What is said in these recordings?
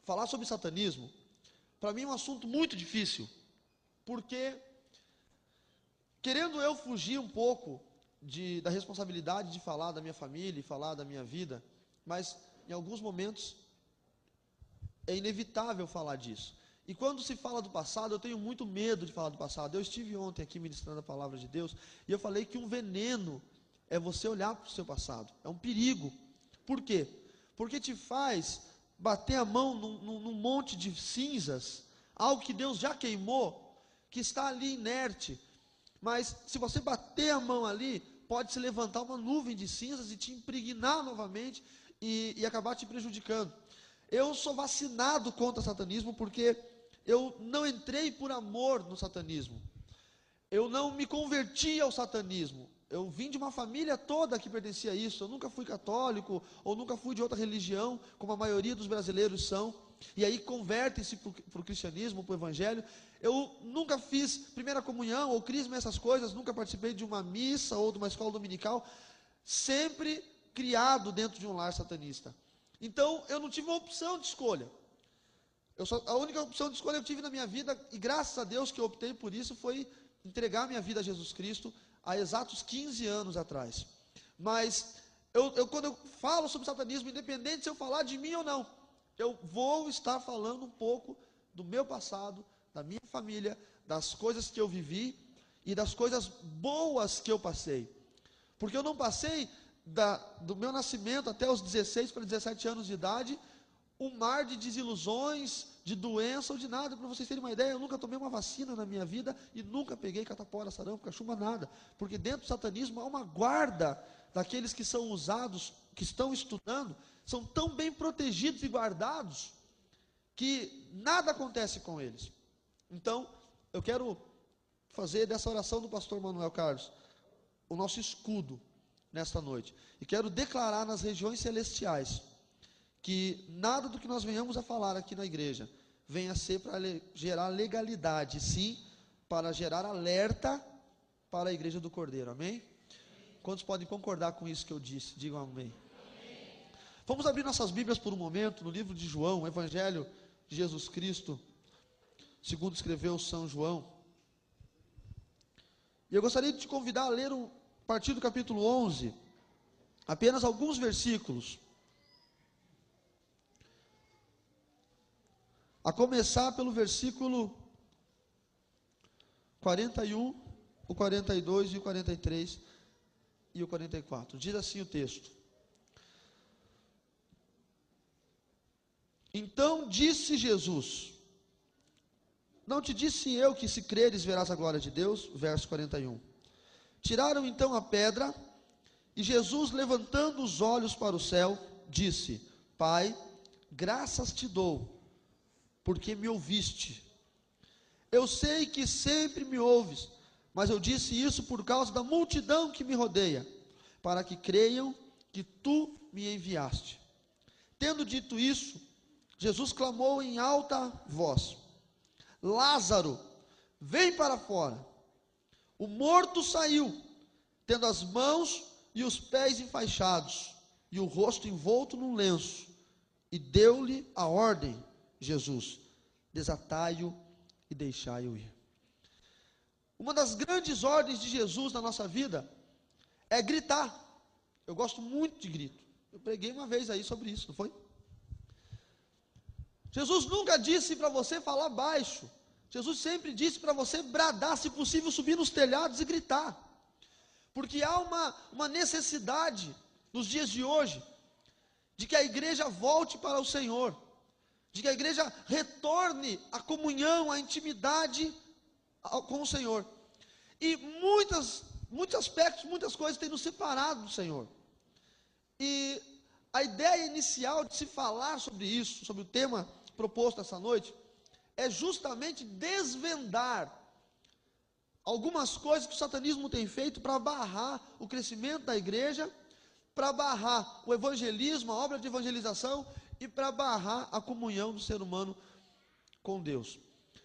falar sobre satanismo, para mim é um assunto muito difícil, porque, querendo eu fugir um pouco da responsabilidade de falar da minha família e falar da minha vida, mas em alguns momentos é inevitável falar disso. E quando se fala do passado, eu tenho muito medo de falar do passado. Eu estive ontem aqui ministrando a palavra de Deus, e eu falei que um veneno é você olhar para o seu passado. É um perigo. Por quê? Porque te faz bater a mão num monte de cinzas, algo que Deus já queimou, que está ali inerte. Mas se você bater a mão ali, pode se levantar uma nuvem de cinzas e te impregnar novamente e acabar te prejudicando. Eu sou vacinado contra o satanismo porque eu não entrei por amor no satanismo. Eu não me converti ao satanismo. Eu vim de uma família toda que pertencia a isso. Eu nunca fui católico, ou nunca fui de outra religião, como a maioria dos brasileiros são. E aí convertem-se para o cristianismo, para o evangelho. Eu nunca fiz primeira comunhão, ou crisma, essas coisas. Nunca participei de uma missa, ou de uma escola dominical. Sempre criado dentro de um lar satanista. Então, eu não tive uma opção de escolha. A única opção de escolha que eu tive na minha vida, e graças a Deus que eu optei por isso, foi entregar minha vida a Jesus Cristo há exatos 15 anos atrás. Mas, quando eu falo sobre satanismo, independente se eu falar de mim ou não, eu vou estar falando um pouco do meu passado, da minha família, das coisas que eu vivi e das coisas boas que eu passei. Porque eu não passei do meu nascimento até os 16 para 17 anos de idade, um mar de desilusões, de doença ou de nada. Para vocês terem uma ideia, eu nunca tomei uma vacina na minha vida e nunca peguei catapora, sarampo, cachumba, nada. Porque dentro do satanismo há uma guarda daqueles que são usados, que estão estudando, são tão bem protegidos e guardados que nada acontece com eles. Então, eu quero fazer dessa oração do pastor Manuel Carlos o nosso escudo nesta noite. E quero declarar nas regiões celestiais que nada do que nós venhamos a falar aqui na igreja venha a ser para gerar legalidade, sim, para gerar alerta para a igreja do Cordeiro, amém? Quantos podem concordar com isso que eu disse? Digam amém. Vamos abrir nossas Bíblias por um momento, no livro de João, o Evangelho de Jesus Cristo, segundo escreveu São João. E eu gostaria de te convidar a ler a partir do capítulo 11, apenas alguns versículos. A começar pelo versículo 41, o 42 e o 43 e o 44. Diz assim o texto: Então disse Jesus: Não te disse eu que se creres verás a glória de Deus? Verso 41. Tiraram então a pedra, e Jesus, levantando os olhos para o céu, disse: Pai, graças te dou, porque me ouviste. Eu sei que sempre me ouves, mas eu disse isso por causa da multidão que me rodeia, para que creiam que tu me enviaste. Tendo dito isso, Jesus clamou em alta voz: Lázaro, vem para fora. O morto saiu, tendo as mãos e os pés enfaixados, e o rosto envolto num lenço. E deu-lhe a ordem, Jesus: desatai-o e deixai-o ir. Uma das grandes ordens de Jesus na nossa vida é gritar. Eu gosto muito de grito. Eu preguei uma vez aí sobre isso, não foi? Jesus nunca disse para você falar baixo. Jesus sempre disse para você bradar, se possível subir nos telhados e gritar. Porque há uma necessidade nos dias de hoje de que a igreja volte para o Senhor, de que a igreja retorne à comunhão, à intimidade com o Senhor. E muitos aspectos, muitas coisas têm nos separado do Senhor. E a ideia inicial de se falar sobre isso, sobre o tema proposto essa noite, é justamente desvendar algumas coisas que o satanismo tem feito para barrar o crescimento da igreja, para barrar o evangelismo, a obra de evangelização, e para barrar a comunhão do ser humano com Deus.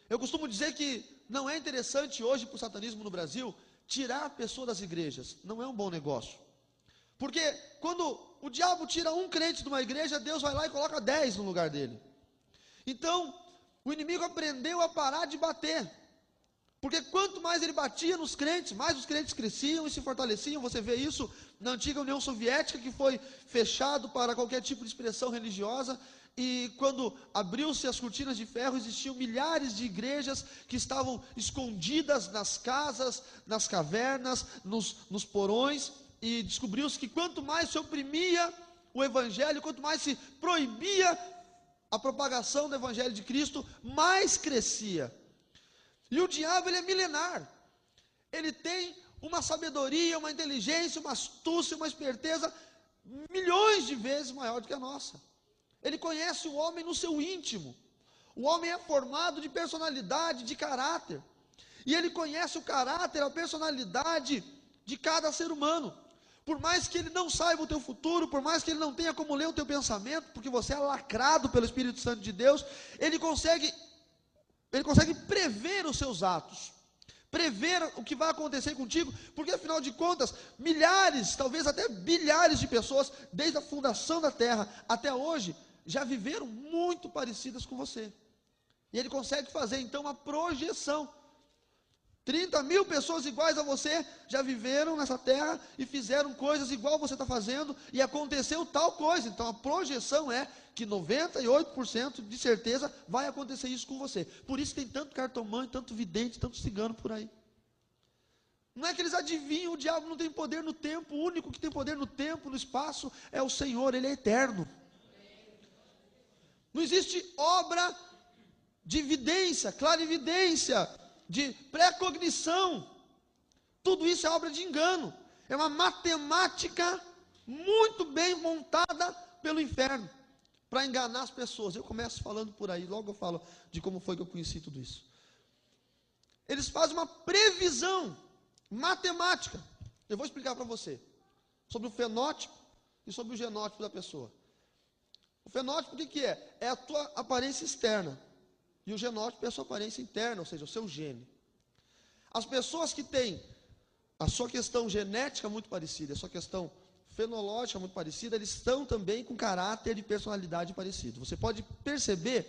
Eu costumo dizer que não é interessante hoje para o satanismo no Brasil tirar a pessoa das igrejas. Não é um bom negócio. Porque quando o diabo tira um crente de uma igreja, Deus vai lá e coloca 10 no lugar dele. Então, o inimigo aprendeu a parar de bater. Porque quanto mais ele batia nos crentes, mais os crentes cresciam e se fortaleciam. Você vê isso na antiga União Soviética, que foi fechado para qualquer tipo de expressão religiosa. E quando abriu-se as cortinas de ferro, existiam milhares de igrejas que estavam escondidas nas casas, nas cavernas, nos porões. E descobriu-se que quanto mais se oprimia o evangelho, quanto mais se proibia a propagação do evangelho de Cristo, mais crescia. E o diabo, ele é milenar. Ele tem uma sabedoria, uma inteligência, uma astúcia, uma esperteza milhões de vezes maior do que a nossa. Ele conhece o homem no seu íntimo. O homem é formado de personalidade, de caráter. E ele conhece o caráter, a personalidade de cada ser humano. Por mais que ele não saiba o teu futuro, por mais que ele não tenha como ler o teu pensamento, porque você é lacrado pelo Espírito Santo de Deus, ele consegue prever os seus atos, prever o que vai acontecer contigo, porque afinal de contas, milhares, talvez até bilhares de pessoas, desde a fundação da terra até hoje, já viveram muito parecidas com você. E ele consegue fazer então uma projeção. 30 mil pessoas iguais a você já viveram nessa terra e fizeram coisas igual você está fazendo, e aconteceu tal coisa. Então a projeção é que 98% de certeza vai acontecer isso com você. Por isso tem tanto cartomante, tanto vidente, tanto cigano por aí. Não é que eles adivinham, o diabo não tem poder no tempo, o único que tem poder no tempo, no espaço, é o Senhor, Ele é eterno. Não existe obra de vidência, clarividência, de pré-cognição. Tudo isso é obra de engano. É uma matemática muito bem montada pelo inferno para enganar as pessoas. Eu começo falando por aí, logo eu falo de como foi que eu conheci tudo isso. Eles fazem uma previsão matemática. Eu vou explicar para você sobre o fenótipo e sobre o genótipo da pessoa. O fenótipo, o que é? É a tua aparência externa. E o genótipo é a sua aparência interna, ou seja, o seu gene. As pessoas que têm a sua questão genética muito parecida, a sua questão fenológica muito parecida, eles estão também com caráter de personalidade parecido. Você pode perceber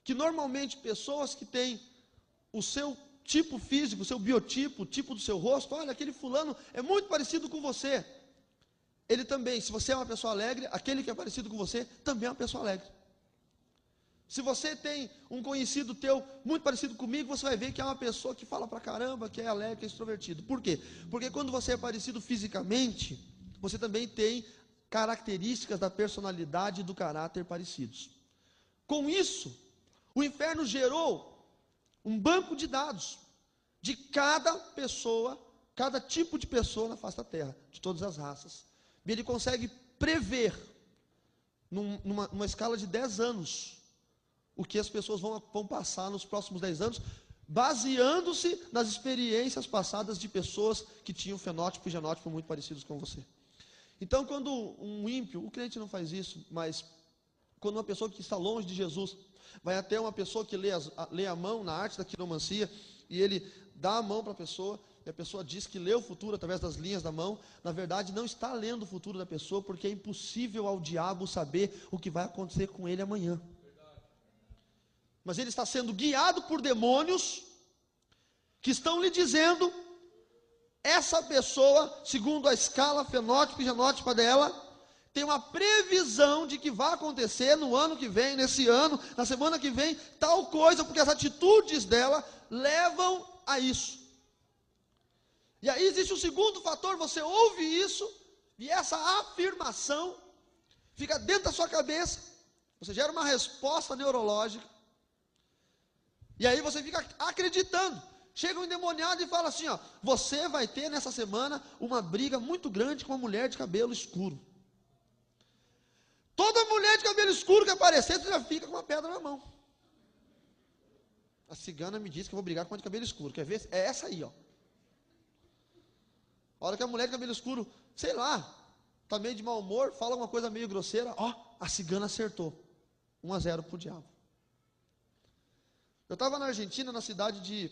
que normalmente pessoas que têm o seu tipo físico, o seu biotipo, o tipo do seu rosto, olha, aquele fulano é muito parecido com você. Ele também, se você é uma pessoa alegre, aquele que é parecido com você também é uma pessoa alegre. Se você tem um conhecido teu muito parecido comigo, você vai ver que é uma pessoa que fala pra caramba, que é alegre, que é extrovertido. Por quê? Porque quando você é parecido fisicamente, você também tem características da personalidade e do caráter parecidos. Com isso, o inferno gerou um banco de dados de cada pessoa, cada tipo de pessoa na face da terra, de todas as raças. E ele consegue prever, numa escala de 10 anos, o que as pessoas vão passar nos próximos 10 anos, baseando-se nas experiências passadas de pessoas que tinham fenótipo e genótipo muito parecidos com você. Então, quando um ímpio, o crente não faz isso, mas quando uma pessoa que está longe de Jesus, vai até uma pessoa que lê a mão na arte da quiromancia, e ele dá a mão para a pessoa, e a pessoa diz que lê o futuro através das linhas da mão, na verdade não está lendo o futuro da pessoa, porque é impossível ao diabo saber o que vai acontecer com ele amanhã. Mas ele está sendo guiado por demônios que estão lhe dizendo, essa pessoa, segundo a escala fenótipo e genótipa dela, tem uma previsão de que vai acontecer no ano que vem, nesse ano, na semana que vem, tal coisa, porque as atitudes dela levam a isso. E aí existe um segundo fator, você ouve isso, e essa afirmação fica dentro da sua cabeça, você gera uma resposta neurológica, e aí você fica acreditando. Chega um endemoniado e fala assim, ó, você vai ter nessa semana uma briga muito grande com uma mulher de cabelo escuro. Toda mulher de cabelo escuro que aparecer, você já fica com uma pedra na mão. A cigana me disse que eu vou brigar com uma de cabelo escuro. Quer ver? É essa aí, ó. A hora que a mulher de cabelo escuro, sei lá, está meio de mau humor, fala uma coisa meio grosseira, ó, a cigana acertou. 1-0 para o diabo. Eu estava na Argentina, na cidade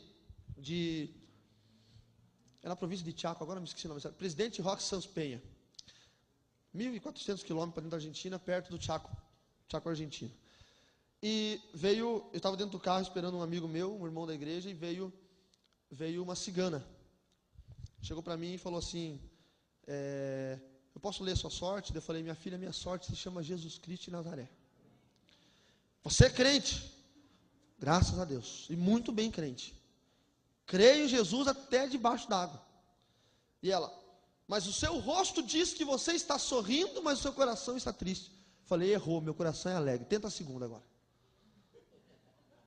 é na província de Chaco, agora me esqueci o nome, Presidente Roque Santos Penha. 1.400 quilômetros para dentro da Argentina, perto do Chaco. Chaco, Argentina. E veio, eu estava dentro do carro esperando um amigo meu, um irmão da igreja, e veio uma cigana. Chegou para mim e falou assim, eu posso ler sua sorte? Eu falei, minha filha, minha sorte se chama Jesus Cristo de Nazaré. Você é crente? Graças a Deus. E muito bem crente. Creio em Jesus até debaixo d'água. E ela, mas o seu rosto diz que você está sorrindo, mas o seu coração está triste. Falei, errou, meu coração é alegre. Tenta a segunda agora.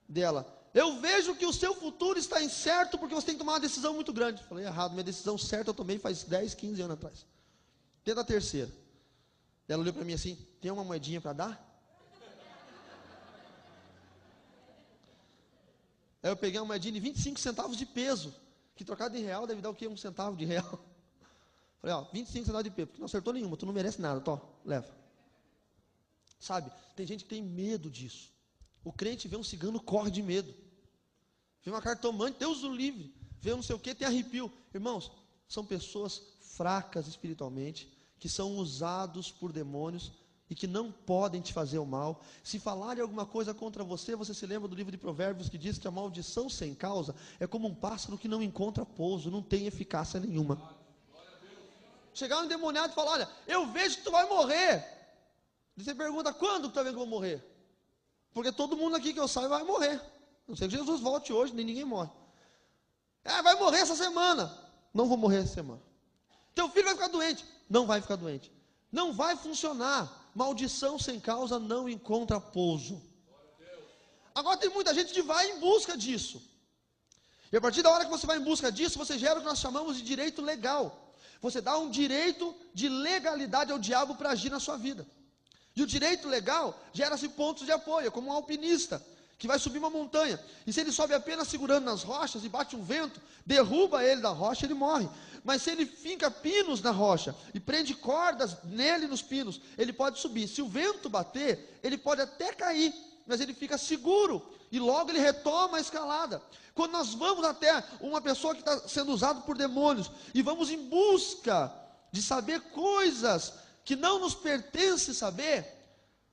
Dela, eu vejo que o seu futuro está incerto porque você tem que tomar uma decisão muito grande. Falei, errado, minha decisão certa eu tomei faz 10, 15 anos atrás. Tenta a terceira. Ela olhou para mim assim, tem uma moedinha para dar? Aí eu peguei uma moedinha de 25 centavos de peso, que trocado em real deve dar o quê? 1 centavo de real. Falei, 25 centavos de peso, porque não acertou nenhuma, tu não merece nada, leva. Sabe, tem gente que tem medo disso. O crente vê um cigano, corre de medo. Vê uma cartomante, Deus o livre. Vê não sei o que, tem arrepio. Irmãos, são pessoas fracas espiritualmente, que são usados por demônios e que não podem te fazer o mal. Se falarem alguma coisa contra você, você se lembra do livro de Provérbios que diz que a maldição sem causa é como um pássaro que não encontra pouso, não tem eficácia nenhuma. Chegar um endemoniado e falar, olha, eu vejo que tu vai morrer. E você pergunta, quando que tu vai ver que eu vou morrer? Porque todo mundo aqui que eu saio vai morrer. A não sei que Jesus volte hoje, nem ninguém morre. Vai morrer essa semana. Não vou morrer essa semana. Teu filho vai ficar doente. Não vai ficar doente. Não vai funcionar. Maldição sem causa não encontra pouso. Agora tem muita gente que vai em busca disso. E a partir da hora que você vai em busca disso, você gera o que nós chamamos de direito legal. Você dá um direito de legalidade ao diabo para agir na sua vida. E o direito legal gera-se pontos de apoio, é como um alpinista que vai subir uma montanha. E se ele sobe apenas segurando nas rochas e bate um vento, derruba ele da rocha, ele morre. Mas se ele finca pinos na rocha e prende cordas nele nos pinos, ele pode subir. Se o vento bater, ele pode até cair, mas ele fica seguro e logo ele retoma a escalada. Quando nós vamos até uma pessoa que está sendo usada por demônios e vamos em busca de saber coisas que não nos pertence saber,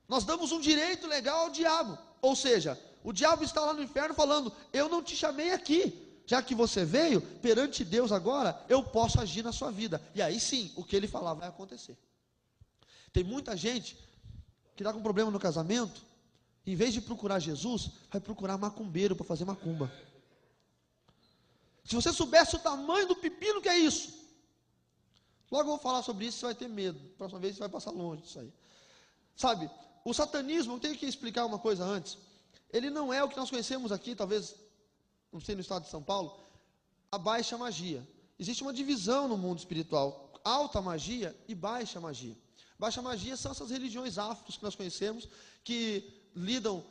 nós damos um direito legal ao diabo. Ou seja, o diabo está lá no inferno falando, eu não te chamei aqui, já que você veio, perante Deus agora, eu posso agir na sua vida. E aí sim, o que ele falar vai acontecer. Tem muita gente que está com problema no casamento, em vez de procurar Jesus, vai procurar macumbeiro para fazer macumba. Se você soubesse o tamanho do pepino que é isso, logo eu vou falar sobre isso, você vai ter medo. Próxima vez você vai passar longe disso aí. Sabe, o satanismo, eu tenho que explicar uma coisa antes. Ele não é o que nós conhecemos aqui, talvez, não sei, no estado de São Paulo, a baixa magia. Existe uma divisão no mundo espiritual, alta magia e baixa magia. Baixa magia são essas religiões afros que nós conhecemos, que lidam,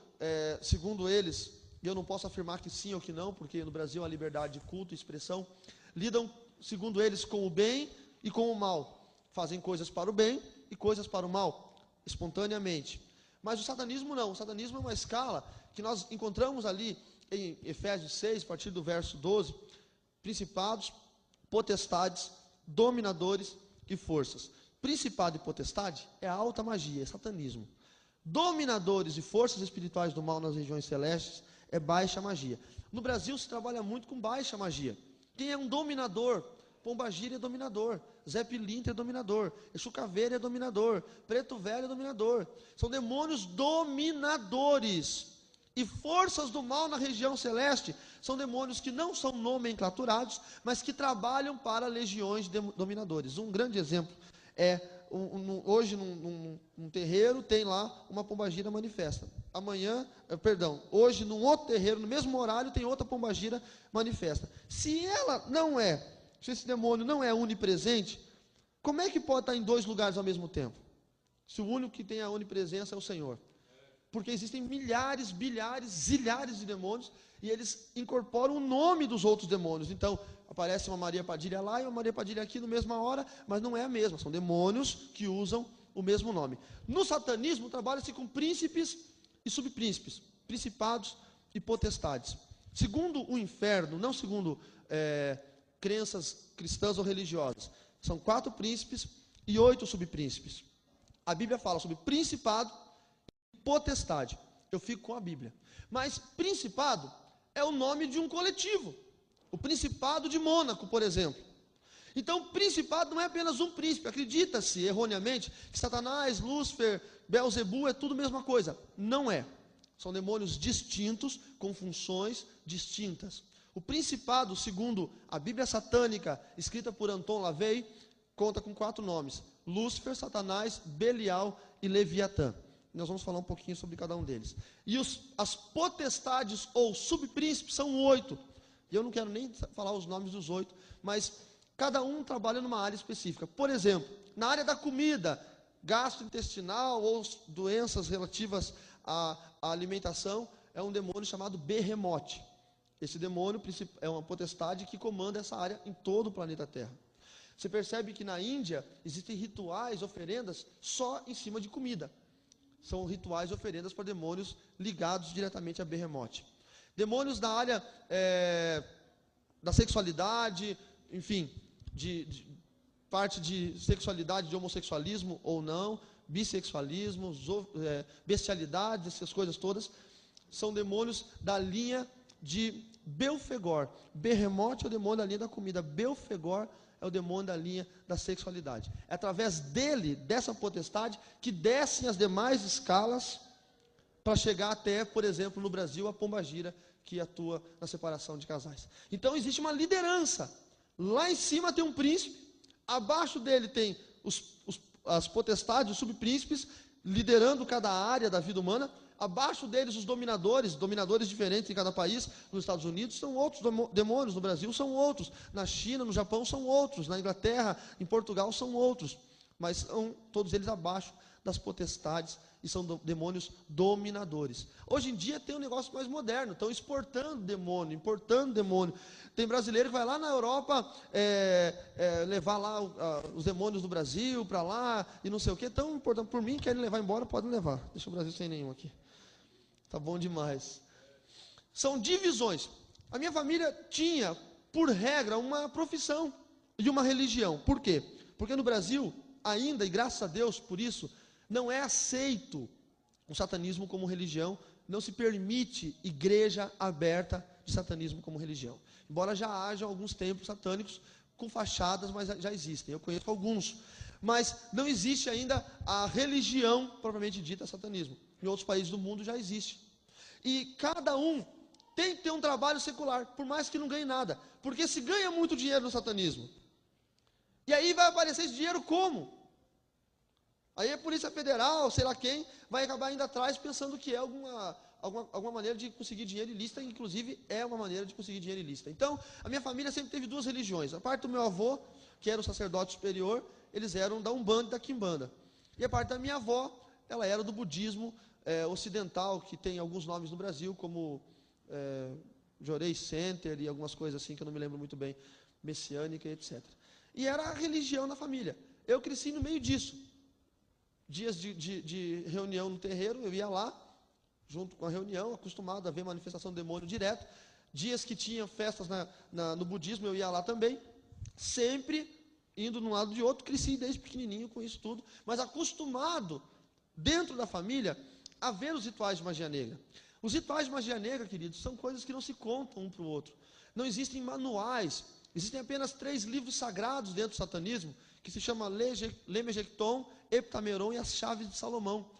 segundo eles, e eu não posso afirmar que sim ou que não, porque no Brasil há liberdade de culto e expressão, lidam, segundo eles, com o bem e com o mal. Fazem coisas para o bem e coisas para o mal, espontaneamente. Mas o satanismo não. O satanismo é uma escala que nós encontramos ali em Efésios 6, a partir do verso 12, principados, potestades, dominadores e forças. Principado e potestade é a alta magia, é satanismo. Dominadores e forças espirituais do mal nas regiões celestes é baixa magia. No Brasil se trabalha muito com baixa magia. Quem é um dominador? Pombagira é dominador, Zé Pilintra é dominador, Exu Caveira é dominador, Preto Velho é dominador. São demônios dominadores. E forças do mal na região celeste são demônios que não são nomenclaturados, mas que trabalham para legiões de dominadores. Um grande exemplo é, hoje num terreiro tem lá uma pombagira manifesta. Hoje num outro terreiro, no mesmo horário, tem outra pombagira manifesta. Se esse demônio não é onipresente, como é que pode estar em dois lugares ao mesmo tempo? Se o único que tem a onipresença é o Senhor. Porque existem milhares, bilhares, zilhares de demônios, e eles incorporam o nome dos outros demônios. Então, aparece uma Maria Padilha lá e uma Maria Padilha aqui na mesma hora, mas não é a mesma, são demônios que usam o mesmo nome. No satanismo, trabalha-se com príncipes e subpríncipes, principados e potestades. Segundo o inferno, não segundo crenças cristãs ou religiosas, são 4 príncipes e 8 subpríncipes. A Bíblia fala sobre principado e potestade, eu fico com a Bíblia. Mas principado é o nome de um coletivo. O Principado de Mônaco, por exemplo. Então, principado não é apenas um príncipe. Acredita-se erroneamente que Satanás, Lúcifer, Beelzebu é tudo a mesma coisa. Não é. São demônios distintos, com funções distintas. O principado, segundo a Bíblia satânica, escrita por Anton LaVey, conta com 4 nomes: Lúcifer, Satanás, Belial e Leviatã. Nós vamos falar um pouquinho sobre cada um deles. E as potestades ou subpríncipes são 8. E eu não quero nem falar os nomes dos 8, mas cada um trabalha numa área específica. Por exemplo, na área da comida, gastrointestinal ou doenças relativas à alimentação, é um demônio chamado Behemoth. Esse demônio é uma potestade que comanda essa área em todo o planeta Terra. Você percebe que na Índia existem rituais, oferendas só em cima de comida. São rituais e oferendas para demônios ligados diretamente a Behemoth. Demônios da área da sexualidade, enfim, de parte de sexualidade, de homossexualismo ou não, bissexualismo, bestialidade, essas coisas todas, são demônios da linha de Belfegor. Behemoth é o demônio da linha da comida, Belfegor é o demônio da linha da sexualidade. É através dele, dessa potestade, que descem as demais escalas para chegar até, por exemplo, no Brasil, a pombagira, que atua na separação de casais. Então existe uma liderança. Lá em cima tem um príncipe, abaixo dele tem as potestades, os subpríncipes, liderando cada área da vida humana. Abaixo deles os dominadores diferentes em cada país. Nos Estados Unidos são outros demônios, no Brasil são outros, na China, no Japão são outros, na Inglaterra, em Portugal são outros, mas são todos eles abaixo das potestades e são demônios dominadores. Hoje em dia tem um negócio mais moderno, estão exportando demônio, importando demônio. Tem brasileiro que vai lá na Europa levar lá os demônios do Brasil para lá e não sei o que. Estão importando por mim, querem levar embora, podem levar. Deixa o Brasil sem nenhum aqui. Tá bom demais. São divisões. A minha família tinha, por regra, uma profissão e uma religião. Por quê? Porque no Brasil, ainda, e graças a Deus por isso, não é aceito o satanismo como religião, não se permite igreja aberta de satanismo como religião. Embora já haja alguns templos satânicos com fachadas, mas já existem, eu conheço alguns. Mas não existe ainda a religião propriamente dita satanismo. Em outros países do mundo já existe. E cada um tem que ter um trabalho secular, por mais que não ganhe nada. Porque se ganha muito dinheiro no satanismo, e aí vai aparecer esse dinheiro como? Aí a Polícia Federal, sei lá quem, vai acabar indo atrás pensando que é alguma maneira de conseguir dinheiro ilícita, inclusive é uma maneira de conseguir dinheiro ilícita. Então, a minha família sempre teve 2 religiões. A parte do meu avô, que era o sacerdote superior, eles eram da Umbanda e da Quimbanda. E a parte da minha avó, ela era do budismo ocidental, que tem alguns nomes no Brasil, como Jorei Center e algumas coisas assim, que eu não me lembro muito bem, messiânica, etc. E era a religião da família. Eu cresci no meio disso. Dias de reunião no terreiro, eu ia lá, junto com a reunião, acostumado a ver manifestação do demônio direto. Dias que tinha festas no budismo, eu ia lá também, sempre indo de um lado de outro. Cresci desde pequenininho com isso tudo, mas acostumado, dentro da família, a ver os rituais de magia negra. Os rituais de magia negra, queridos, são coisas que não se contam um para o outro. Não existem manuais, existem apenas 3 livros sagrados dentro do satanismo, que se chama Lemegecton, Heptameron e as Chaves de Salomão.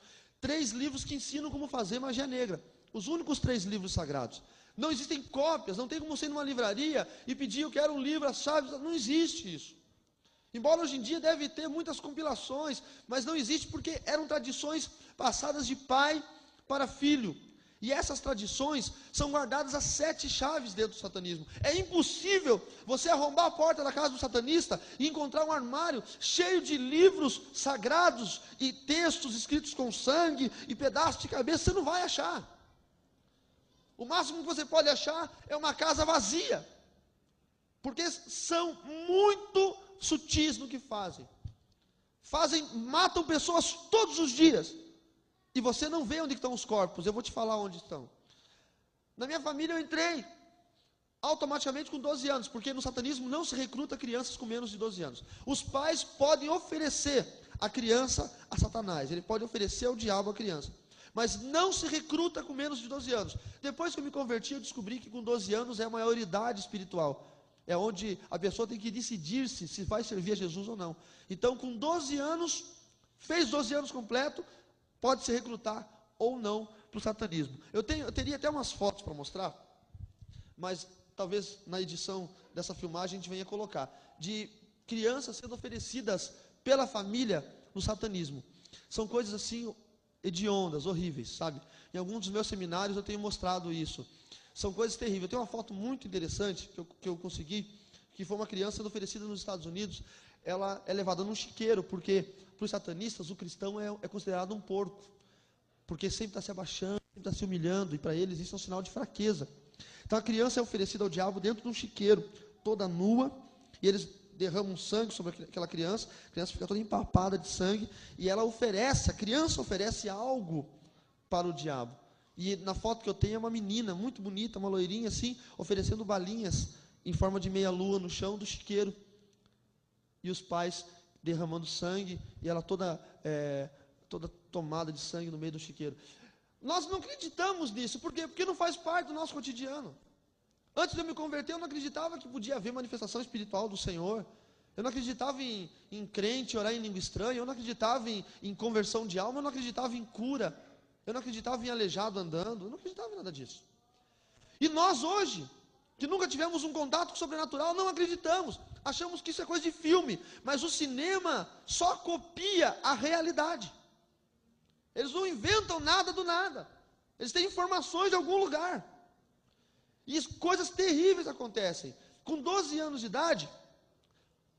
3 livros que ensinam como fazer magia negra. Os únicos 3 livros sagrados. Não existem cópias, não tem como você ir numa livraria e pedir, eu quero um livro, as chaves, não existe isso. Embora hoje em dia deve ter muitas compilações, mas não existe porque eram tradições passadas de pai para filho. E essas tradições são guardadas as 7 chaves dentro do satanismo. É impossível você arrombar a porta da casa do satanista e encontrar um armário cheio de livros sagrados e textos escritos com sangue e pedaços de cabeça. Você não vai achar. O máximo que você pode achar é uma casa vazia. Porque são muito sutis no que fazem. Matam pessoas todos os dias. E você não vê onde estão os corpos. Eu vou te falar onde estão. Na minha família eu entrei automaticamente com 12 anos, porque no satanismo não se recruta crianças com menos de 12 anos. Os pais podem oferecer a criança a Satanás, ele pode oferecer ao diabo a criança. Mas não se recruta com menos de 12 anos. Depois que eu me converti, eu descobri que com 12 anos é a maioridade espiritual. É onde a pessoa tem que decidir se vai servir a Jesus ou não. Então, com 12 anos, fez 12 anos completo, pode se recrutar ou não para o satanismo. Eu teria até umas fotos para mostrar, mas talvez na edição dessa filmagem a gente venha colocar, de crianças sendo oferecidas pela família no satanismo. São coisas assim, hediondas, horríveis, sabe? Em alguns dos meus seminários eu tenho mostrado isso. São coisas terríveis. Eu tenho uma foto muito interessante que eu consegui, que foi uma criança sendo oferecida nos Estados Unidos. Ela é levada num chiqueiro, porque para os satanistas o cristão é considerado um porco, porque sempre está se abaixando, sempre está se humilhando, e para eles isso é um sinal de fraqueza. Então a criança é oferecida ao diabo dentro de um chiqueiro, toda nua, e eles derramam sangue sobre aquela criança, a criança fica toda empapada de sangue, e a criança oferece algo para o diabo. E na foto que eu tenho é uma menina muito bonita, uma loirinha assim, oferecendo balinhas em forma de meia-lua no chão do chiqueiro. E os pais derramando sangue, e ela toda tomada de sangue no meio do chiqueiro. Nós não acreditamos nisso, por quê? Porque não faz parte do nosso cotidiano. Antes de eu me converter, eu não acreditava que podia haver manifestação espiritual do Senhor. Eu não acreditava em crente orar em língua estranha, eu não acreditava em conversão de alma, eu não acreditava em cura, eu não acreditava em aleijado andando, eu não acreditava em nada disso. E nós hoje, que nunca tivemos um contato com o sobrenatural, não acreditamos, achamos que isso é coisa de filme, mas o cinema só copia a realidade. Eles não inventam nada do nada, eles têm informações de algum lugar, e coisas terríveis acontecem. Com 12 anos de idade,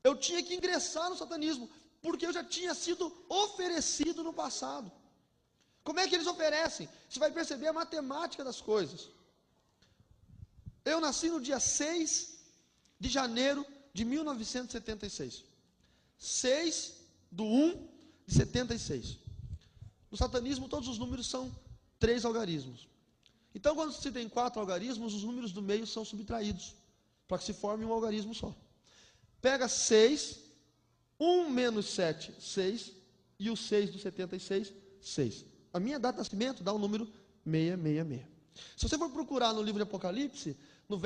eu tinha que ingressar no satanismo, porque eu já tinha sido oferecido no passado. Como é que eles oferecem? Você vai perceber a matemática das coisas. Eu nasci no dia 6 de janeiro de 1976. 6/1/76. No satanismo, todos os números são 3 algarismos. Então, quando se tem 4 algarismos, os números do meio são subtraídos, para que se forme um algarismo só. Pega 6, 1 menos 7, 6, e o 6 do 76, 6. A minha data de nascimento dá o número 666. Se você for procurar no livro de Apocalipse, no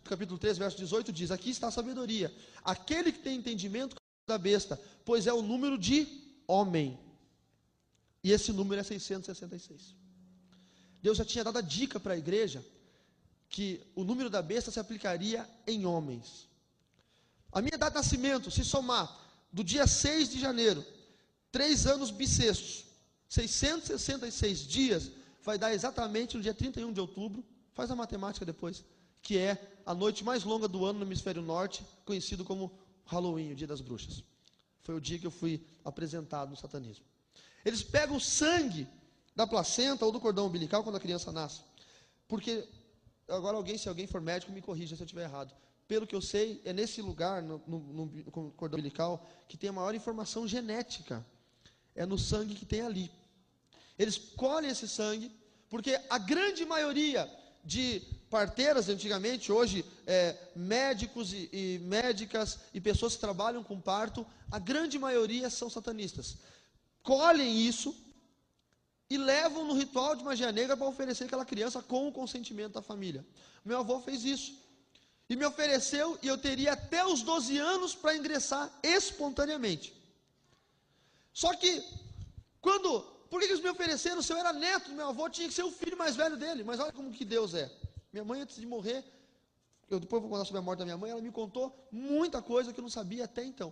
capítulo 3, verso 18, diz: aqui está a sabedoria, aquele que tem entendimento da besta, pois é o número de homem. E esse número é 666. Deus já tinha dado a dica para a igreja que o número da besta se aplicaria em homens. A minha data de nascimento, se somar do dia 6 de janeiro, 3 anos bissextos, 666 dias, vai dar exatamente no dia 31 de outubro, faz a matemática depois, que é a noite mais longa do ano no hemisfério norte, conhecido como Halloween, o dia das bruxas. Foi o dia que eu fui apresentado no satanismo. Eles pegam o sangue da placenta ou do cordão umbilical quando a criança nasce, porque, agora se alguém for médico, me corrija se eu estiver errado. Pelo que eu sei, é nesse lugar, no cordão umbilical, que tem a maior informação genética. É no sangue que tem ali. Eles colhem esse sangue, porque a grande maioria de parteiras antigamente, hoje médicos e médicas e pessoas que trabalham com parto, a grande maioria são satanistas. Colhem isso e levam no ritual de magia negra para oferecer aquela criança com o consentimento da família. Meu avô fez isso. E me ofereceu, e eu teria até os 12 anos para ingressar espontaneamente. Só que, por que eles me ofereceram? Se eu era neto do meu avô, tinha que ser o filho mais velho dele. Mas olha como que Deus é. Minha mãe, antes de morrer, eu depois vou contar sobre a morte da minha mãe, ela me contou muita coisa que eu não sabia até então.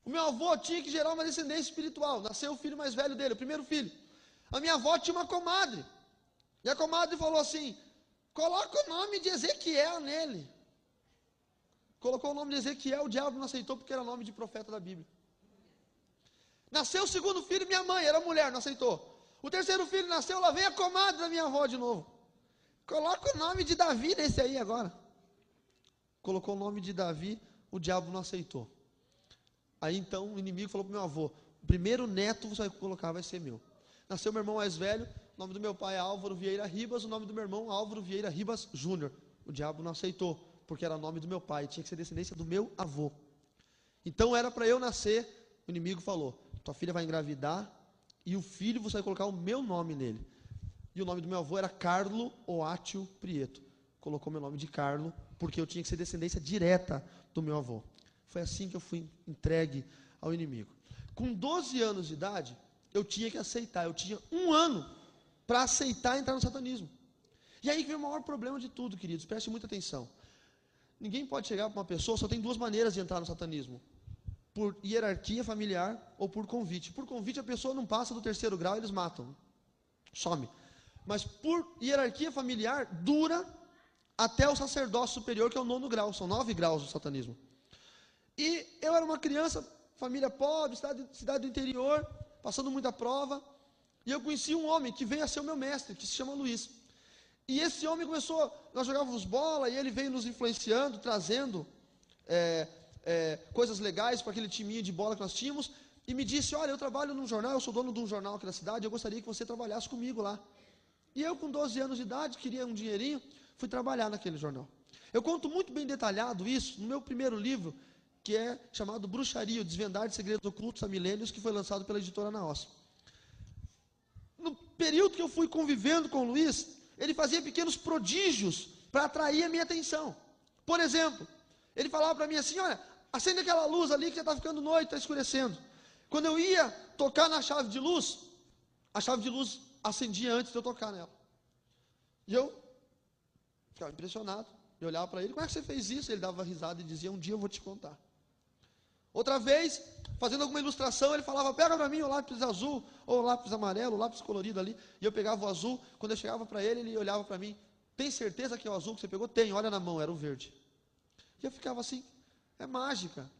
O meu avô tinha que gerar uma descendência espiritual. Nasceu o filho mais velho dele, o primeiro filho. A minha avó tinha uma comadre. E a comadre falou assim: coloca o nome de Ezequiel nele. Colocou o nome de Ezequiel, o diabo não aceitou porque era nome de profeta da Bíblia. Nasceu o segundo filho, minha mãe, era mulher, não aceitou. O terceiro filho nasceu, lá vem a comadre da minha avó de novo. Coloca o nome de Davi nesse aí agora. Colocou o nome de Davi, o diabo não aceitou. Aí então o inimigo falou para o meu avô: o primeiro neto você vai colocar, vai ser meu. Nasceu meu irmão mais velho, o nome do meu pai é Álvaro Vieira Ribas, o nome do meu irmão Álvaro Vieira Ribas Júnior. O diabo não aceitou, porque era o nome do meu pai, tinha que ser descendência do meu avô. Então era para eu nascer, o inimigo falou: tua filha vai engravidar e o filho você vai colocar o meu nome nele. E o nome do meu avô era Carlo Oátio Prieto. Colocou meu nome de Carlo, porque eu tinha que ser descendência direta do meu avô. Foi assim que eu fui entregue ao inimigo. Com 12 anos de idade, eu tinha que aceitar. Eu tinha 1 ano para aceitar entrar no satanismo. E aí que vem o maior problema de tudo, queridos. Preste muita atenção. Ninguém pode chegar para uma pessoa, só tem 2 maneiras de entrar no satanismo. Por hierarquia familiar ou por convite. Por convite, a pessoa não passa do 3º grau, eles matam. Some. Mas por hierarquia familiar, dura até o sacerdócio superior, que é o 9º grau. São 9 graus do satanismo. E eu era uma criança, família pobre, cidade do interior, passando muita prova. E eu conheci um homem que veio a ser o meu mestre, que se chama Luiz. E esse homem começou, nós jogávamos bola, e ele veio nos influenciando, trazendo coisas legais para aquele timinho de bola que nós tínhamos, e me disse, olha, eu trabalho num jornal, eu sou dono de um jornal aqui da cidade, eu gostaria que você trabalhasse comigo lá. E eu, com 12 anos de idade, queria um dinheirinho, fui trabalhar naquele jornal. Eu conto muito bem detalhado isso no meu primeiro livro, que é chamado Bruxaria, o Desvendar de Segredos Ocultos há Milênios, que foi lançado pela editora Naos. No período que eu fui convivendo com o Luiz, ele fazia pequenos prodígios para atrair a minha atenção. Por exemplo, ele falava para mim assim, olha, acende aquela luz ali que já está ficando noite, está escurecendo. Quando eu ia tocar na chave de luz, a chave de luz acendia antes de eu tocar nela. E eu ficava impressionado. Eu olhava para ele, como é que você fez isso? Ele dava risada e dizia, um dia eu vou te contar. Outra vez, fazendo alguma ilustração, ele falava, pega para mim o lápis azul, ou o lápis amarelo, o lápis colorido ali, e eu pegava o azul. Quando eu chegava para ele, ele olhava para mim, tem certeza que é o azul que você pegou? Tem, olha na mão, era o verde. E eu ficava assim, é mágica,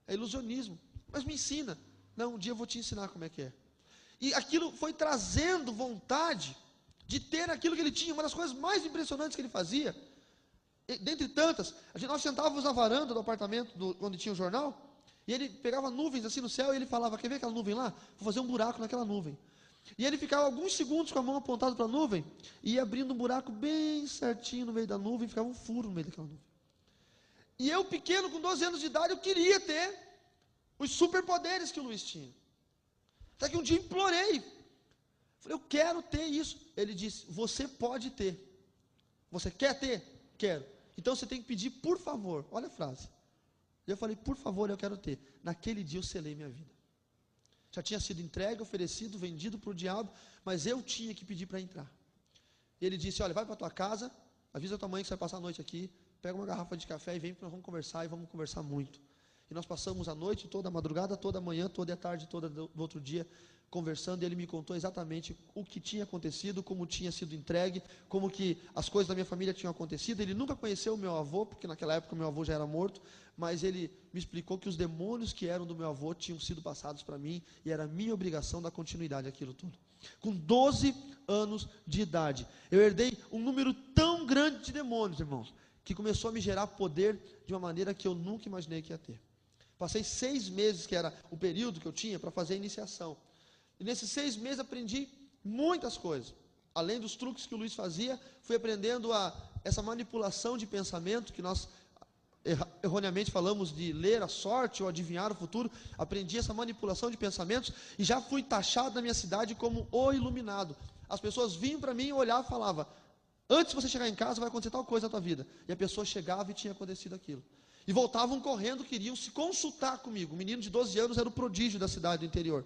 é ilusionismo, mas me ensina. Não, um dia eu vou te ensinar como é que é. E aquilo foi trazendo vontade de ter aquilo que ele tinha. Uma das coisas mais impressionantes que ele fazia, dentre tantas, nós sentávamos na varanda do apartamento, onde tinha o jornal, e ele pegava nuvens assim no céu, e ele falava, quer ver aquela nuvem lá? Vou fazer um buraco naquela nuvem. E ele ficava alguns segundos com a mão apontada para a nuvem, e ia abrindo um buraco bem certinho no meio da nuvem, e ficava um furo no meio daquela nuvem. E eu, pequeno, com 12 anos de idade, eu queria ter os superpoderes que o Luiz tinha. Até que um dia implorei. Falei, eu quero ter isso. Ele disse, você pode ter. Você quer ter? Quero. Então você tem que pedir, por favor. Olha a frase. E eu falei, por favor, eu quero ter. Naquele dia eu selei minha vida. Já tinha sido entregue, oferecido, vendido para o diabo, mas eu tinha que pedir para entrar. E ele disse, olha, vai para a tua casa, avisa a tua mãe que você vai passar a noite aqui, pega uma garrafa de café e vem que nós vamos conversar, e vamos conversar muito. E nós passamos a noite toda, a madrugada toda, a manhã toda, a tarde toda do outro dia, conversando, e ele me contou exatamente o que tinha acontecido, como tinha sido entregue, como que as coisas da minha família tinham acontecido. Ele nunca conheceu o meu avô, porque naquela época o meu avô já era morto, mas ele me explicou que os demônios que eram do meu avô tinham sido passados para mim, e era minha obrigação dar continuidade àquilo tudo. Com 12 anos de idade, eu herdei um número tão grande de demônios, irmãos, que começou a me gerar poder de uma maneira que eu nunca imaginei que ia ter. Passei 6 meses, que era o período que eu tinha para fazer a iniciação. E nesses 6 meses aprendi muitas coisas. Além dos truques que o Luiz fazia, fui aprendendo essa manipulação de pensamento, que nós erroneamente falamos de ler a sorte ou adivinhar o futuro. Aprendi essa manipulação de pensamentos e já fui taxado na minha cidade como o iluminado. As pessoas vinham para mim, olhavam e falavam, antes de você chegar em casa vai acontecer tal coisa na tua vida. E a pessoa chegava e tinha acontecido aquilo. E voltavam correndo, queriam se consultar comigo. O menino de 12 anos era o prodígio da cidade do interior.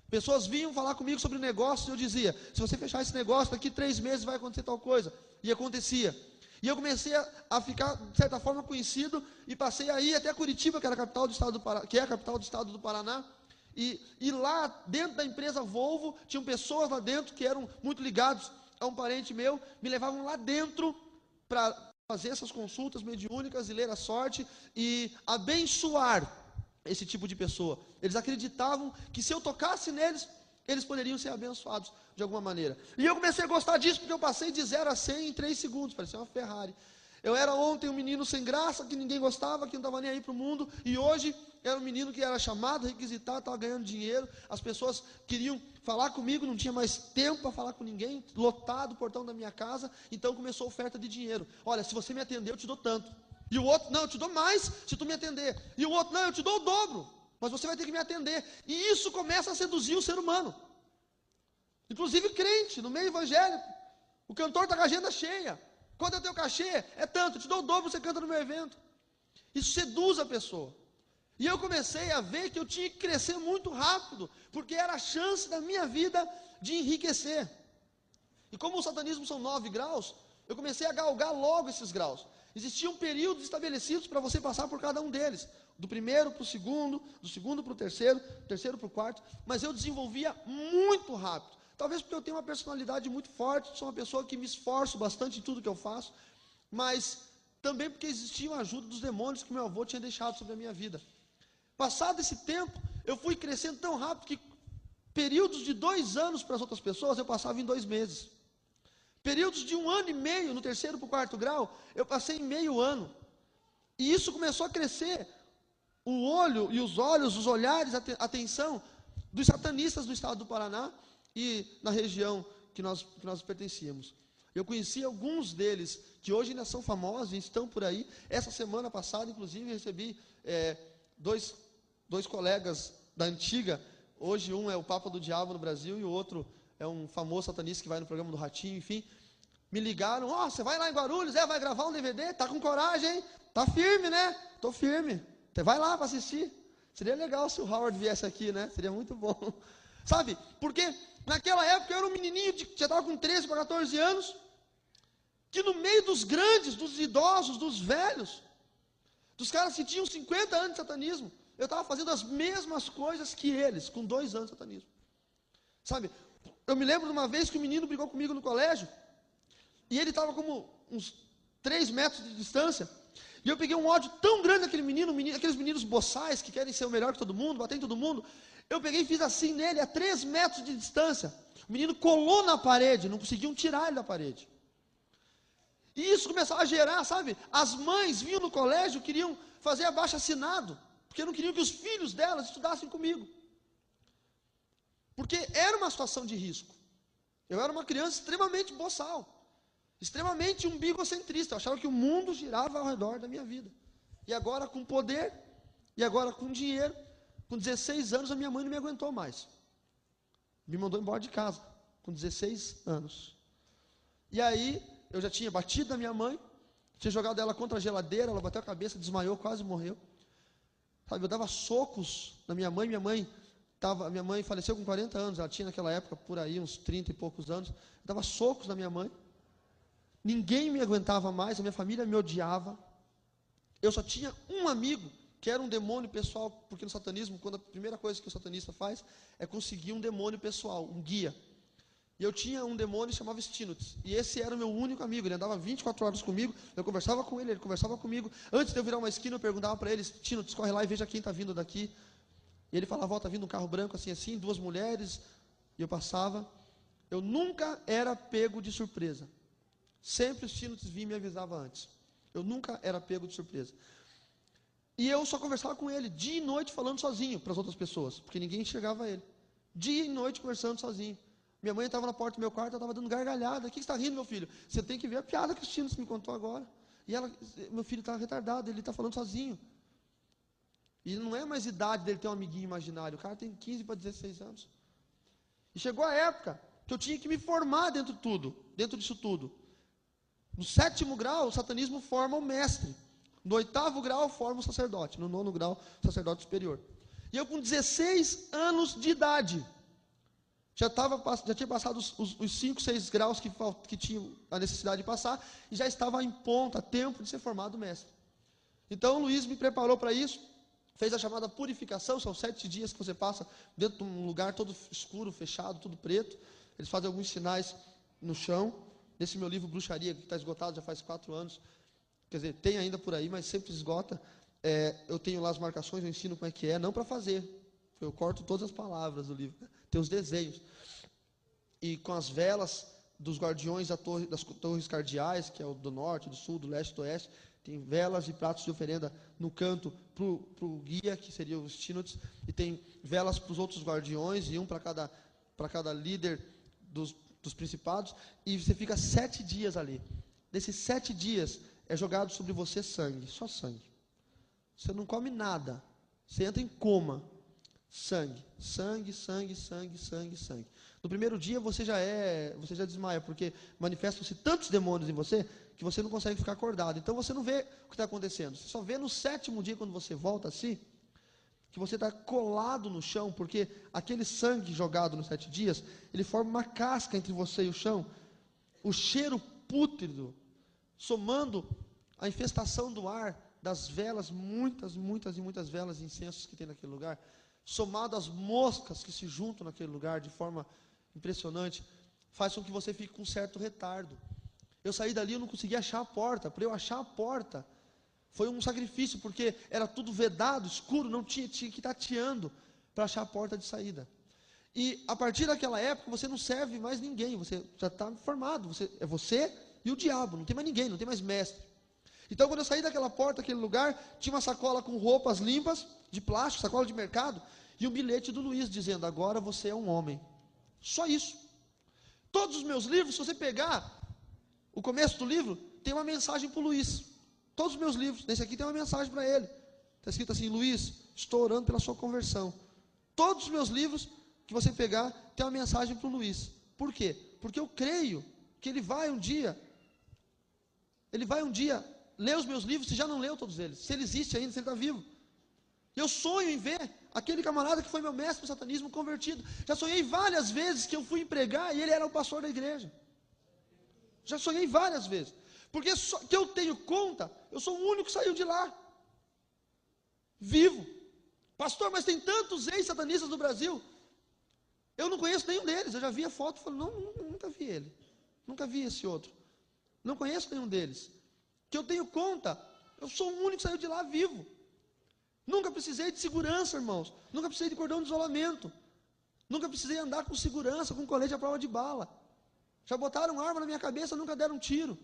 Pessoas vinham falar comigo sobre negócio e eu dizia, se você fechar esse negócio, daqui 3 meses vai acontecer tal coisa. E acontecia. E eu comecei a ficar, de certa forma, conhecido, e passei a ir até Curitiba, que era a capital do estado do Paraná, que é a capital do estado do Paraná. E lá, dentro da empresa Volvo, tinham pessoas lá dentro que eram muito ligados a um parente meu, me levavam lá dentro para fazer essas consultas mediúnicas e ler a sorte e abençoar esse tipo de pessoa. Eles acreditavam que se eu tocasse neles, eles poderiam ser abençoados de alguma maneira. E eu comecei a gostar disso, porque eu passei de 0 a 100 em 3 segundos, parecia uma Ferrari. Eu era ontem um menino sem graça, que ninguém gostava, que não estava nem aí para o mundo, e hoje era um menino que era chamado, requisitado, estava ganhando dinheiro, as pessoas queriam falar comigo, não tinha mais tempo para falar com ninguém, lotado o portão da minha casa, então começou a oferta de dinheiro. Olha, se você me atender, eu te dou tanto. E o outro, não, eu te dou mais se tu me atender. E o outro, não, eu te dou o dobro, mas você vai ter que me atender. E isso começa a seduzir o ser humano. Inclusive crente, no meio evangélico. O cantor está com a agenda cheia. Quando eu tenho cachê, é tanto, eu te dou o dobro, você canta no meu evento. Isso seduz a pessoa. E eu comecei a ver que eu tinha que crescer muito rápido, porque era a chance da minha vida de enriquecer. E como o satanismo são 9 graus, eu comecei a galgar logo esses graus. Existiam períodos estabelecidos para você passar por cada um deles. Do primeiro para o segundo, do segundo para o terceiro, do terceiro para o quarto. Mas eu desenvolvia muito rápido. Talvez porque eu tenho uma personalidade muito forte, sou uma pessoa que me esforço bastante em tudo que eu faço. Mas também porque existia a ajuda dos demônios que meu avô tinha deixado sobre a minha vida. Passado esse tempo, eu fui crescendo tão rápido que períodos de 2 anos para as outras pessoas, eu passava em 2 meses. Períodos de 1 ano e meio, no terceiro para o quarto grau, eu passei em meio ano. E isso começou a crescer. O olho e os olhos, os olhares, a atenção dos satanistas do estado do Paraná e na região que nós pertencíamos. Eu conheci alguns deles, que hoje ainda são famosos e estão por aí. Essa semana passada, inclusive, recebi dois colegas da antiga. Hoje um é o Papa do Diabo no Brasil e o outro é um famoso satanista que vai no programa do Ratinho, enfim. Me ligaram, você vai lá em Guarulhos, vai gravar um DVD, tá com coragem, hein? Tá firme, né? Tô firme. Você vai lá para assistir. Seria legal se o Howard viesse aqui, né? Seria muito bom. Sabe? Porque naquela época eu era um menininho, já estava com 13 para 14 anos, que no meio dos grandes, dos idosos, dos velhos, dos caras que tinham 50 anos de satanismo, eu estava fazendo as mesmas coisas que eles, com 2 anos de satanismo. Sabe? Eu me lembro de uma vez que o menino brigou comigo no colégio, e ele estava como uns 3 metros de distância, e eu peguei um ódio tão grande daquele menino, aqueles meninos boçais, que querem ser o melhor que todo mundo, bater em todo mundo. Eu peguei e fiz assim nele, a 3 metros de distância. O menino colou na parede, não conseguiam tirar ele da parede. E isso começava a gerar, sabe? As mães vinham no colégio, queriam fazer abaixo-assinado, porque não queriam que os filhos delas estudassem comigo. Porque era uma situação de risco. Eu era uma criança extremamente boçal, extremamente umbigocentrista. Eu achava que o mundo girava ao redor da minha vida. E agora com poder, e agora com dinheiro, com 16 anos a minha mãe não me aguentou mais. Me mandou embora de casa, com 16 anos. E aí, eu já tinha batido na minha mãe, tinha jogado ela contra a geladeira, ela bateu a cabeça, desmaiou, quase morreu. Sabe, eu dava socos na minha mãe minha mãe faleceu com 40 anos, ela tinha naquela época por aí uns 30 e poucos anos, eu dava socos na minha mãe. Ninguém me aguentava mais, a minha família me odiava. Eu só tinha um amigo, que era um demônio pessoal, porque no satanismo, quando a primeira coisa que o satanista faz é conseguir um demônio pessoal, um guia. E eu tinha um demônio que chamava Stinotes, e esse era o meu único amigo, ele andava 24 horas comigo, eu conversava com ele conversava comigo. Antes de eu virar uma esquina, eu perguntava para ele: Stinotes, corre lá e veja quem está vindo daqui. E ele falava: está vindo um carro branco assim, 2 mulheres, e eu passava. Eu nunca era pego de surpresa. Sempre o Stinotes vinha e me avisava antes. Eu nunca era pego de surpresa. E eu só conversava com ele, dia e noite, falando sozinho para as outras pessoas, porque ninguém enxergava ele. Dia e noite conversando sozinho. Minha mãe estava na porta do meu quarto, ela estava dando gargalhada. O que você está rindo, meu filho? Você tem que ver a piada que o Stinotes me contou agora. E meu filho está retardado, ele está falando sozinho. E não é mais idade dele ter um amiguinho imaginário. O cara tem 15 para 16 anos. E chegou a época que eu tinha que me formar dentro disso tudo. No 7º grau, o satanismo forma o mestre. No 8º grau, forma o sacerdote. No 9º grau, sacerdote superior. E eu, com 16 anos de idade, já tinha passado os 5, 6 graus que tinha a necessidade de passar, e já estava em ponta, a tempo de ser formado mestre. Então, o Luiz me preparou para isso, fez a chamada purificação. São 7 dias que você passa dentro de um lugar todo escuro, fechado, tudo preto. Eles fazem alguns sinais no chão. Nesse meu livro Bruxaria, que está esgotado já faz 4 anos, quer dizer, tem ainda por aí, mas sempre esgota. Eu tenho lá as marcações, eu ensino como é que é, não para fazer. Eu corto todas as palavras do livro, tem os desenhos. E com as velas dos guardiões das torres cardeais, que é o do norte, do sul, do leste, do oeste, tem velas e pratos de oferenda no canto para o guia, que seria o Stinotes, e tem velas para os outros guardiões, e um para cada líder dos principados, e você fica 7 dias ali. Nesses 7 dias é jogado sobre você sangue, só sangue. Você não come nada, você entra em coma. Sangue, sangue, sangue, sangue, sangue, sangue. No primeiro dia você já desmaia, porque manifestam-se tantos demônios em você que você não consegue ficar acordado. Então você não vê o que está acontecendo. Você só vê no 7º dia, quando você volta assim, que você está colado no chão, porque aquele sangue jogado nos 7 dias, ele forma uma casca entre você e o chão. O cheiro pútrido, somando a infestação do ar, das velas, muitas e muitas velas e incensos que tem naquele lugar, somado às moscas que se juntam naquele lugar de forma impressionante, faz com que você fique com um certo retardo. Eu saí dali, eu não conseguia achar a porta. Para eu achar a porta, foi um sacrifício, porque era tudo vedado, escuro, não tinha que ir tateando para achar a porta de saída. E a partir daquela época, você não serve mais ninguém, você já está formado, é você e o diabo, não tem mais ninguém, não tem mais mestre. Então, quando eu saí daquela porta, aquele lugar, tinha uma sacola com roupas limpas, de plástico, sacola de mercado, e um bilhete do Luiz dizendo: agora você é um homem. Só isso. Todos os meus livros, se você pegar o começo do livro, tem uma mensagem para o Luiz. Todos os meus livros, nesse aqui tem uma mensagem para ele. Está escrito assim: Luiz, estou orando pela sua conversão. Todos os meus livros que você pegar, tem uma mensagem para o Luiz. Por quê? Porque eu creio que ele vai um dia ler os meus livros, se já não leu todos eles, se ele existe ainda, se ele está vivo. Eu sonho em ver aquele camarada que foi meu mestre no satanismo convertido. Já sonhei várias vezes que eu fui pregar e ele era o pastor da igreja. Já sonhei várias vezes. Porque que eu tenho conta, eu sou o único que saiu de lá. Vivo. Pastor, mas tem tantos ex-satanistas no Brasil. Eu não conheço nenhum deles. Eu já vi a foto e falei: não, nunca vi ele. Nunca vi esse outro. Não conheço nenhum deles. Que eu tenho conta, eu sou o único que saiu de lá vivo. Nunca precisei de segurança, irmãos. Nunca precisei de cordão de isolamento. Nunca precisei andar com segurança, com colete à prova de bala. Já botaram arma na minha cabeça, nunca deram um tiro.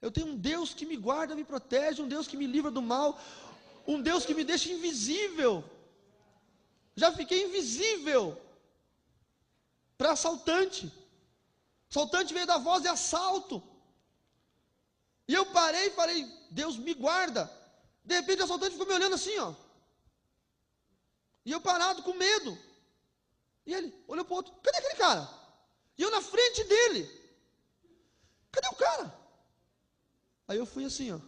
Eu tenho um Deus que me guarda, me protege, um Deus que me livra do mal, um Deus que me deixa invisível. Já fiquei invisível para assaltante. Assaltante veio dar voz de assalto. E eu parei e falei: Deus me guarda. De repente o assaltante ficou me olhando assim, ó. E eu parado com medo. E ele olhou para o outro: cadê aquele cara? E eu na frente dele: cadê o cara? Aí eu fui assim, ó.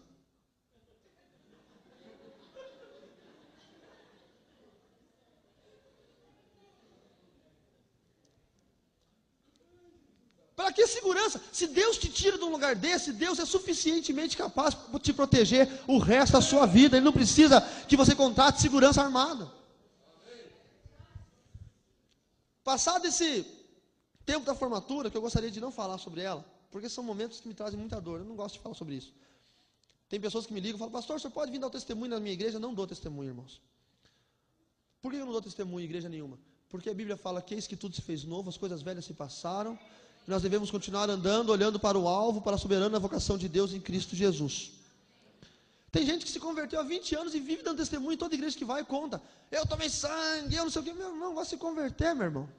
Para que segurança? Se Deus te tira de um lugar desse, Deus é suficientemente capaz para te proteger o resto da sua vida. Ele não precisa que você contrate segurança armada. Passado esse tempo da formatura, que eu gostaria de não falar sobre ela, porque são momentos que me trazem muita dor, eu não gosto de falar sobre isso. Tem pessoas que me ligam e falam: pastor, você pode vir dar o testemunho na minha igreja? Eu não dou testemunho, irmãos. Por que eu não dou testemunho em igreja nenhuma? Porque a Bíblia fala que eis que tudo se fez novo, as coisas velhas se passaram, e nós devemos continuar andando, olhando para o alvo, para a soberana vocação de Deus em Cristo Jesus. Tem gente que se converteu há 20 anos e vive dando testemunho em toda igreja que vai e conta: eu tomei sangue, eu não sei o que. Meu irmão, vai se converter, meu irmão.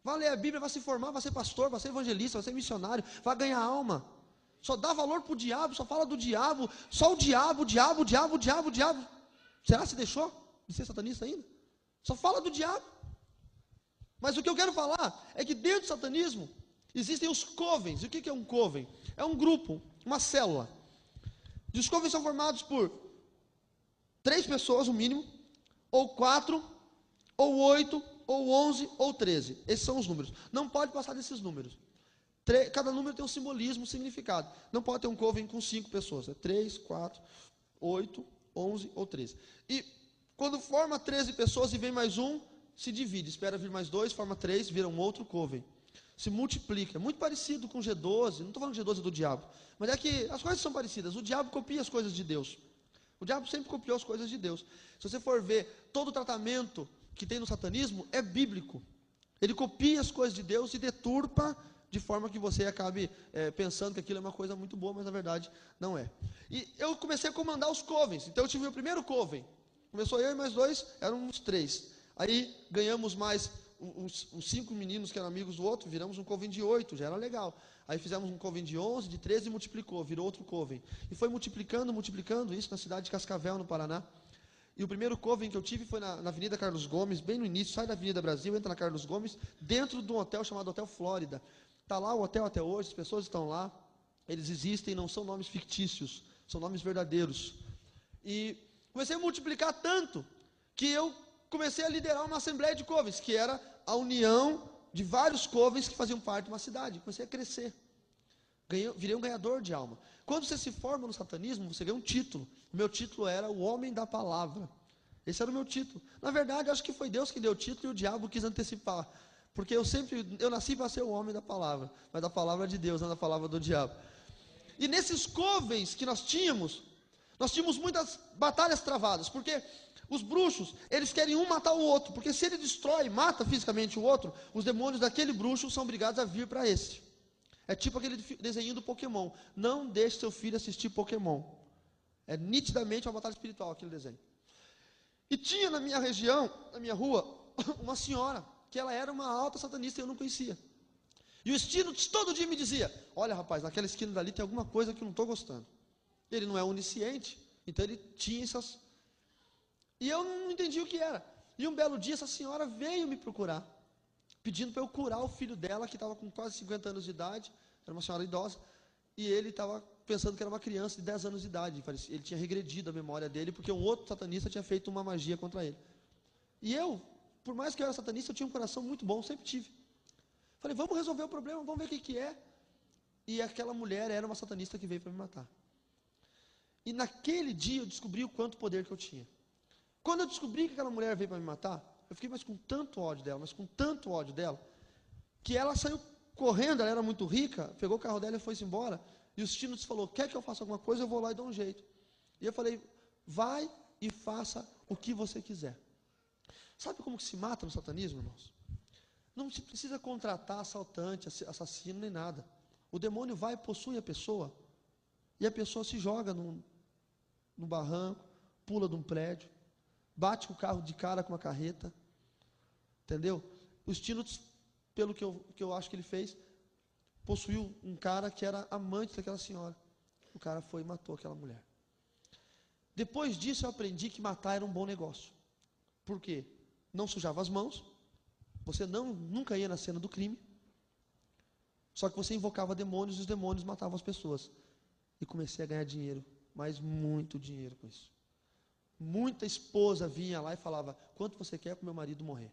Vai ler a Bíblia, vai se formar, vai ser pastor, vai ser evangelista, vai ser missionário, vai ganhar alma. Só dá valor para o diabo, só fala do diabo, só o diabo. Será que se deixou de ser satanista ainda? Só fala do diabo. Mas o que eu quero falar é que dentro do satanismo existem os covens. E o que é um coven? É um grupo, uma célula. E os covens são formados por 3 pessoas, no mínimo, ou 4, ou 8, ou 11, ou 13. Esses são os números. Não pode passar desses números. Cada número tem um simbolismo, um significado. Não pode ter um coven com 5 pessoas. É 3, 4, 8, 11 ou 13. E quando forma 13 pessoas e vem mais um, se divide. Espera vir mais 2, forma 3, vira um outro coven. Se multiplica. Muito parecido com G12. Não estou falando G12 do diabo. Mas é que as coisas são parecidas. O diabo copia as coisas de Deus. O diabo sempre copiou as coisas de Deus. Se você for ver, todo o tratamento que tem no satanismo é bíblico. Ele copia as coisas de Deus e deturpa de forma que você acabe pensando que aquilo é uma coisa muito boa, mas na verdade não é. E eu comecei a comandar os covens. Então eu tive o primeiro coven. Começou eu e mais 2, eram uns 3. Aí ganhamos mais uns 5 meninos que eram amigos do outro, viramos um coven de 8, já era legal. Aí fizemos um coven de 11, de 13 e multiplicou, virou outro coven. E foi multiplicando isso na cidade de Cascavel, no Paraná. E o primeiro coven que eu tive foi na Avenida Carlos Gomes, bem no início, sai da Avenida Brasil, entra na Carlos Gomes, dentro de um hotel chamado Hotel Flórida. Está lá o hotel até hoje, as pessoas estão lá, eles existem, não são nomes fictícios, são nomes verdadeiros. E comecei a multiplicar tanto, que eu comecei a liderar uma assembleia de covens, que era a união de vários covens que faziam parte de uma cidade. Comecei a crescer. Virei um ganhador de alma. Quando você se forma no satanismo, você ganha um título. O meu título era o Homem da Palavra. Esse era o meu título. Na verdade, acho que foi Deus que deu o título e o diabo quis antecipar. Porque eu nasci para ser o homem da palavra, mas da palavra de Deus, não da palavra do diabo. E nesses covens que nós tínhamos muitas batalhas travadas, porque os bruxos, eles querem um matar o outro, porque se ele destrói, mata fisicamente o outro, os demônios daquele bruxo são obrigados a vir para esse. É tipo aquele desenho do Pokémon. Não deixe seu filho assistir Pokémon. É nitidamente uma batalha espiritual aquele desenho. E tinha na minha região, na minha rua, uma senhora, que ela era uma alta satanista e eu não conhecia. E o Estino todo dia me dizia: olha rapaz, naquela esquina dali tem alguma coisa que eu não estou gostando. Ele não é onisciente, então ele tinha essas... E eu não entendi o que era. E um belo dia essa senhora veio me procurar, pedindo para eu curar o filho dela, que estava com quase 50 anos de idade, era uma senhora idosa, e ele estava pensando que era uma criança de 10 anos de idade. Ele tinha regredido a memória dele, porque um outro satanista tinha feito uma magia contra ele. E eu, por mais que eu era satanista, eu tinha um coração muito bom, sempre tive. Falei, vamos resolver o problema, vamos ver o que é. E aquela mulher era uma satanista que veio para me matar. E naquele dia eu descobri o quanto poder que eu tinha. Quando eu descobri que aquela mulher veio para me matar, eu fiquei com tanto ódio dela, que ela saiu correndo, ela era muito rica, pegou o carro dela e foi-se embora. E o Stino falou, quer que eu faça alguma coisa? Eu vou lá e dou um jeito. E eu falei, vai e faça o que você quiser. Sabe como que se mata no satanismo, irmãos? Não se precisa contratar assaltante, assassino, nem nada. O demônio vai e possui a pessoa, e a pessoa se joga no barranco, pula de um prédio, bate o carro de cara com uma carreta, entendeu? O Stino, pelo que eu acho que ele fez, possuiu um cara que era amante daquela senhora. O cara foi e matou aquela mulher. Depois disso eu aprendi que matar era um bom negócio. Por quê? Não sujava as mãos, você nunca ia na cena do crime, só que você invocava demônios e os demônios matavam as pessoas. E comecei a ganhar dinheiro, mas muito dinheiro com isso. Muita esposa vinha lá e falava, quanto você quer para o meu marido morrer?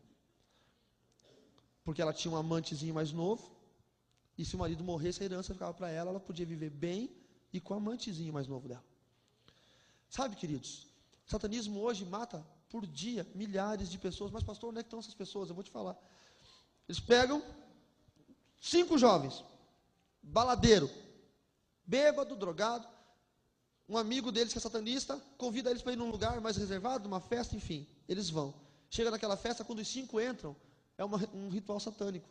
Porque ela tinha um amantezinho mais novo, e se o marido morresse, a herança ficava para ela, ela podia viver bem e com o amantezinho mais novo dela. Sabe, queridos, o satanismo hoje mata por dia milhares de pessoas. Mas pastor, onde é que estão essas pessoas? Eu vou te falar. Eles pegam 5 jovens, baladeiro, bêbado, drogado, um amigo deles que é satanista, convida eles para ir num lugar mais reservado, uma festa, enfim, eles vão. Chega naquela festa, quando os 5 entram, é um ritual satânico.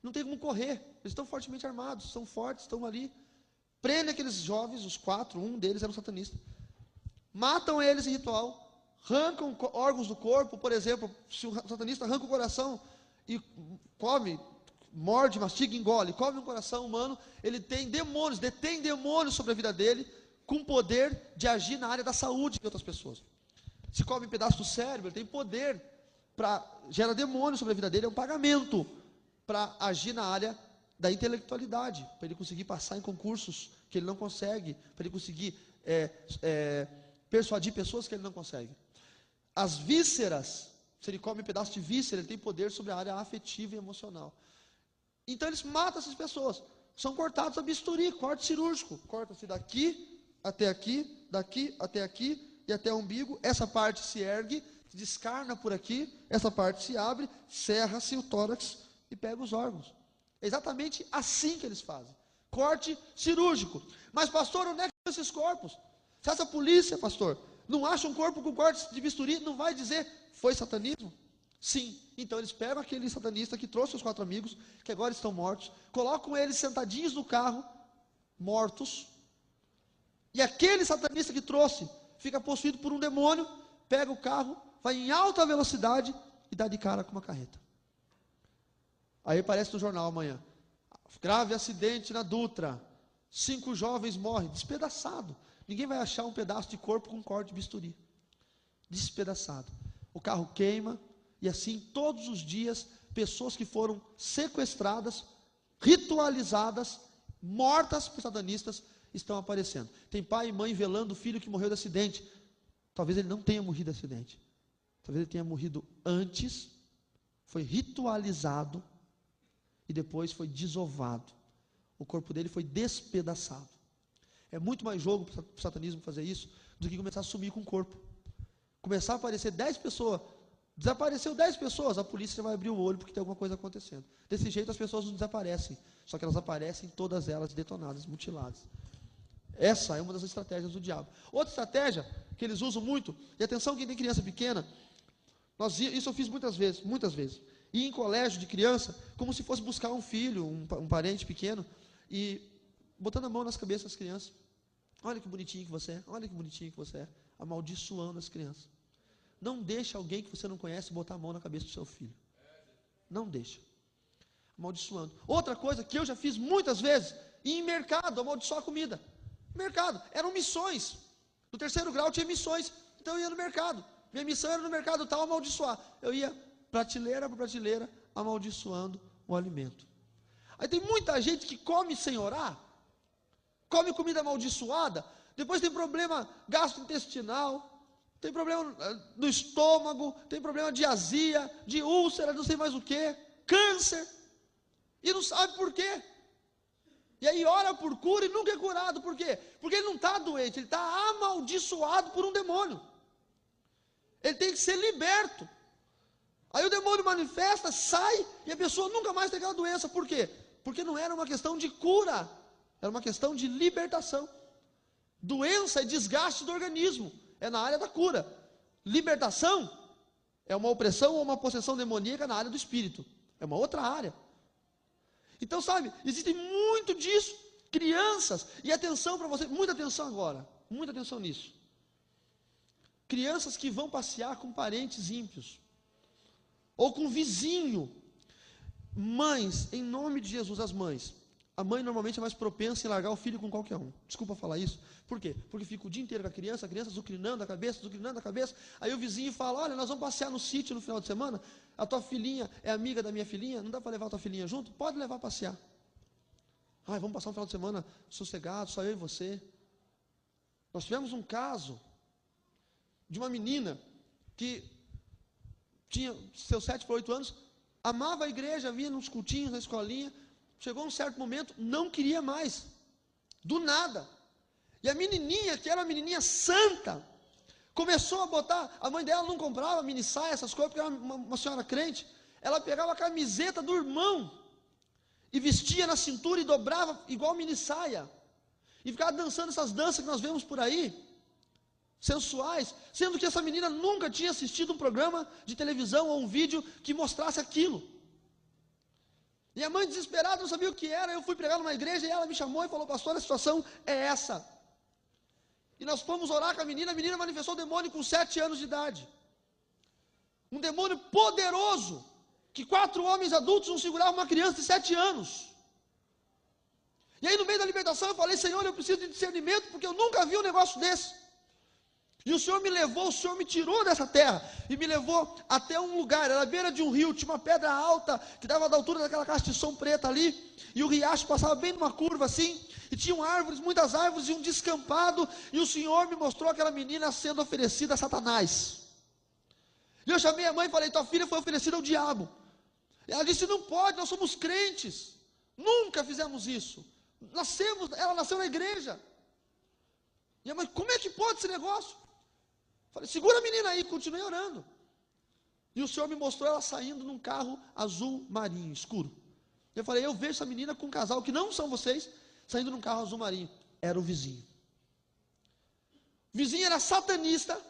Não tem como correr, eles estão fortemente armados, são fortes, estão ali. Prendem aqueles jovens, os 4, um deles era um satanista. Matam eles em ritual, arrancam órgãos do corpo, por exemplo, se o satanista arranca o coração e come, morde, mastiga, engole, come um coração humano, ele tem demônios, detém demônios sobre a vida dele, com poder de agir na área da saúde de outras pessoas. Se come um pedaço do cérebro, ele tem poder, gera demônios sobre a vida dele, é um pagamento para agir na área da intelectualidade, para ele conseguir passar em concursos que ele não consegue, para ele conseguir persuadir pessoas que ele não consegue. As vísceras, se ele come um pedaço de víscera, ele tem poder sobre a área afetiva e emocional. Então eles matam essas pessoas, são cortados a bisturi, corte cirúrgico, corta-se daqui até aqui, daqui até aqui e até o umbigo, essa parte se ergue, se descarna por aqui, essa parte se abre, serra-se o tórax e pega os órgãos. É exatamente assim que eles fazem, corte cirúrgico. Mas pastor, onde é que estão esses corpos? Se essa polícia, pastor, não acha um corpo com corte de bisturi, não vai dizer, foi satanismo? Sim, então eles pegam aquele satanista que trouxe os 4 amigos, que agora estão mortos, colocam eles sentadinhos no carro, mortos, e aquele satanista que trouxe, fica possuído por um demônio, pega o carro, vai em alta velocidade e dá de cara com uma carreta. Aí aparece no jornal amanhã, grave acidente na Dutra, 5 jovens morrem, despedaçado. Ninguém vai achar um pedaço de corpo com corte de bisturi. despedaçado. O carro queima, e assim todos os dias, pessoas que foram sequestradas, ritualizadas, mortas por satanistas, estão aparecendo. Tem pai e mãe velando o filho que morreu de acidente. Talvez ele não tenha morrido de acidente. Talvez ele tenha morrido antes, foi ritualizado e depois foi desovado. O corpo dele foi despedaçado. É muito mais jogo para o satanismo fazer isso do que começar a sumir com o corpo. Começar a aparecer 10 pessoas, desapareceu 10 pessoas, a polícia vai abrir o olho porque tem alguma coisa acontecendo. Desse jeito as pessoas não desaparecem, só que elas aparecem todas elas detonadas, mutiladas. Essa é uma das estratégias do diabo. Outra estratégia que eles usam muito, e atenção quem tem criança pequena, isso eu fiz muitas vezes, ir em colégio de criança, como se fosse buscar um filho, um parente pequeno, e botando a mão nas cabeças das crianças. Olha que bonitinho que você é, olha que bonitinho que você é, amaldiçoando as crianças. Não deixa alguém que você não conhece botar a mão na cabeça do seu filho. Não deixa. Amaldiçoando. Outra coisa que eu já fiz muitas vezes, ir em mercado, amaldiçoar a comida. Mercado, eram missões. No 3º grau tinha missões, então eu ia no mercado. Minha missão era no mercado tal, amaldiçoar. Eu ia prateleira por prateleira, amaldiçoando o alimento. Aí tem muita gente que come sem orar, come comida amaldiçoada, depois tem problema gastrointestinal, tem problema no estômago, tem problema de azia, de úlcera, não sei mais o que, câncer, e não sabe por quê. E aí ora por cura e nunca é curado. Por quê? Porque ele não está doente, ele está amaldiçoado por um demônio. Ele tem que ser liberto. Aí o demônio manifesta, sai, e a pessoa nunca mais tem aquela doença. Por quê? Porque não era uma questão de cura, era uma questão de libertação. Doença é desgaste do organismo, é na área da cura. Libertação é uma opressão ou uma possessão demoníaca na área do espírito, é uma outra área. Então, sabe, existe muito disso. Crianças, e atenção para você, muita atenção agora, muita atenção nisso. Crianças que vão passear com parentes ímpios, ou com vizinho. Mães, em nome de Jesus, as mães. A mãe normalmente é mais propensa em largar o filho com qualquer um. Desculpa falar isso. Por quê? Porque fica o dia inteiro com a criança zucrinando a cabeça. Aí o vizinho fala, olha, nós vamos passear no sítio no final de semana. A tua filhinha é amiga da minha filhinha, não dá para levar a tua filhinha junto? Pode levar a passear. Ai, vamos passar um final de semana sossegado, só eu e você. Nós tivemos um caso de uma menina que tinha seus 7 para 8 anos, amava a igreja, vinha nos cultinhos, na escolinha, chegou um certo momento, não queria mais, do nada. E a menininha, que era uma menininha santa, começou a botar, a mãe dela não comprava mini saia, essas coisas, porque era uma senhora crente, ela pegava a camiseta do irmão, e vestia na cintura e dobrava igual mini saia, e ficava dançando essas danças que nós vemos por aí, sensuais, sendo que essa menina nunca tinha assistido um programa de televisão ou um vídeo que mostrasse aquilo. E a mãe desesperada não sabia o que era. Eu fui pregar numa igreja e ela me chamou e falou, pastor, a situação é essa. E nós fomos orar com a menina manifestou o demônio com 7 anos de idade. Um demônio poderoso, que 4 homens adultos não seguravam uma criança de 7 anos. E aí no meio da libertação eu falei, Senhor, eu preciso de discernimento, porque eu nunca vi um negócio desse. E o Senhor me levou, o Senhor me tirou dessa terra, e me levou até um lugar, era à beira de um rio, tinha uma pedra alta, que dava da altura daquela caixa de som preta ali, e o riacho passava bem numa curva assim, e tinham árvores, muitas árvores, e um descampado, e o Senhor me mostrou aquela menina sendo oferecida a Satanás. E eu chamei a mãe e falei, tua filha foi oferecida ao diabo. E ela disse, não pode, nós somos crentes, nunca fizemos isso, ela nasceu na igreja. E a mãe, como é que pode esse negócio? Falei, segura a menina aí, continuei orando. E o Senhor me mostrou ela saindo num carro azul marinho, escuro. Eu falei, eu vejo essa menina com um casal que não são vocês, saindo num carro azul marinho. Era o vizinho. O vizinho era satanista,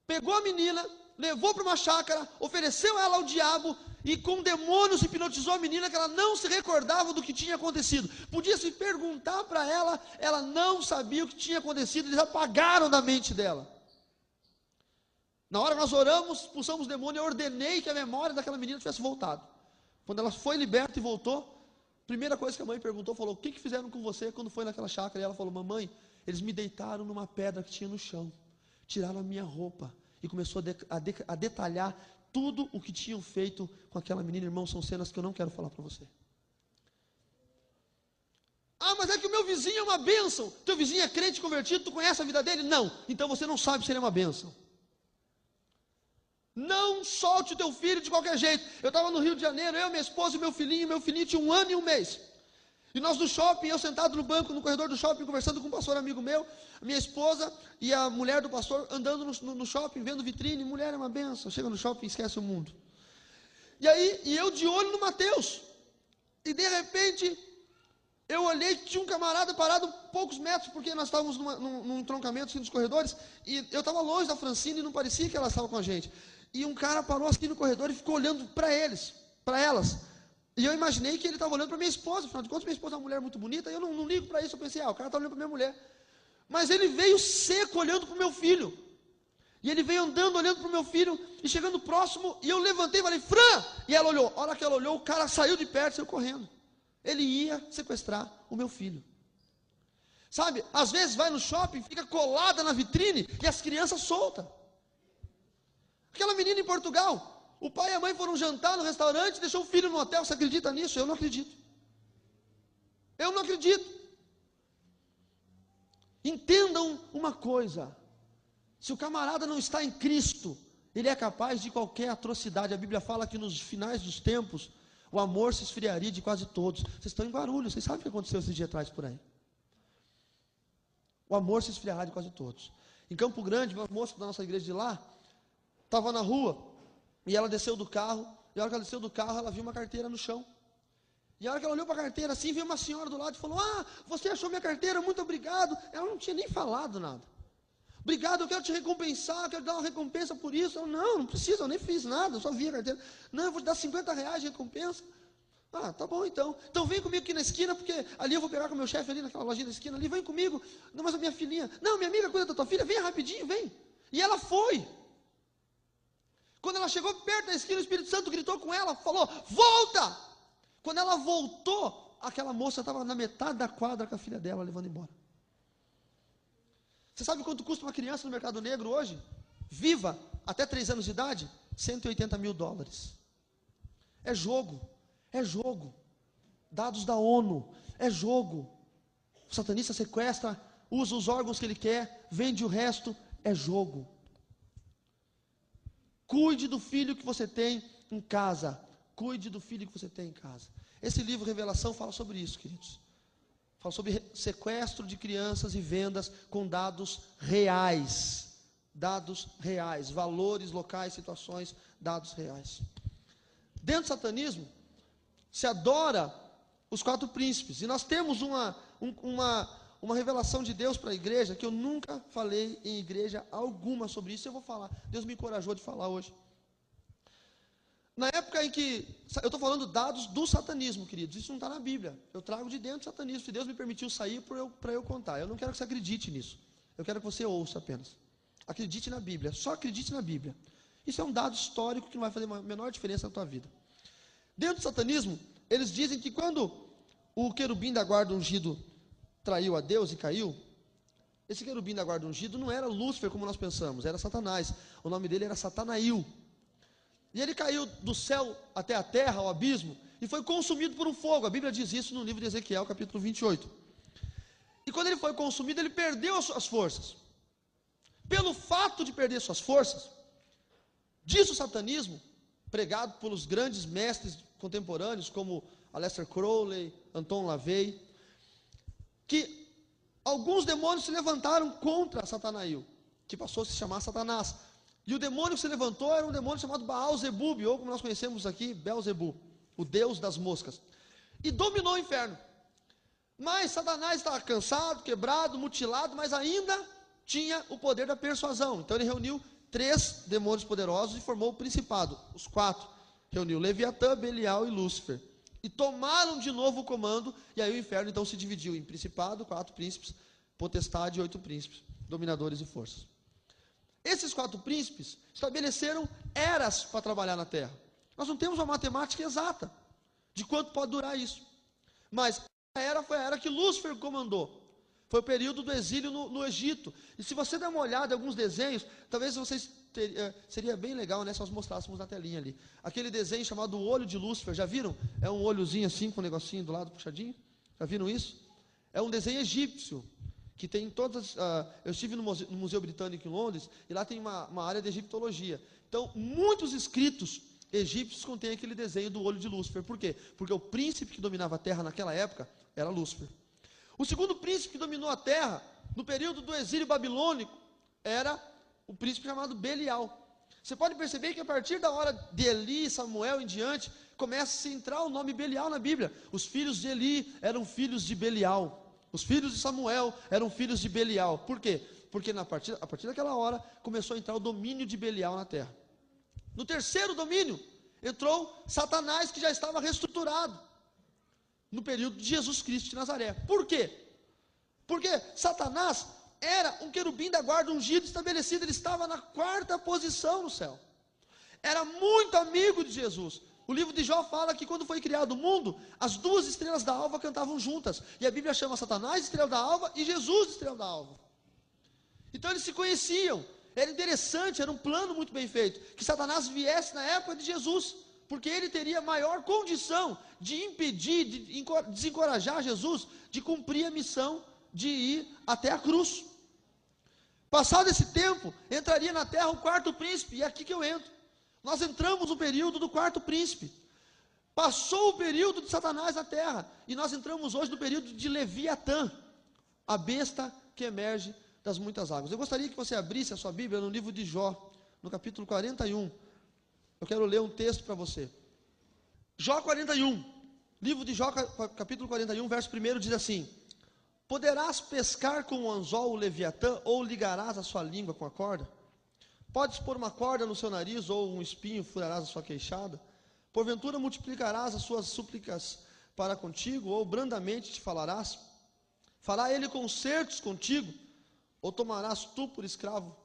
pegou a menina, levou para uma chácara, ofereceu ela ao diabo, e com demônios hipnotizou a menina, que ela não se recordava do que tinha acontecido. Podia se perguntar para ela, ela não sabia o que tinha acontecido, eles apagaram da mente dela. Na hora que nós oramos, expulsamos o demônio, eu ordenei que a memória daquela menina tivesse voltado. Quando ela foi liberta e voltou, primeira coisa que a mãe perguntou, falou, o que fizeram com você quando foi naquela chácara? E ela falou, mamãe, eles me deitaram numa pedra que tinha no chão. Tiraram a minha roupa e começou a detalhar tudo o que tinham feito com aquela menina. Irmão, são cenas que eu não quero falar para você. Ah, mas é que o meu vizinho é uma bênção. Teu vizinho é crente convertido, tu conhece a vida dele? Não. Então você não sabe se ele é uma bênção. Não solte o teu filho de qualquer jeito. Eu estava no Rio de Janeiro, eu, minha esposa e meu filhinho tinha 1 ano e 1 mês. E nós no shopping, eu sentado no banco, no corredor do shopping, conversando com um pastor amigo meu, minha esposa e a mulher do pastor andando no shopping, vendo vitrine. Mulher é uma benção, chega no shopping e esquece o mundo. E eu de olho no Mateus. E de repente, eu olhei, tinha um camarada parado poucos metros, porque nós estávamos num entroncamento assim, nos corredores, e eu estava longe da Francine e não parecia que ela estava com a gente. E um cara parou assim no corredor e ficou olhando para elas. E eu imaginei que ele estava olhando para minha esposa. Afinal de contas, minha esposa é uma mulher muito bonita, e eu não ligo para isso. Eu pensei, o cara está olhando para minha mulher. Mas ele veio seco, olhando para o meu filho. E ele veio andando, olhando para o meu filho, e chegando próximo, e eu levantei e falei, Fran! E ela olhou. A hora que ela olhou, o cara saiu de perto e saiu correndo. Ele ia sequestrar o meu filho. Sabe, às vezes vai no shopping, fica colada na vitrine, e as crianças soltam. Aquela menina em Portugal, o pai e a mãe foram jantar no restaurante, deixou o filho no hotel. Você acredita nisso? Eu não acredito. Eu não acredito. Entendam uma coisa: se o camarada não está em Cristo, ele é capaz de qualquer atrocidade. A Bíblia fala que nos finais dos tempos, o amor se esfriaria de quase todos. Vocês estão em Guarulhos, vocês sabem o que aconteceu esses dias atrás por aí. O amor se esfriará de quase todos. Em Campo Grande, uma moça da nossa igreja de lá, estava na rua, e ela desceu do carro, e a hora que ela desceu do carro, ela viu uma carteira no chão. E a hora que ela olhou para a carteira assim, veio uma senhora do lado e falou, você achou minha carteira, muito obrigado. Ela não tinha nem falado nada. Obrigado, eu quero te recompensar, eu quero dar uma recompensa por isso. Eu, não precisa, eu nem fiz nada, eu só vi a carteira. Não, eu vou te dar R$50 de recompensa. Tá bom então. Então vem comigo aqui na esquina, porque ali eu vou pegar com o meu chefe ali naquela lojinha da esquina ali, vem comigo. Não, mas a minha filhinha, não, minha amiga cuida da tua filha, vem rapidinho, vem. E ela foi. Quando ela chegou perto da esquina, o Espírito Santo gritou com ela, falou, volta! Quando ela voltou, aquela moça estava na metade da quadra com a filha dela, levando embora. Você sabe quanto custa uma criança no mercado negro hoje? Viva, até 3 anos de idade? $180 mil. É jogo. Dados da ONU, é jogo. O satanista sequestra, usa os órgãos que ele quer, vende o resto, é jogo. Cuide do filho que você tem em casa. Cuide do filho que você tem em casa. Esse livro Revelação fala sobre isso, queridos. Fala sobre sequestro de crianças e vendas com dados reais. Dados reais, valores locais, situações, dados reais. Dentro do satanismo, se adora os 4 príncipes. E nós temos uma revelação de Deus para a igreja, que eu nunca falei em igreja alguma sobre isso. Eu vou falar. Deus me encorajou de falar hoje. Na época em que, eu estou falando dados do satanismo, queridos, isso não está na Bíblia, eu trago de dentro do satanismo, se Deus me permitiu sair para eu contar, eu não quero que você acredite nisso, eu quero que você ouça apenas, acredite na Bíblia, só acredite na Bíblia, isso é um dado histórico que não vai fazer a menor diferença na tua vida. Dentro do satanismo, eles dizem que quando o querubim da guarda ungido traiu a Deus e caiu, esse querubim da guarda ungido não era Lúcifer como nós pensamos, era Satanás, o nome dele era Satanael. E ele caiu do céu até a terra, ao abismo, e foi consumido por um fogo. A Bíblia diz isso no livro de Ezequiel, capítulo 28. E quando ele foi consumido, ele perdeu as suas forças. Pelo fato de perder suas forças, diz o satanismo, pregado pelos grandes mestres contemporâneos, como Aleister Crowley, Anton LaVey, que alguns demônios se levantaram contra Satanael, que passou a se chamar Satanás. E o demônio que se levantou era um demônio chamado Baal-Zebub, ou como nós conhecemos aqui, Beelzebub, o deus das moscas. E dominou o inferno. Mas Satanás estava cansado, quebrado, mutilado, mas ainda tinha o poder da persuasão. Então ele reuniu 3 demônios poderosos e formou o principado. Os 4. Reuniu Leviatã, Belial e Lúcifer. E tomaram de novo o comando, e aí o inferno então se dividiu em principado, 4 príncipes, potestade e 8 príncipes, dominadores e forças. Esses 4 príncipes estabeleceram eras para trabalhar na terra. Nós não temos uma matemática exata de quanto pode durar isso. Mas a era foi a era que Lúcifer comandou. Foi o período do exílio no Egito. E se você der uma olhada em alguns desenhos, talvez vocês seria bem legal, né, se nós mostrássemos na telinha ali. Aquele desenho chamado O Olho de Lúcifer, já viram? É um olhozinho assim, com um negocinho do lado puxadinho. Já viram isso? É um desenho egípcio, que tem todas... eu estive no Museu Britânico em Londres, e lá tem uma área de egiptologia. Então, muitos escritos egípcios contêm aquele desenho do olho de Lúcifer. Por quê? Porque o príncipe que dominava a terra naquela época era Lúcifer. O segundo príncipe que dominou a terra, no período do exílio babilônico, era o príncipe chamado Belial. Você pode perceber que a partir da hora de Eli, Samuel em diante, começa a se entrar o nome Belial na Bíblia. Os filhos de Eli eram filhos de Belial. Os filhos de Samuel eram filhos de Belial. Por quê? Porque a partir daquela hora, começou a entrar o domínio de Belial na terra. No terceiro domínio, entrou Satanás, que já estava reestruturado no período de Jesus Cristo de Nazaré. Por quê? Porque Satanás era um querubim da guarda ungido, estabelecido. Ele estava na 4ª posição no céu. Era muito amigo de Jesus. O livro de Jó fala que quando foi criado o mundo, as 2 estrelas da alva cantavam juntas. E a Bíblia chama Satanás estrela da alva e Jesus estrela da alva. Então eles se conheciam. Era interessante, era um plano muito bem feito, que Satanás viesse na época de Jesus, porque ele teria maior condição de impedir, de desencorajar Jesus de cumprir a missão de ir até a cruz. Passado esse tempo, entraria na terra o 4º príncipe, e é aqui que eu entro. Nós entramos no período do 4º príncipe. Passou o período de Satanás na terra, e nós entramos hoje no período de Leviatã, a besta que emerge das muitas águas. Eu gostaria que você abrisse a sua Bíblia no livro de Jó, no capítulo 41. Eu quero ler um texto para você. Jó 41, livro de Jó, capítulo 41, verso 1 diz assim: poderás pescar com o anzol o Leviatã, ou ligarás a sua língua com a corda? Podes pôr uma corda no seu nariz, ou um espinho furarás a sua queixada? Porventura multiplicarás as suas súplicas para contigo, ou brandamente te falarás? Fará ele concertos contigo, ou tomarás tu por escravo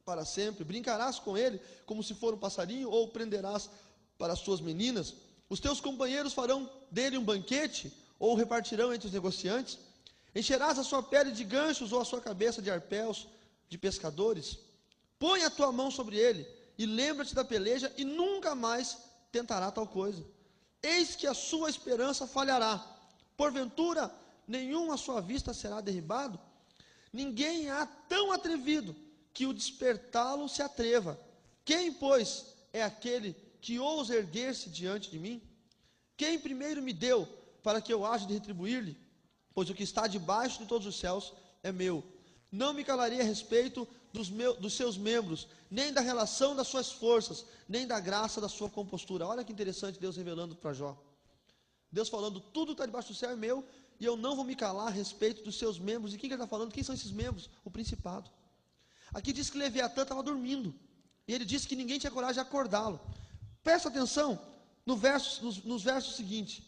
para sempre? Brincarás com ele como se for um passarinho, ou o prenderás para as tuas meninas? Os teus companheiros farão dele um banquete, ou o repartirão entre os negociantes? Encherás a sua pele de ganchos, ou a sua cabeça de arpéus de pescadores? Põe a tua mão sobre ele, e lembra-te da peleja, e nunca mais tentará tal coisa. Eis que a sua esperança falhará. Porventura, nenhum à sua vista será derribado? Ninguém há tão atrevido que o despertá-lo se atreva. Quem, pois, é aquele que ousa erguer-se diante de mim? Quem primeiro me deu, para que eu haja de retribuir-lhe? Pois o que está debaixo de todos os céus é meu. Não me calarei a respeito dos seus membros, nem da relação das suas forças, nem da graça da sua compostura. Olha que interessante Deus revelando para Jó. Deus falando, tudo que está debaixo do céu é meu, e eu não vou me calar a respeito dos seus membros. E quem que ele está falando? Quem são esses membros? O principado. Aqui diz que Leviatã estava dormindo, e ele disse que ninguém tinha coragem de acordá-lo. Presta atenção nos versos seguintes.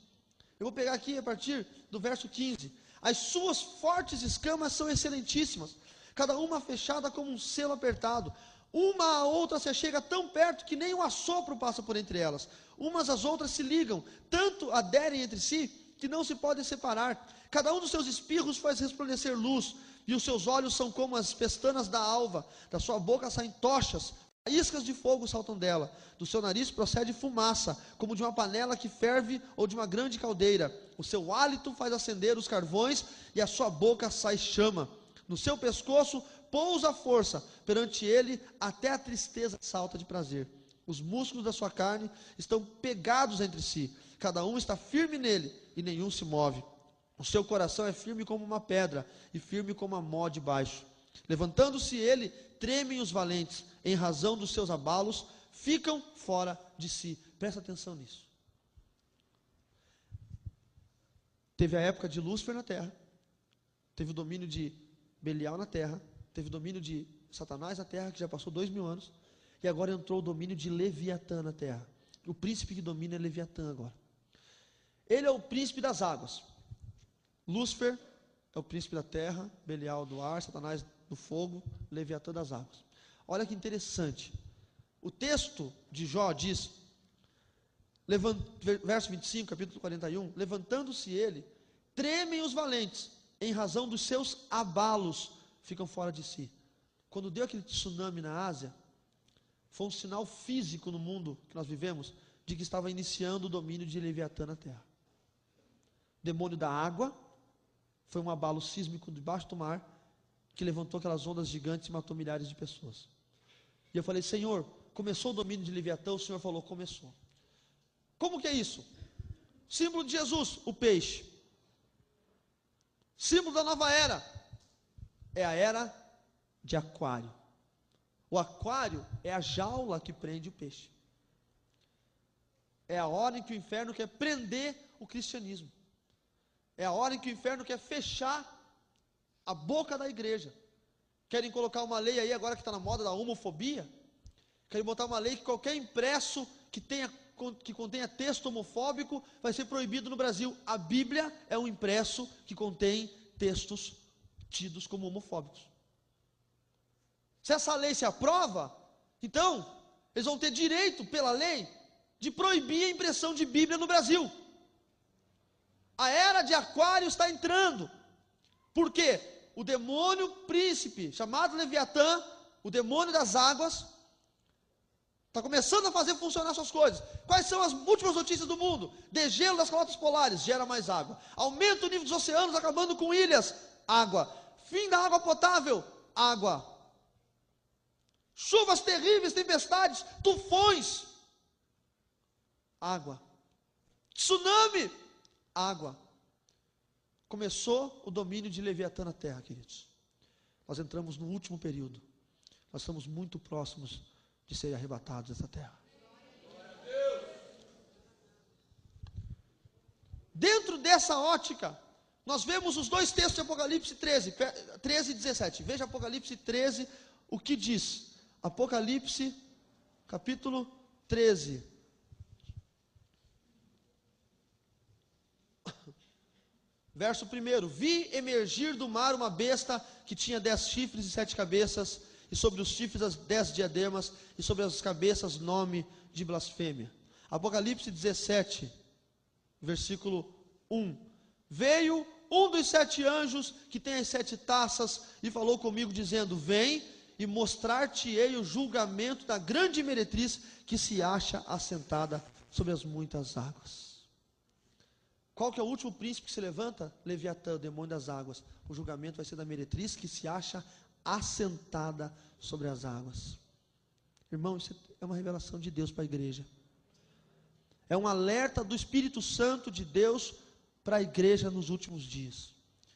Eu vou pegar aqui a partir do verso 15. As suas fortes escamas são excelentíssimas, cada uma fechada como um selo apertado. Uma a outra se chega tão perto que nem um assopro passa por entre elas. Umas às outras se ligam, tanto aderem entre si, que não se podem separar. Cada um dos seus espirros faz resplandecer luz, e os seus olhos são como as pestanas da alva. Da sua boca saem tochas, iscas de fogo saltam dela. Do seu nariz procede fumaça, como de uma panela que ferve ou de uma grande caldeira. O seu hálito faz acender os carvões, e a sua boca sai chama. No seu pescoço pousa a força, perante ele até a tristeza salta de prazer. Os músculos da sua carne estão pegados entre si, cada um está firme nele, e nenhum se move. O seu coração é firme como uma pedra, e firme como a mó de baixo. Levantando-se ele, tremem os valentes, em razão dos seus abalos, ficam fora de si. Presta atenção nisso. Teve a época de Lúcifer na terra, teve o domínio de Belial na terra, teve o domínio de Satanás na terra, que já passou 2000 anos, e agora entrou o domínio de Leviatã na terra. O príncipe que domina é Leviatã agora. Ele é o príncipe das águas. Lúcifer é o príncipe da terra, Belial do ar, Satanás do fogo, Leviatã das águas. Olha que interessante. O texto de Jó diz, verso 25, capítulo 41, levantando-se ele, tremem os valentes, em razão dos seus abalos, ficam fora de si. Quando deu aquele tsunami na Ásia, foi um sinal físico no mundo que nós vivemos, de que estava iniciando o domínio de Leviatã na terra. O demônio da água foi um abalo sísmico debaixo do mar, que levantou aquelas ondas gigantes e matou milhares de pessoas. E eu falei, Senhor, começou o domínio de Leviatã? O Senhor falou, começou. Como que é isso? Símbolo de Jesus, o peixe. Símbolo da nova era, é a era de Aquário. O aquário é a jaula que prende o peixe. É a hora em que o inferno quer prender o cristianismo. É a hora em que o inferno quer fechar a boca da igreja. Querem colocar uma lei aí, agora que está na moda da homofobia. Querem botar uma lei que qualquer impresso que contenha texto homofóbico vai ser proibido no Brasil. A Bíblia é um impresso que contém textos tidos como homofóbicos. Se essa lei se aprova, então eles vão ter direito, pela lei, de proibir a impressão de Bíblia no Brasil. A era de Aquário está entrando. Por quê? O demônio príncipe, chamado Leviatã, o demônio das águas, está começando a fazer funcionar suas coisas. Quais são as últimas notícias do mundo? Degelo das calotas polares, gera mais água. Aumento o nível dos oceanos, acabando com ilhas, água. Fim da água potável, água. Chuvas terríveis, tempestades, tufões, água. Tsunami, água. Começou o domínio de Leviatã na terra, queridos. Nós entramos no último período. Nós estamos muito próximos de serem arrebatados dessa terra. Dentro dessa ótica, nós vemos os dois textos de Apocalipse 13 e 17. Veja Apocalipse 13, o que diz. Apocalipse, capítulo 13. Verso 1: Vi emergir do mar uma besta que tinha 10 chifres e 7 cabeças, e sobre os chifres as 10 diademas, e sobre as cabeças nome de blasfêmia. Apocalipse 17, versículo 1: Veio um dos 7 anjos que tem as 7 taças, e falou comigo dizendo: Vem e mostrar-te-ei o julgamento da grande meretriz que se acha assentada sobre as muitas águas. Qual que é o último príncipe que se levanta? Leviatã, o demônio das águas. O julgamento vai ser da meretriz que se acha assentada sobre as águas. Irmão, isso é uma revelação de Deus para a igreja. É um alerta do Espírito Santo de Deus para a igreja nos últimos dias.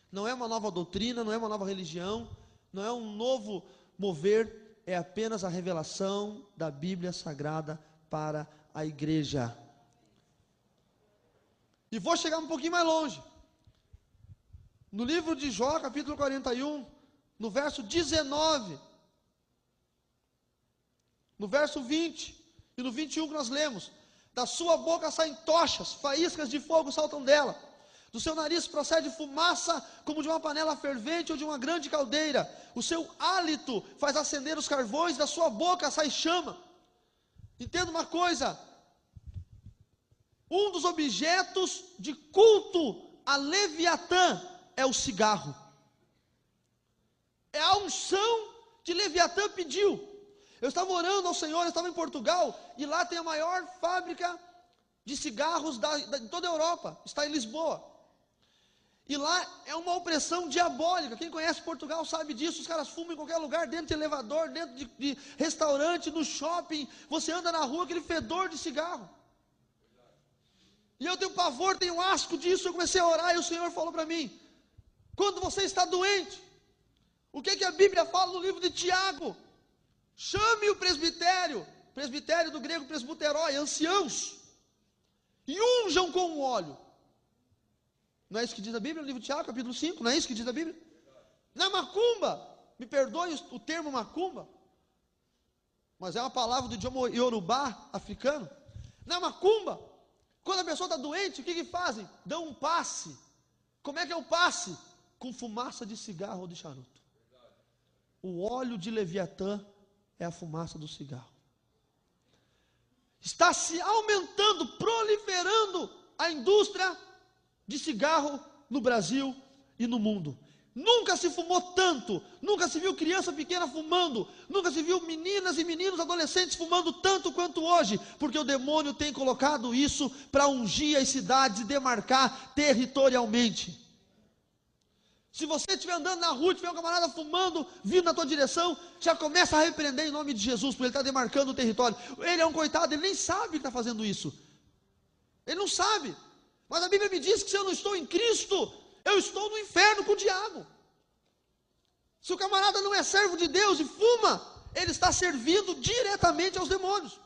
Não é uma nova doutrina, não é uma nova religião, não é um novo mover, é apenas a revelação da Bíblia Sagrada para a igreja. E vou chegar um pouquinho mais longe. No livro de Jó, capítulo 41, no verso 19, no verso 20 e no 21 que nós lemos: Da sua boca saem tochas, faíscas de fogo saltam dela. Do seu nariz procede fumaça como de uma panela fervente ou de uma grande caldeira. O seu hálito faz acender os carvões, da sua boca sai chama. Entenda uma coisa: um dos objetos de culto a Leviatã é o cigarro. É a unção que Leviatã pediu. Eu estava orando ao Senhor, eu estava em Portugal, e lá tem a maior fábrica de cigarros de toda a Europa, está em Lisboa. E lá é uma opressão diabólica. Quem conhece Portugal sabe disso. Os caras fumam em qualquer lugar, dentro de elevador, dentro de restaurante, no shopping. Você anda na rua, aquele fedor de cigarro. E eu tenho pavor, tenho asco disso. Eu comecei a orar e o Senhor falou para mim: quando você está doente, o que a Bíblia fala no livro de Tiago? Chame o presbitério do grego presbuterói, anciãos, e unjam com o óleo. Não é isso que diz a Bíblia no livro de Tiago, capítulo 5? Não é isso que diz a Bíblia? Na macumba, me perdoe o termo macumba, mas é uma palavra do idioma iorubá, africano. Na macumba, quando a pessoa está doente, o que fazem? Dão um passe. Como é que é o passe? Com fumaça de cigarro ou de charuto. O óleo de Leviatã é a fumaça do cigarro. Está se aumentando, proliferando a indústria de cigarro no Brasil e no mundo. Nunca se fumou tanto, nunca se viu criança pequena fumando, nunca se viu meninas e meninos, adolescentes fumando tanto quanto hoje, porque o demônio tem colocado isso para ungir as cidades e demarcar territorialmente. Se você estiver andando na rua e tiver um camarada fumando, vindo na tua direção, já começa a repreender em nome de Jesus, porque ele está demarcando o território. Ele é um coitado, ele nem sabe que está fazendo isso. Ele não sabe. Mas a Bíblia me diz que se eu não estou em Cristo, eu estou no inferno com o diabo. Se o camarada não é servo de Deus e fuma, ele está servindo diretamente aos demônios.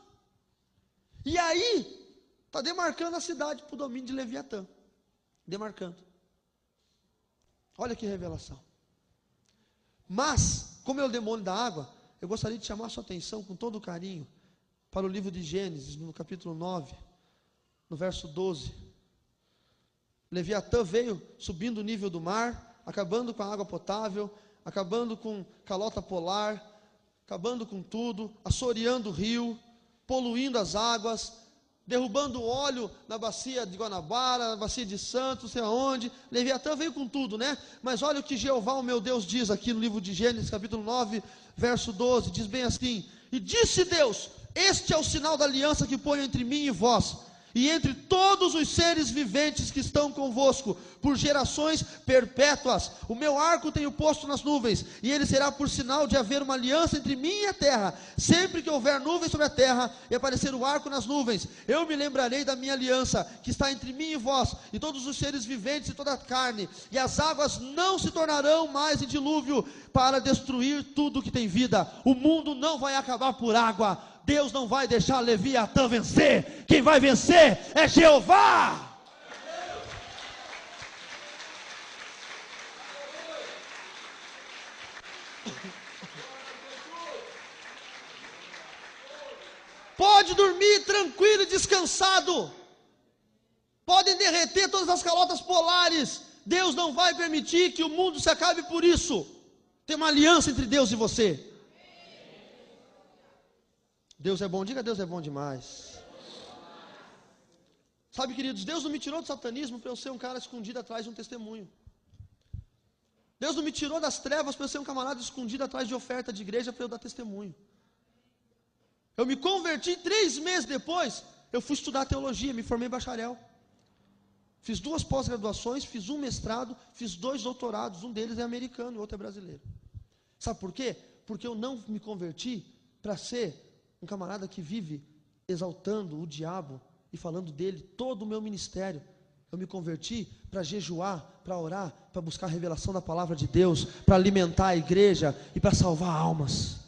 E aí, está demarcando a cidade para o domínio de Leviatã. Demarcando. Olha que revelação. Mas, como é o demônio da água, eu gostaria de chamar a sua atenção com todo carinho para o livro de Gênesis, no capítulo 9, no verso 12. Leviatã veio subindo o nível do mar, acabando com a água potável, acabando com calota polar, acabando com tudo, assoreando o rio, poluindo as águas, derrubando o óleo na bacia de Guanabara, na bacia de Santos, não sei aonde. Leviatã veio com tudo, né? Mas olha o que Jeová, o meu Deus, diz aqui no livro de Gênesis, capítulo 9, verso 12, diz bem assim: e disse Deus, este é o sinal da aliança que ponho entre mim e vós, e entre todos os seres viventes que estão convosco, por gerações perpétuas. O meu arco tenho posto nas nuvens, e ele será por sinal de haver uma aliança entre mim e a terra. Sempre que houver nuvens sobre a terra, e aparecer o arco nas nuvens, eu me lembrarei da minha aliança, que está entre mim e vós, e todos os seres viventes e toda a carne, e as águas não se tornarão mais em dilúvio, para destruir tudo que tem vida. O mundo não vai acabar por água. Deus não vai deixar Leviatã vencer. Quem vai vencer é Jeová. Pode dormir tranquilo e descansado. Podem derreter todas as calotas polares. Deus não vai permitir que o mundo se acabe por isso. Tem uma aliança entre Deus e você. Deus é bom, diga Deus é bom demais. Sabe, queridos, Deus não me tirou do satanismo para eu ser um cara escondido atrás de um testemunho. Deus não me tirou das trevas para eu ser um camarada escondido atrás de oferta de igreja para eu dar testemunho. Eu me converti 3 meses depois, eu fui estudar teologia, me formei bacharel. Fiz 2 pós-graduações, fiz 1 mestrado, fiz 2 doutorados, um deles é americano e o outro é brasileiro. Sabe por quê? Porque eu não me converti para ser um camarada que vive exaltando o diabo e falando dele todo o meu ministério. Eu me converti para jejuar, para orar, para buscar a revelação da palavra de Deus, para alimentar a igreja e para salvar almas.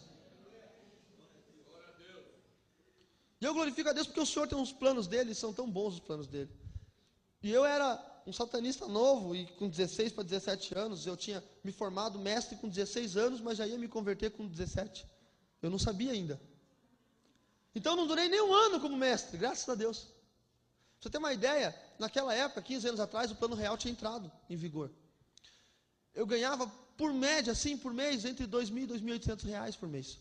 E eu glorifico a Deus porque o Senhor tem uns planos dele, são tão bons os planos dele. E eu era um satanista novo, e com 16 para 17 anos, eu tinha me formado mestre com 16 anos, mas já ia me converter com 17. Eu não sabia ainda. Então eu não durei nem 1 ano como mestre, graças a Deus. Pra você ter uma ideia, naquela época, 15 anos atrás, o plano real tinha entrado em vigor. Eu ganhava por média, assim, por mês, entre R$2.000 e R$2.800 por mês.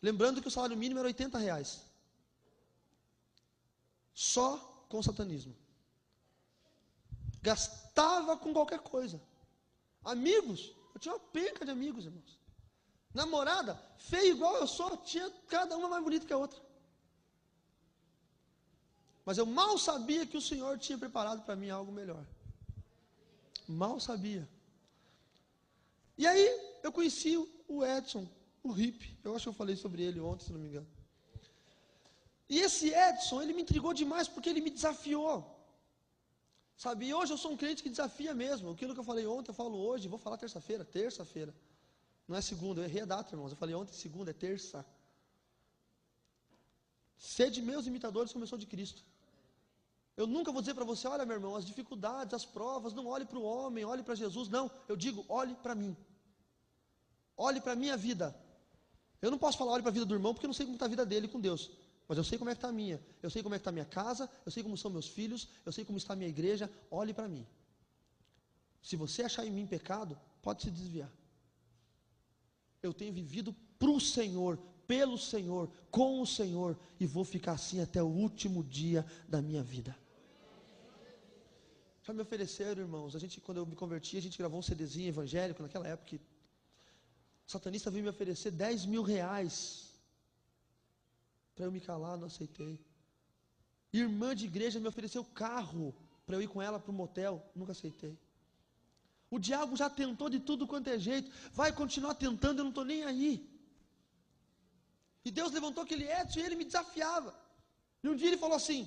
Lembrando que o salário mínimo era R$80. Só com o satanismo. Gastava com qualquer coisa. Amigos, eu tinha uma penca de amigos, irmãos. Namorada, feia igual eu sou, tinha cada uma mais bonita que a outra. Mas eu mal sabia que o Senhor tinha preparado para mim algo melhor. Mal sabia. E aí, eu conheci o Edson, o hippie. Eu acho que eu falei sobre ele ontem, se não me engano. E esse Edson, ele me intrigou demais porque ele me desafiou. Sabe, e hoje eu sou um crente que desafia mesmo. Aquilo que eu falei ontem, eu falo hoje, vou falar terça-feira. Não é segunda, eu errei a data, irmãos. Eu falei ontem, segunda, é terça. Sede meus imitadores como eu sou de Cristo. Eu nunca vou dizer para você, olha meu irmão, as dificuldades, as provas, não olhe para o homem, olhe para Jesus. Não, eu digo, olhe para mim. Olhe para a minha vida. Eu não posso falar olhe para a vida do irmão, porque eu não sei como está a vida dele com Deus. Mas eu sei como é que está a minha. Eu sei como é que está a minha casa, eu sei como são meus filhos, eu sei como está a minha igreja. Olhe para mim. Se você achar em mim pecado, pode se desviar. Eu tenho vivido para o Senhor, pelo Senhor, com o Senhor, e vou ficar assim até o último dia da minha vida. Já me ofereceram, irmãos, quando eu me converti, a gente gravou um CDzinho evangélico, naquela época, que o satanista veio me oferecer 10 mil reais, para eu me calar, não aceitei. Irmã de igreja me ofereceu carro, para eu ir com ela para o motel, nunca aceitei. O diabo já tentou de tudo quanto é jeito, vai continuar tentando, eu não estou nem aí. E Deus levantou aquele Edson e ele me desafiava. E um dia ele falou assim: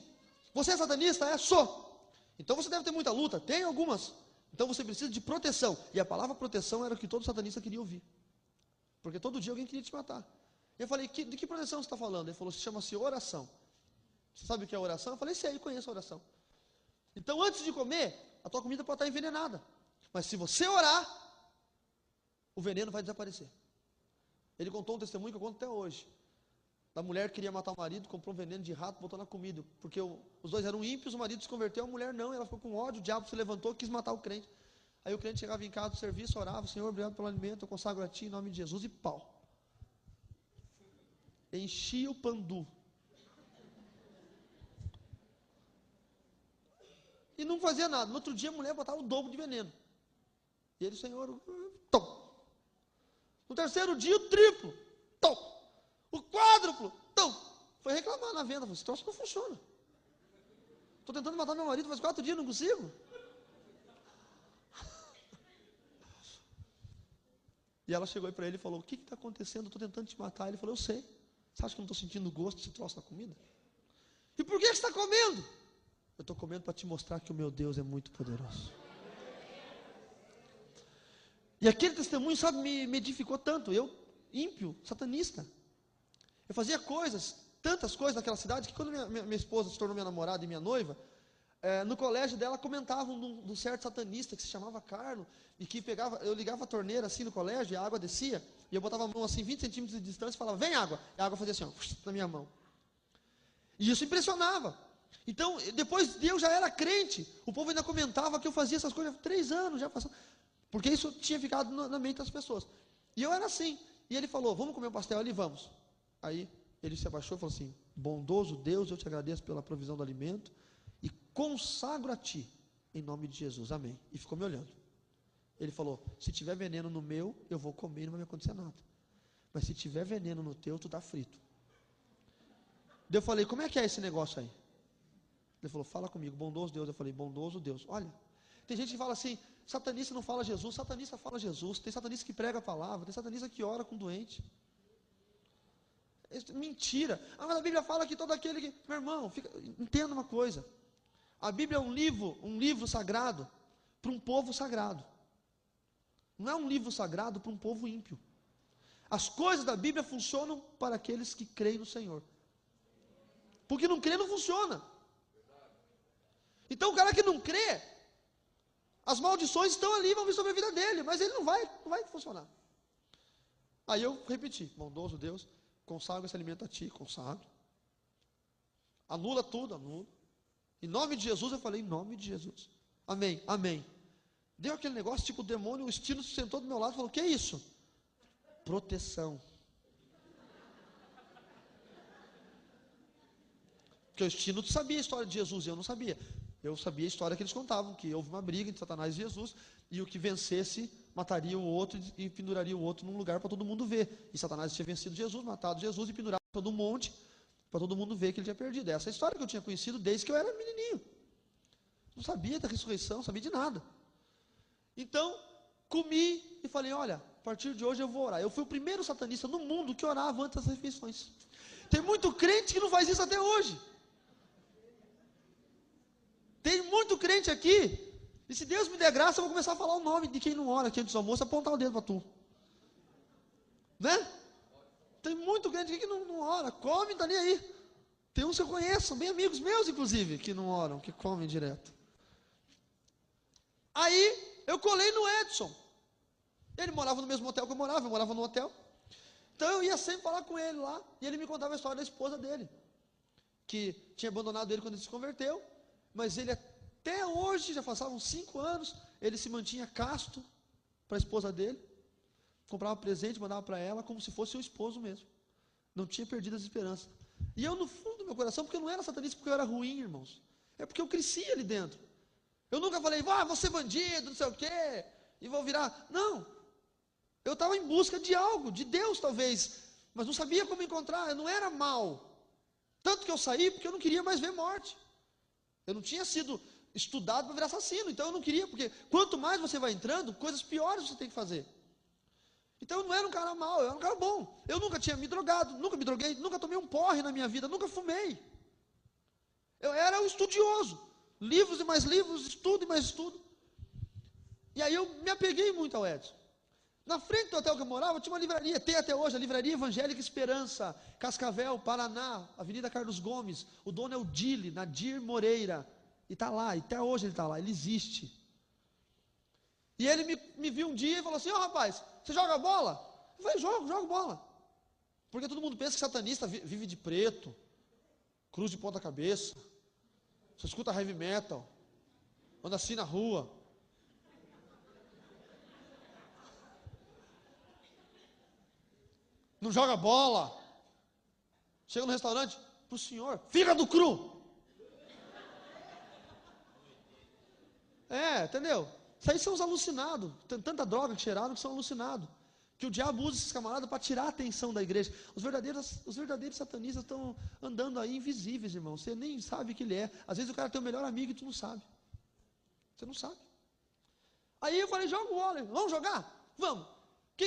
você é satanista? É, sou. Então você deve ter muita luta. Tem algumas. Então você precisa de proteção. E a palavra proteção era o que todo satanista queria ouvir. Porque todo dia alguém queria te matar. E eu falei: de que proteção você está falando? Ele falou: chama-se oração. Você sabe o que é oração? Eu falei: sei, conheço a oração. Então antes de comer, a tua comida pode estar envenenada. Mas se você orar, o veneno vai desaparecer. Ele contou um testemunho que eu conto até hoje. Da mulher que queria matar o marido, comprou um veneno de rato, botou na comida, porque os dois eram ímpios, o marido se converteu, a mulher não, ela ficou com ódio, o diabo se levantou, quis matar o crente. Aí o crente chegava em casa do serviço, orava: Senhor, obrigado pelo alimento, eu consagro a Ti em nome de Jesus, e pau. Enchia o pandu. E não fazia nada. No outro dia a mulher botava o dobro de veneno. E ele: Senhor, tom. No terceiro dia o triplo, tom. O quádruplo, então, foi reclamar na venda. Falei: esse troço não funciona. Estou tentando matar meu marido faz 4 dias, não consigo. E ela chegou aí para ele e falou: o que está acontecendo? Eu estou tentando te matar. Ele falou: eu sei. Você acha que eu não estou sentindo o gosto desse troço na comida? E por que você está comendo? Eu estou comendo para te mostrar que o meu Deus é muito poderoso. E aquele testemunho, sabe, me edificou tanto. Eu, ímpio, satanista, eu fazia coisas, tantas coisas naquela cidade, que quando minha esposa se tornou minha namorada e minha noiva, no colégio dela comentavam de um certo satanista que se chamava Carlos, e que eu ligava a torneira assim no colégio, e a água descia, e eu botava a mão assim, 20 centímetros de distância, e falava: vem água, e a água fazia assim, ó, na minha mão. E isso impressionava. Então, depois de eu já era crente, o povo ainda comentava que eu fazia essas coisas há 3 anos, já passou, porque isso tinha ficado na mente das pessoas. E eu era assim, e ele falou: vamos comer um pastel ali, vamos. Aí ele se abaixou e falou assim: bondoso Deus, eu te agradeço pela provisão do alimento e consagro a Ti em nome de Jesus, amém. E ficou me olhando. Ele falou: se tiver veneno no meu, eu vou comer e não vai me acontecer nada, mas se tiver veneno no teu, tu tá frito. Daí eu falei: como é que é esse negócio aí? Ele falou: fala comigo, bondoso Deus. Eu falei: bondoso Deus. Olha, tem gente que fala assim: satanista não fala Jesus. Satanista fala Jesus. Tem satanista que prega a palavra, tem satanista que ora com doente. Mentira. Mas a Bíblia fala que todo aquele que... Meu irmão, entenda uma coisa: a Bíblia é um livro sagrado para um povo sagrado. Não é um livro sagrado para um povo ímpio. As coisas da Bíblia funcionam para aqueles que creem no Senhor. Porque não crê, não funciona. Então o cara que não crê, as maldições estão ali, vão vir sobre a vida dele, mas ele não vai funcionar. Aí eu repeti: bondoso Deus, consagro esse alimento a Ti, consagro. Anula tudo, anula. Em nome de Jesus, eu falei: em nome de Jesus. Amém, amém. Deu aquele negócio, tipo o demônio, o Estilo se sentou do meu lado e falou: o que é isso? Proteção. Porque o Estilo sabia a história de Jesus e eu não sabia. Eu sabia a história que eles contavam, que houve uma briga entre Satanás e Jesus, e o que vencesse mataria o outro e penduraria o outro num lugar para todo mundo ver. E Satanás tinha vencido Jesus, matado Jesus e pendurado todo um monte para todo mundo ver que ele tinha perdido. Essa é a história que eu tinha conhecido desde que eu era menininho. Não sabia da ressurreição, não sabia de nada. Então, comi e falei: olha, a partir de hoje eu vou orar. Eu fui o primeiro satanista no mundo que orava antes das refeições. Tem muito crente que não faz isso até hoje. Tem muito crente aqui, e se Deus me der graça, eu vou começar a falar o nome de quem não ora aqui antes do almoço, apontar o dedo para tu. Né? Tem muito crente aqui que não ora, come, não está nem aí. Tem uns que eu conheço, são bem amigos meus, inclusive, que não oram, que comem direto. Aí, eu colei no Edson. Ele morava no mesmo hotel que eu morava no hotel. Então eu ia sempre falar com ele lá, e ele me contava a história da esposa dele, que tinha abandonado ele quando ele se converteu, mas ele até hoje, já passavam 5 anos, ele se mantinha casto para a esposa dele, comprava presente, mandava para ela, como se fosse o esposo mesmo. Não tinha perdido as esperanças. E eu, no fundo do meu coração, porque eu não era satanista, porque eu era ruim, irmãos, é porque eu cresci ali dentro. Eu nunca falei, vou ser bandido, não sei o quê, e vou virar. Não. Eu estava em busca de algo, de Deus talvez, mas não sabia como encontrar, eu não era mal. Tanto que eu saí porque eu não queria mais ver morte. Eu não tinha sido estudado para virar assassino, então eu não queria, porque quanto mais você vai entrando, coisas piores você tem que fazer. Então eu não era um cara mau, eu era um cara bom. Eu nunca tinha me drogado, nunca me droguei, nunca tomei um porre na minha vida, nunca fumei. Eu era um estudioso. Livros e mais livros, estudo e mais estudo. E aí eu me apeguei muito ao Edson. Na frente do hotel que eu morava, tinha uma livraria, tem até hoje, a Livraria Evangélica Esperança, Cascavel, Paraná, Avenida Carlos Gomes. O dono é o Dili, Nadir Moreira. E está lá, e até hoje ele está lá, ele existe. E ele me viu um dia e falou assim, rapaz, você joga bola? Eu falei, jogo bola. Porque todo mundo pensa que satanista vive de preto, cruz de ponta cabeça, você escuta heavy metal, anda assim na rua. Não joga bola. Chega no restaurante, para o senhor, fígado cru. Entendeu? Isso aí são os alucinados. Tem tanta droga que cheiraram que são alucinados. Que o diabo usa esses camaradas para tirar a atenção da igreja. Os verdadeiros satanistas estão andando aí invisíveis, irmão. Você nem sabe o que ele é. Às vezes o cara é teu melhor amigo e tu não sabe. Você não sabe. Aí eu falei, joga bola. Vamos jogar? Vamos.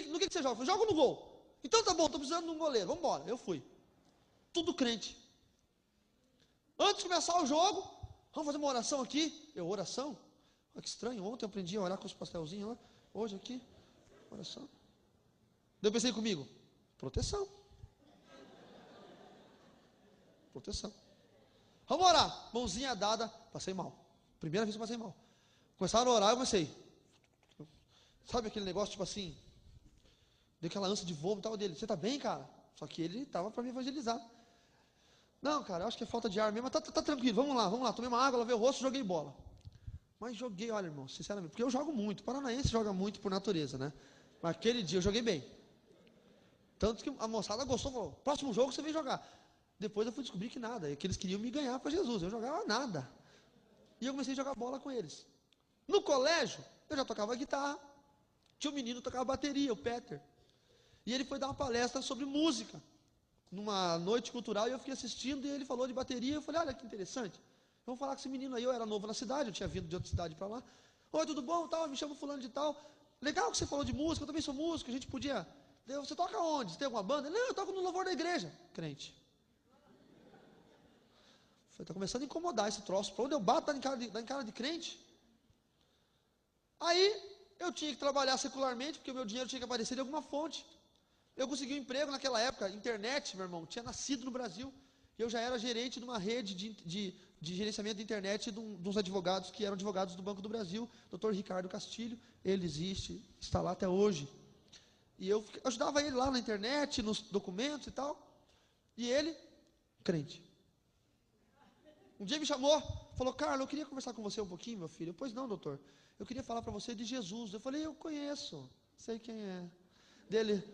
No que você joga? Eu falei, jogo no gol. Então tá bom, estou precisando de um goleiro. Vamos embora. Eu fui. Tudo crente. Antes de começar o jogo, vamos fazer uma oração aqui. Oração? Olha que estranho. Ontem eu aprendi a orar com os pastelzinhos. Hoje aqui, oração. Daí eu pensei comigo, proteção. Vamos orar. Mãozinha dada, passei mal. Primeira vez que eu passei mal. Começaram a orar, eu comecei. Sabe aquele negócio tipo assim? Deu aquela ânsia de vômito, tava dele. Você tá bem, cara? Só que ele tava para me evangelizar. Não, cara, eu acho que é falta de ar mesmo, mas tá tranquilo, vamos lá. Tomei uma água, lavei o rosto, joguei bola. Mas joguei, olha, irmão, sinceramente, porque eu jogo muito. O paranaense joga muito por natureza, né? Mas aquele dia eu joguei bem. Tanto que a moçada gostou, falou, próximo jogo você vem jogar. Depois eu fui descobrir que nada, que eles queriam me ganhar para Jesus, eu jogava nada. E eu comecei a jogar bola com eles. No colégio, eu já tocava guitarra, tinha um menino que tocava bateria, o Peter. E ele foi dar uma palestra sobre música, numa noite cultural, e eu fiquei assistindo, e ele falou de bateria, eu falei, olha que interessante, vamos falar com esse menino aí, eu era novo na cidade, eu tinha vindo de outra cidade para lá. Oi, tudo bom? Tal, me chamo fulano de tal. Legal que você falou de música, eu também sou músico, a gente podia... Você toca onde? Você tem alguma banda? Não, eu toco no louvor da igreja. Crente. Está começando a incomodar esse troço. Para onde eu bato, dá em cara de crente. Aí, eu tinha que trabalhar secularmente, porque o meu dinheiro tinha que aparecer de alguma fonte. Eu consegui um emprego naquela época, internet, meu irmão, tinha nascido no Brasil. Eu já era gerente de uma rede de gerenciamento de internet de uns advogados que eram advogados do Banco do Brasil, Dr. Ricardo Castilho. Ele existe, está lá até hoje. E eu ajudava ele lá na internet, nos documentos e tal. E ele, crente. Um dia me chamou, falou, Carlos, eu queria conversar com você um pouquinho, meu filho. Pois não, doutor. Eu queria falar para você de Jesus. Eu falei, eu conheço, sei quem é. Dele,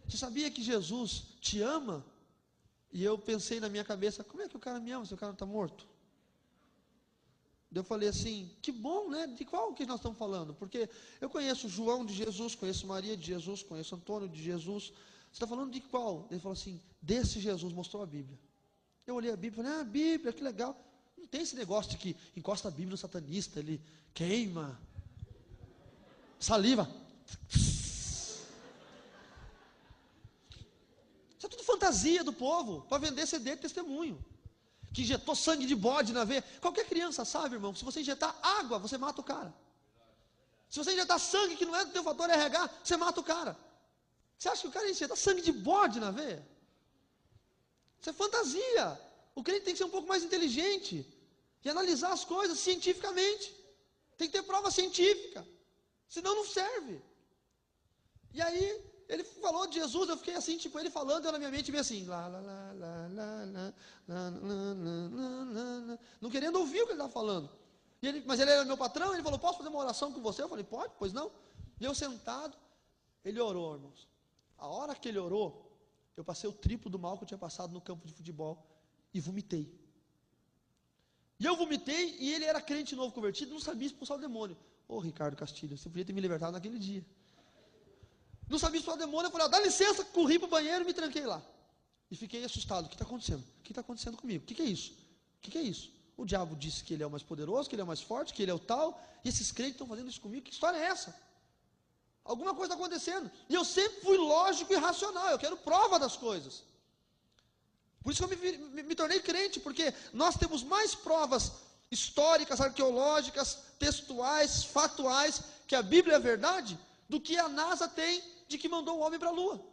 você sabia que Jesus te ama? E eu pensei na minha cabeça, como é que o cara me ama se o cara não está morto? Eu falei assim, que bom, né? De qual que nós estamos falando? Porque eu conheço João de Jesus, conheço Maria de Jesus, conheço Antônio de Jesus. Você está falando de qual? Ele falou assim, desse Jesus, mostrou a Bíblia. Eu olhei a Bíblia e falei, a Bíblia, que legal. Não tem esse negócio de que encosta a Bíblia no satanista, ele queima, saliva. Isso é tudo fantasia do povo, para vender CD de testemunho. Que injetou sangue de bode na veia. Qualquer criança sabe, irmão, se você injetar água, você mata o cara. Se você injetar sangue que não é do teu fator RH, você mata o cara. Você acha que o cara injeta sangue de bode na veia? Isso é fantasia. O crente tem que ser um pouco mais inteligente e analisar as coisas cientificamente. Tem que ter prova científica. Senão não serve. E aí, ele falou de Jesus, eu fiquei assim, tipo, ele falando, eu na minha mente veio assim, não querendo ouvir o que ele estava falando. Mas ele era meu patrão, ele falou, posso fazer uma oração com você? Eu falei, pode, pois não. E eu sentado, ele orou, irmãos. A hora que ele orou, eu passei o triplo do mal que eu tinha passado no campo de futebol e vomitei. E eu vomitei, e ele era crente novo convertido, não sabia expulsar o demônio. Ô, Ricardo Castilho, você podia ter me libertado naquele dia. Não sabia expulsar o demônio, eu falei, dá licença, corri para o banheiro e me tranquei lá. E fiquei assustado, o que está acontecendo? O que está acontecendo comigo? O que é isso? O que é isso? O diabo disse que ele é o mais poderoso, que ele é o mais forte, que ele é o tal, e esses crentes estão fazendo isso comigo, que história é essa? Alguma coisa está acontecendo. E eu sempre fui lógico e racional, eu quero prova das coisas. Por isso que eu me tornei crente, porque nós temos mais provas históricas, arqueológicas, textuais, fatuais, que a Bíblia é verdade, do que a NASA tem de que mandou o homem para a Lua.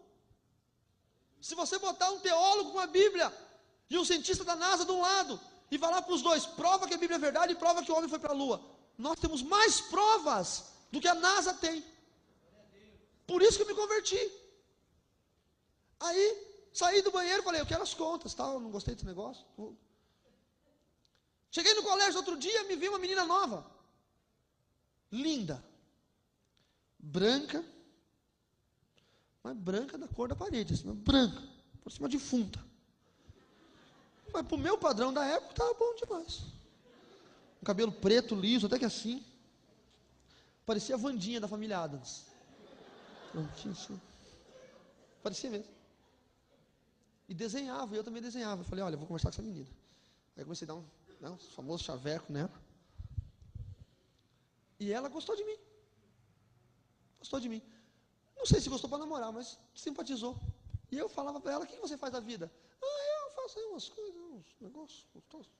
Se você botar um teólogo com a Bíblia e um cientista da NASA de um lado, e falar para os dois, prova que a Bíblia é verdade e prova que o homem foi para a Lua, nós temos mais provas do que a NASA tem. Por isso que eu me converti. Aí, saí do banheiro e falei, eu quero as contas, tal, não gostei desse negócio. Cheguei no colégio outro dia, me vi uma menina nova, linda, branca, mas branca da cor da parede, assim, branca, por cima defunta. Mas para o meu padrão da época, estava bom demais. Um cabelo preto, liso, até que assim. Parecia a Wandinha da família Addams. Prontinho assim. Parecia mesmo. E desenhava, e eu também desenhava. Eu falei, olha, eu vou conversar com essa menina. Aí eu comecei a dar um famoso chaveco nela. E ela gostou de mim. Gostou de mim. Não sei se gostou para namorar, mas simpatizou. E eu falava para ela, o que você faz da vida? Eu faço aí umas coisas, uns negócios gostosos.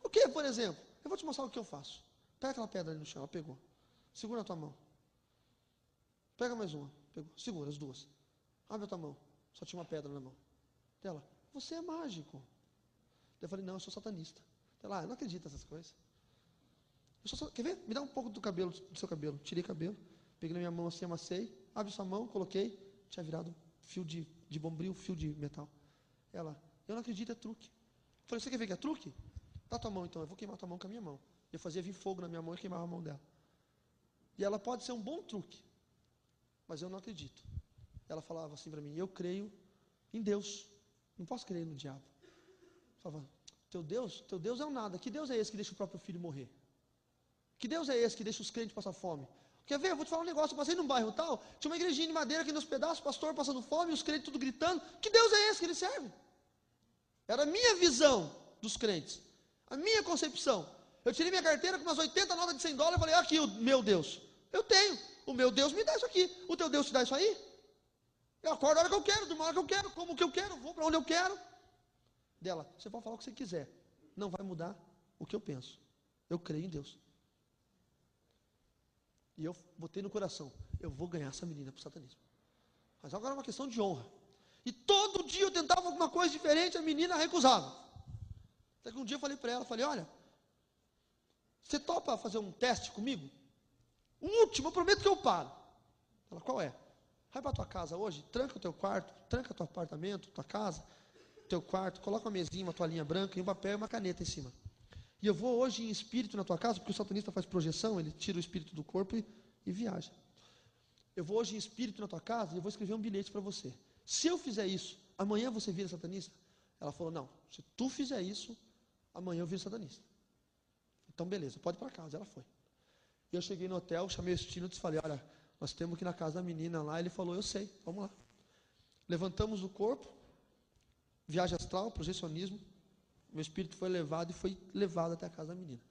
O que, por exemplo? Eu vou te mostrar o que eu faço. Pega aquela pedra ali no chão, ela pegou. Segura na tua mão. Pega mais uma. Pegou. Segura as duas. Abre a tua mão. Só tinha uma pedra na mão. Ela, você é mágico. Eu falei, não, eu sou satanista. Ela, eu não acredito nessas coisas. Quer ver? Me dá um pouco do cabelo, do seu cabelo. Tirei cabelo, peguei na minha mão assim, amassei, abre sua mão, coloquei, tinha virado fio de bombril, fio de metal. Ela, eu não acredito, é truque. Eu falei, você quer ver que é truque? Dá tua mão então, eu vou queimar tua mão com a minha mão. Eu fazia vir fogo na minha mão e queimava a mão dela. E ela pode ser um bom truque, mas eu não acredito. Ela falava assim para mim, eu creio em Deus, não posso crer no diabo. Eu falava, teu Deus é um nada. Que Deus é esse que deixa o próprio filho morrer? Que Deus é esse que deixa os crentes passar fome? Quer ver? Eu vou te falar um negócio. Eu passei num bairro tal, tinha uma igrejinha de madeira aqui nos pedaços, pastor passando fome, os crentes tudo gritando. Que Deus é esse que ele serve? Era a minha visão dos crentes, a minha concepção. Eu tirei minha carteira com umas 80 notas de $100 e falei, aqui o meu Deus. Eu tenho, o meu Deus me dá isso aqui. O teu Deus te dá isso aí? Eu acordo a hora que eu quero, durmo a hora que eu quero, como o que eu quero, vou para onde eu quero. Dela, você pode falar o que você quiser, não vai mudar o que eu penso. Eu creio em Deus. E eu botei no coração, eu vou ganhar essa menina para o satanismo. Mas agora é uma questão de honra. E todo dia eu tentava alguma coisa diferente, a menina recusava. Até que um dia eu falei para ela, olha, você topa fazer um teste comigo? O último, eu prometo que eu paro. Ela, qual é? Vai para a tua casa hoje, tranca o teu quarto, tranca teu apartamento, tua casa, teu quarto, coloca uma mesinha, uma toalhinha branca e um papel e uma caneta em cima. E eu vou hoje em espírito na tua casa, porque o satanista faz projeção, ele tira o espírito do corpo e viaja. Eu vou hoje em espírito na tua casa e eu vou escrever um bilhete para você. Se eu fizer isso, amanhã você vira satanista? Ela falou, não, se tu fizer isso, amanhã eu viro satanista. Então beleza, pode ir para casa. Ela foi. E eu cheguei no hotel, chamei o Stino e falei, olha, nós temos que ir na casa da menina lá. Ele falou, eu sei, vamos lá. Levantamos o corpo, viagem astral, projecionismo. Meu espírito foi levado e foi levado até a casa da menina.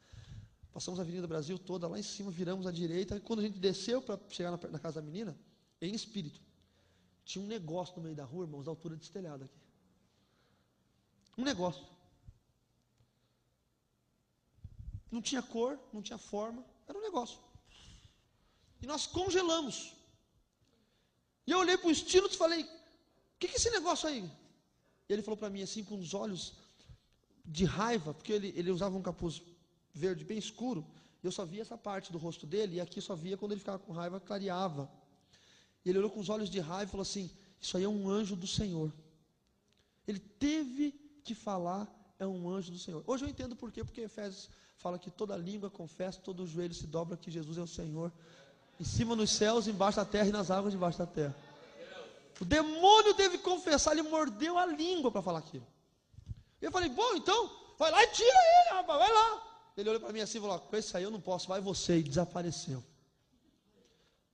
Passamos a Avenida Brasil toda, lá em cima, viramos à direita. E quando a gente desceu para chegar na casa da menina, em espírito, tinha um negócio no meio da rua, irmãos, da altura desse telhado aqui. Um negócio. Não tinha cor, não tinha forma, era um negócio. E nós congelamos. E eu olhei para o estilo e falei, o que é esse negócio aí? E ele falou para mim assim, com os olhos de raiva, porque ele usava um capuz verde bem escuro, e eu só via essa parte do rosto dele, e aqui só via quando ele ficava com raiva, clareava. E ele olhou com os olhos de raiva e falou assim, isso aí é um anjo do Senhor. Ele teve que falar, é um anjo do Senhor. Hoje eu entendo por quê, porque Efésios fala que toda língua confessa, todo joelho se dobra que Jesus é o Senhor, em cima nos céus, embaixo da terra e nas águas debaixo da terra. O demônio teve que confessar, ele mordeu a língua para falar aquilo. E eu falei, bom, então, vai lá e tira ele, rapaz, vai lá. Ele olhou para mim assim e falou, com esse aí eu não posso, vai você, e desapareceu.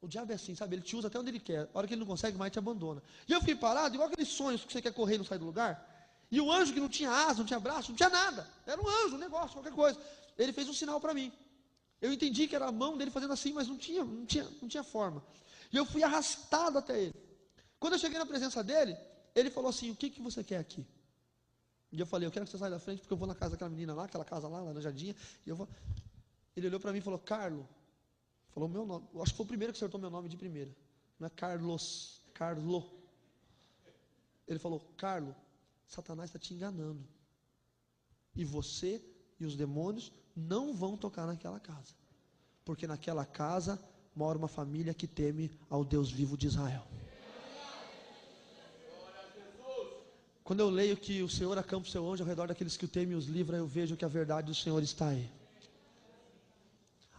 O diabo é assim, sabe, ele te usa até onde ele quer, a hora que ele não consegue mais, te abandona. E eu fiquei parado, igual aqueles sonhos que você quer correr e não sai do lugar, e o anjo que não tinha asa, não tinha braço, não tinha nada, era um anjo, um negócio, qualquer coisa, ele fez um sinal para mim, eu entendi que era a mão dele fazendo assim, mas não tinha forma, e eu fui arrastado até ele. Quando eu cheguei na presença dele, ele falou assim, o que você quer aqui? E eu falei, eu quero que você saia da frente, porque eu vou na casa daquela menina lá, aquela casa lá, laranjadinha, e eu vou... Ele olhou para mim e falou, Carlos, falou o meu nome, eu acho que foi o primeiro que acertou meu nome de primeira, não é Carlos, Carlo. Ele falou, Carlos, Satanás está te enganando, e você e os demônios não vão tocar naquela casa, porque naquela casa mora uma família que teme ao Deus vivo de Israel. Quando eu leio que o Senhor acampa o seu anjo ao redor daqueles que o temem e os livra, eu vejo que a verdade do Senhor está aí.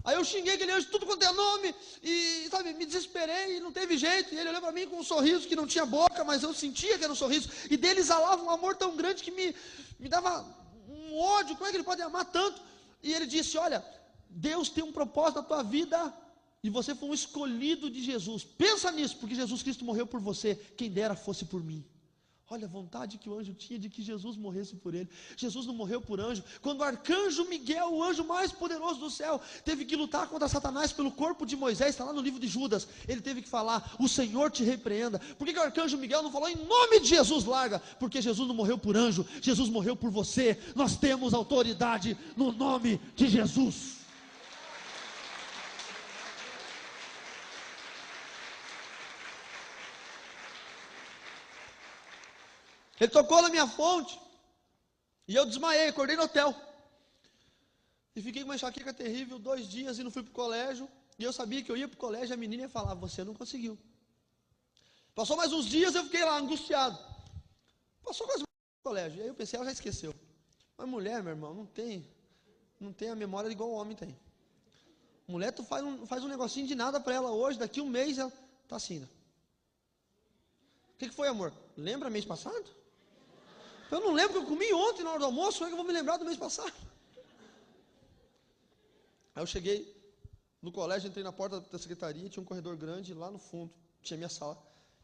Aí eu xinguei aquele anjo, tudo quanto é nome, e sabe, me desesperei, e não teve jeito, e ele olhou para mim com um sorriso que não tinha boca, mas eu sentia que era um sorriso, e dele exalava um amor tão grande que me dava um ódio, como é que ele pode amar tanto? E ele disse, olha, Deus tem um propósito na tua vida, e você foi um escolhido de Jesus, pensa nisso, porque Jesus Cristo morreu por você, quem dera fosse por mim. Olha a vontade que o anjo tinha de que Jesus morresse por ele. Jesus não morreu por anjo. Quando o arcanjo Miguel, o anjo mais poderoso do céu, teve que lutar contra Satanás pelo corpo de Moisés, está lá no livro de Judas, ele teve que falar, o Senhor te repreenda. Por que o arcanjo Miguel não falou, em nome de Jesus larga? Porque Jesus não morreu por anjo, Jesus morreu por você. Nós temos autoridade no nome de Jesus. Ele tocou na minha fonte, e eu desmaiei, acordei no hotel, e fiquei com uma enxaqueca terrível, 2 dias, e não fui para o colégio, e eu sabia que eu ia para o colégio, e a menina ia falar, você não conseguiu. Passou mais uns dias, eu fiquei lá, angustiado, passou quase no colégio, e aí eu pensei, ela já esqueceu, mas mulher, meu irmão, não tem a memória igual o homem tem. Mulher, tu faz um negocinho de nada para ela hoje, daqui um mês, ela está assim, né? O que foi, amor? Lembra mês passado? Eu não lembro que eu comi ontem na hora do almoço, como é que eu vou me lembrar do mês passado? Aí eu cheguei no colégio, entrei na porta da secretaria, tinha um corredor grande, lá no fundo, tinha minha sala,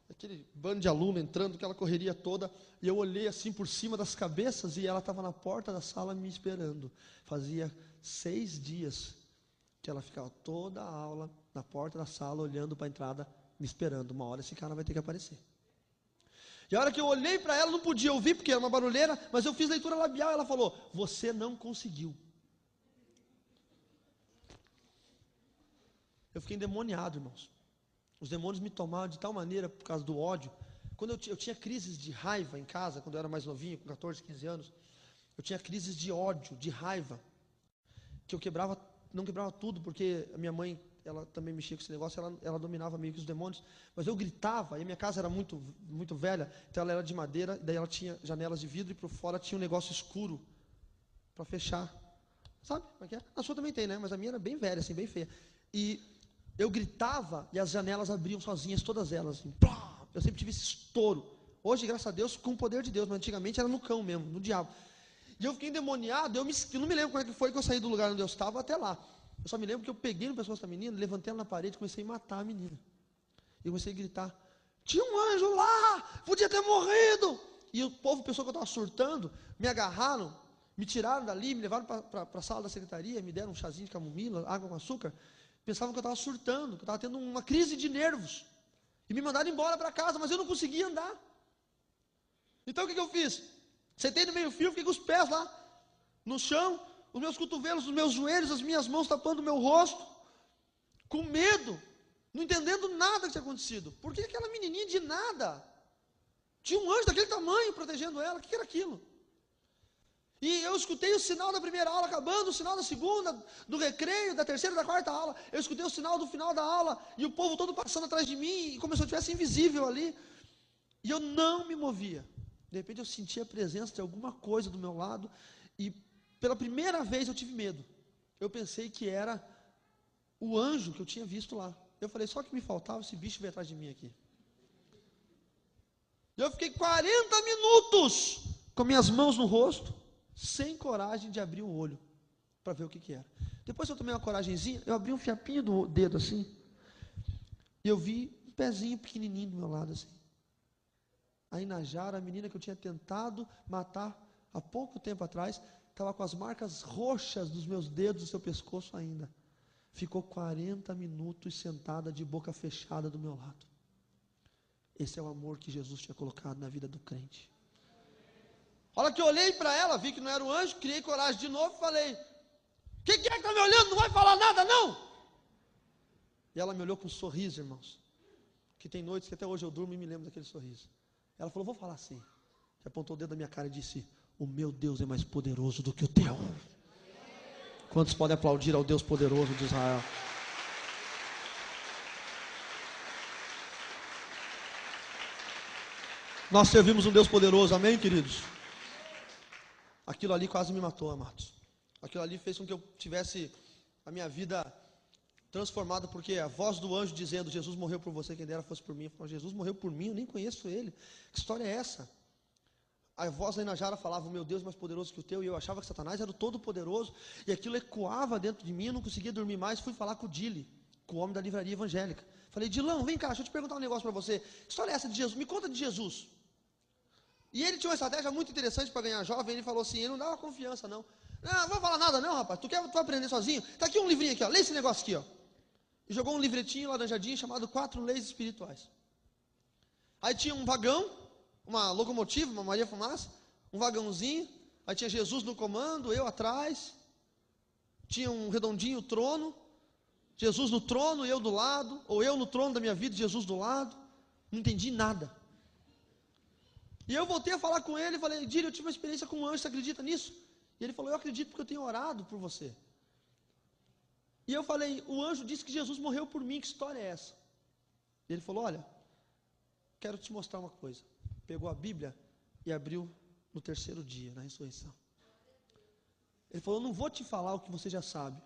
aquele bando de aluno entrando, aquela correria toda, e eu olhei assim por cima das cabeças, e ela estava na porta da sala me esperando. Fazia 6 dias que ela ficava toda a aula na porta da sala, olhando para a entrada, me esperando. Uma hora esse cara vai ter que aparecer. E a hora que eu olhei para ela, não podia ouvir, porque era uma barulheira, mas eu fiz leitura labial, e ela falou, você não conseguiu. Eu fiquei endemoniado, irmãos. Os demônios me tomaram de tal maneira, por causa do ódio. Quando eu tinha crises de raiva em casa, quando eu era mais novinho, com 14, 15 anos, eu tinha crises de ódio, de raiva, que eu não quebrava tudo, porque a minha mãe, ela também mexia com esse negócio, ela dominava meio que os demônios, mas eu gritava, e a minha casa era muito, muito velha, então ela era de madeira, daí ela tinha janelas de vidro, e por fora tinha um negócio escuro, para fechar, sabe como é que é? A sua também tem, né? Mas a minha era bem velha, assim, bem feia, e eu gritava, e as janelas abriam sozinhas, todas elas, assim, plá! Eu sempre tive esse estouro, hoje, graças a Deus, com o poder de Deus, mas antigamente era no cão mesmo, no diabo, e eu fiquei endemoniado, eu não me lembro como é que foi que eu saí do lugar onde eu estava até lá. Eu só me lembro que eu peguei no pescoço da menina, levantei ela na parede e comecei a matar a menina. E comecei a gritar, tinha um anjo lá, podia ter morrido. E o povo pensou que eu estava surtando, me agarraram, me tiraram dali, me levaram para a sala da secretaria, me deram um chazinho de camomila, água com açúcar. Pensavam que eu estava surtando, que eu estava tendo uma crise de nervos. E me mandaram embora para casa, mas eu não conseguia andar. Então o que eu fiz? Sentei no meio-fio, fiquei com os pés lá, no chão, os meus cotovelos, os meus joelhos, as minhas mãos tapando o meu rosto, com medo, não entendendo nada que tinha acontecido. Por que aquela menininha de nada? Tinha um anjo daquele tamanho protegendo ela, o que era aquilo? E eu escutei o sinal da primeira aula acabando, o sinal da segunda, do recreio, da terceira, da quarta aula. Eu escutei o sinal do final da aula, e o povo todo passando atrás de mim, e como se eu estivesse invisível ali. E eu não me movia. De repente eu senti a presença de alguma coisa do meu lado, e pela primeira vez eu tive medo. Eu pensei que era o anjo que eu tinha visto lá. Eu falei, só que me faltava esse bicho vir atrás de mim aqui. Eu fiquei 40 minutos com minhas mãos no rosto, sem coragem de abrir o olho, para ver o que era. Depois que eu tomei uma coragenzinha, eu abri um fiapinho do dedo assim, e eu vi um pezinho pequenininho do meu lado assim. A Inajara, a menina que eu tinha tentado matar há pouco tempo atrás, estava com as marcas roxas dos meus dedos do seu pescoço ainda. Ficou 40 minutos sentada de boca fechada do meu lado. Esse é o amor que Jesus tinha colocado na vida do crente. A hora que eu olhei para ela, vi que não era o anjo, criei coragem de novo e falei: o que é que está me olhando? Não vai falar nada não? E ela me olhou com um sorriso, irmãos, que tem noites que até hoje eu durmo e me lembro daquele sorriso. Ela falou: vou falar assim. E apontou o dedo na minha cara e disse: o meu Deus é mais poderoso do que o teu. Quantos podem aplaudir ao Deus poderoso de Israel? Nós servimos um Deus poderoso, amém, queridos? Aquilo ali quase me matou, amados. Aquilo ali fez com que eu tivesse a minha vida transformada, porque a voz do anjo dizendo: Jesus morreu por você, quem dera fosse por mim. Eu falei: Jesus morreu por mim, eu nem conheço ele. Que história é essa? A voz da Inajara falava: o meu Deus é mais poderoso que o teu. E eu achava que Satanás era o todo-poderoso. E aquilo ecoava dentro de mim, eu não conseguia dormir mais. Fui falar com o Dili, com o homem da livraria evangélica. Falei: Dilão, vem cá, deixa eu te perguntar um negócio para você. Que história é essa de Jesus? Me conta de Jesus. E ele tinha uma estratégia muito interessante para ganhar jovem. Ele falou assim: ele não dava confiança não. Não vou falar nada não, rapaz. Tu vai aprender sozinho? Está aqui um livrinho aqui, ó. Lê esse negócio aqui, ó. E jogou um livretinho laranjadinho chamado 4 Leis Espirituais. Aí tinha um vagão, uma locomotiva, uma Maria Fumaça, um vagãozinho. Aí tinha Jesus no comando, eu atrás. Tinha um redondinho trono, Jesus no trono, eu do lado, ou eu no trono da minha vida, Jesus do lado. Não entendi nada. E eu voltei a falar com ele e falei: Dili, eu tive uma experiência com um anjo, você acredita nisso? E ele falou: eu acredito porque eu tenho orado por você. E eu falei: o anjo disse que Jesus morreu por mim, que história é essa? E ele falou: olha, quero te mostrar uma coisa. Pegou a Bíblia e abriu no 3º dia, na ressurreição. Ele falou: eu não vou te falar o que você já sabe,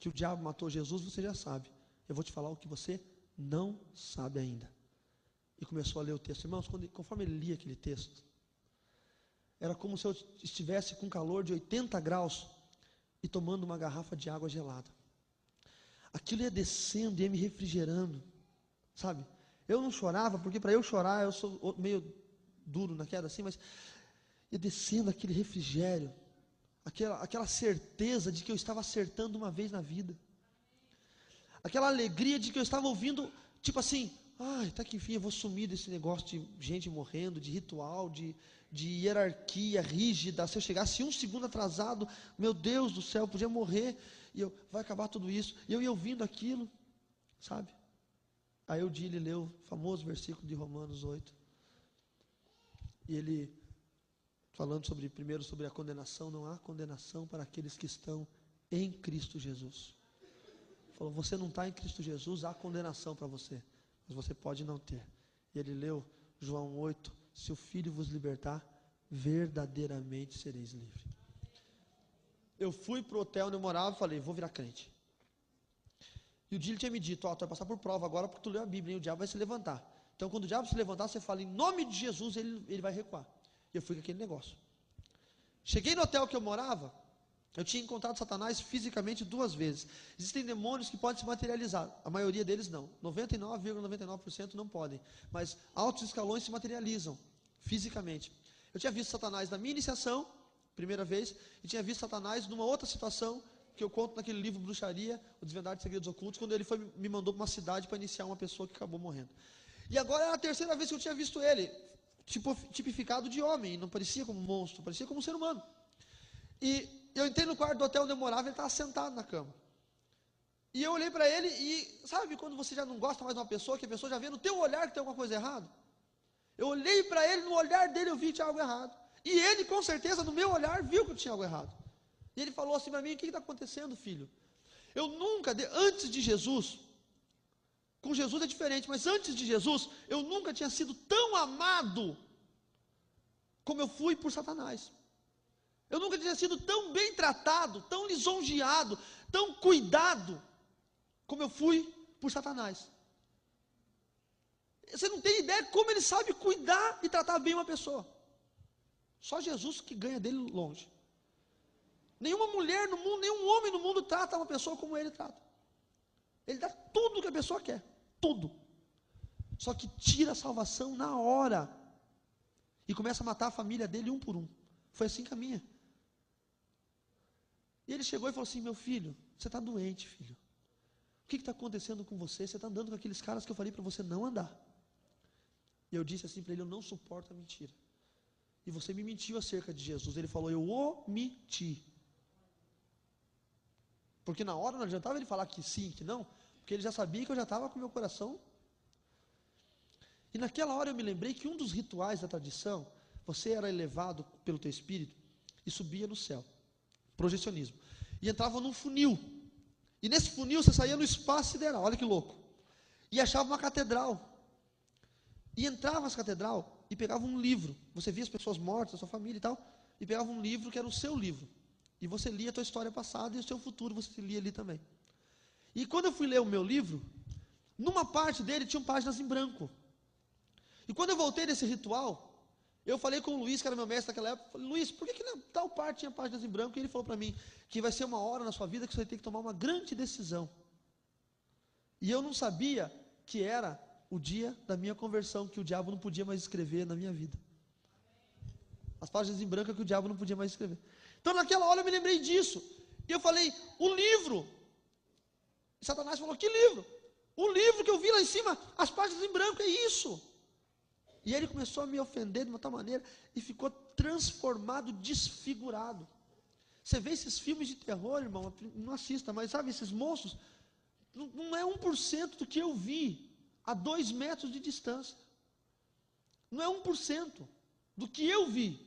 que o diabo matou Jesus, você já sabe. Eu vou te falar o que você não sabe ainda. E começou a ler o texto. Irmãos, conforme ele lia aquele texto, era como se eu estivesse com calor de 80 graus e tomando uma garrafa de água gelada. Aquilo ia descendo e ia me refrigerando, sabe? Eu não chorava, porque para eu chorar eu sou meio duro na queda assim, mas ia descendo aquele refrigério, aquela certeza de que eu estava acertando uma vez na vida, aquela alegria de que eu estava ouvindo, tipo assim: ai, tá que enfim eu vou sumir desse negócio de gente morrendo, de ritual, de hierarquia rígida. Se eu chegasse 1 segundo atrasado, meu Deus do céu, eu podia morrer, e vai acabar tudo isso. E eu ia ouvindo aquilo, sabe? Aí o Dili leu o famoso versículo de Romanos 8. E ele, falando primeiro sobre a condenação: não há condenação para aqueles que estão em Cristo Jesus. Falou: você não está em Cristo Jesus, há condenação para você, mas você pode não ter. E ele leu João 8: se o Filho vos libertar, verdadeiramente sereis livres. Eu fui para o hotel onde eu morava e falei: vou virar crente. E o Dili tinha me dito: tu vai passar por prova agora porque tu leu a Bíblia, e o diabo vai se levantar. Então quando o diabo se levantar, você fala em nome de Jesus, ele vai recuar. E eu fui com aquele negócio. Cheguei no hotel que eu morava, eu tinha encontrado Satanás fisicamente 2 vezes. Existem demônios que podem se materializar, a maioria deles não, 99,99% não podem, mas altos escalões se materializam fisicamente. Eu tinha visto Satanás na minha iniciação, primeira vez, e tinha visto Satanás numa outra situação, que eu conto naquele livro Bruxaria, o Desvendar de Segredos Ocultos, quando ele me mandou para uma cidade para iniciar uma pessoa que acabou morrendo. E agora era a 3ª vez que eu tinha visto ele, tipificado de homem, não parecia como um monstro, parecia como um ser humano. E eu entrei no quarto do hotel onde eu morava, ele estava sentado na cama. E eu olhei para ele e, sabe quando você já não gosta mais de uma pessoa, que a pessoa já vê no teu olhar que tem alguma coisa errada? Eu olhei para ele, no olhar dele eu vi que tinha algo errado. E ele, com certeza, no meu olhar, viu que tinha algo errado. E ele falou assim para mim: o que está acontecendo, filho? Eu nunca, antes de Jesus, com Jesus é diferente, mas antes de Jesus, eu nunca tinha sido tão amado como eu fui por Satanás. Eu nunca tinha sido tão bem tratado, tão lisonjeado, tão cuidado, como eu fui por Satanás. Você não tem ideia como ele sabe cuidar e tratar bem uma pessoa. Só Jesus que ganha dele longe. Nenhuma mulher no mundo, nenhum homem no mundo trata uma pessoa como ele trata. Ele dá tudo que a pessoa quer, tudo. Só que tira a salvação na hora. E começa a matar a família dele um por um. Foi assim que a minha. E ele chegou e falou assim: meu filho, você está doente, filho. O que está acontecendo com você? Você está andando com aqueles caras que eu falei para você não andar. E eu disse assim para ele: eu não suporto a mentira. E você me mentiu acerca de Jesus. Ele falou: eu omiti. Porque na hora não adiantava ele falar que sim, que não, porque ele já sabia que eu já estava com o meu coração. E naquela hora eu me lembrei que um dos rituais da tradição, você era elevado pelo teu espírito e subia no céu, projecionismo, e entrava num funil, e nesse funil você saía no espaço sideral, olha que louco, e achava uma catedral, e entrava nessa catedral e pegava um livro, você via as pessoas mortas, a sua família e tal, e pegava um livro que era o seu livro, e você lia a tua história passada e o seu futuro você lia ali também. E quando eu fui ler o meu livro, numa parte dele tinham páginas em branco. E quando eu voltei desse ritual, eu falei com o Luiz, que era meu mestre naquela época, falei: Luiz, por que na tal parte tinha páginas em branco? E ele falou para mim que vai ser uma hora na sua vida que você vai ter que tomar uma grande decisão. E eu não sabia que era o dia da minha conversão, que o diabo não podia mais escrever na minha vida. As páginas em branco é que o diabo não podia mais escrever. Então naquela hora eu me lembrei disso. E eu falei: o livro. E Satanás falou: que livro? O livro que eu vi lá em cima, as páginas em branco, é isso. E ele começou a me ofender de uma tal maneira e ficou transformado, desfigurado. Você vê esses filmes de terror, irmão, não assista, mas sabe, esses monstros, não é 1% do que eu vi a 2 metros de distância. Não é 1% do que eu vi.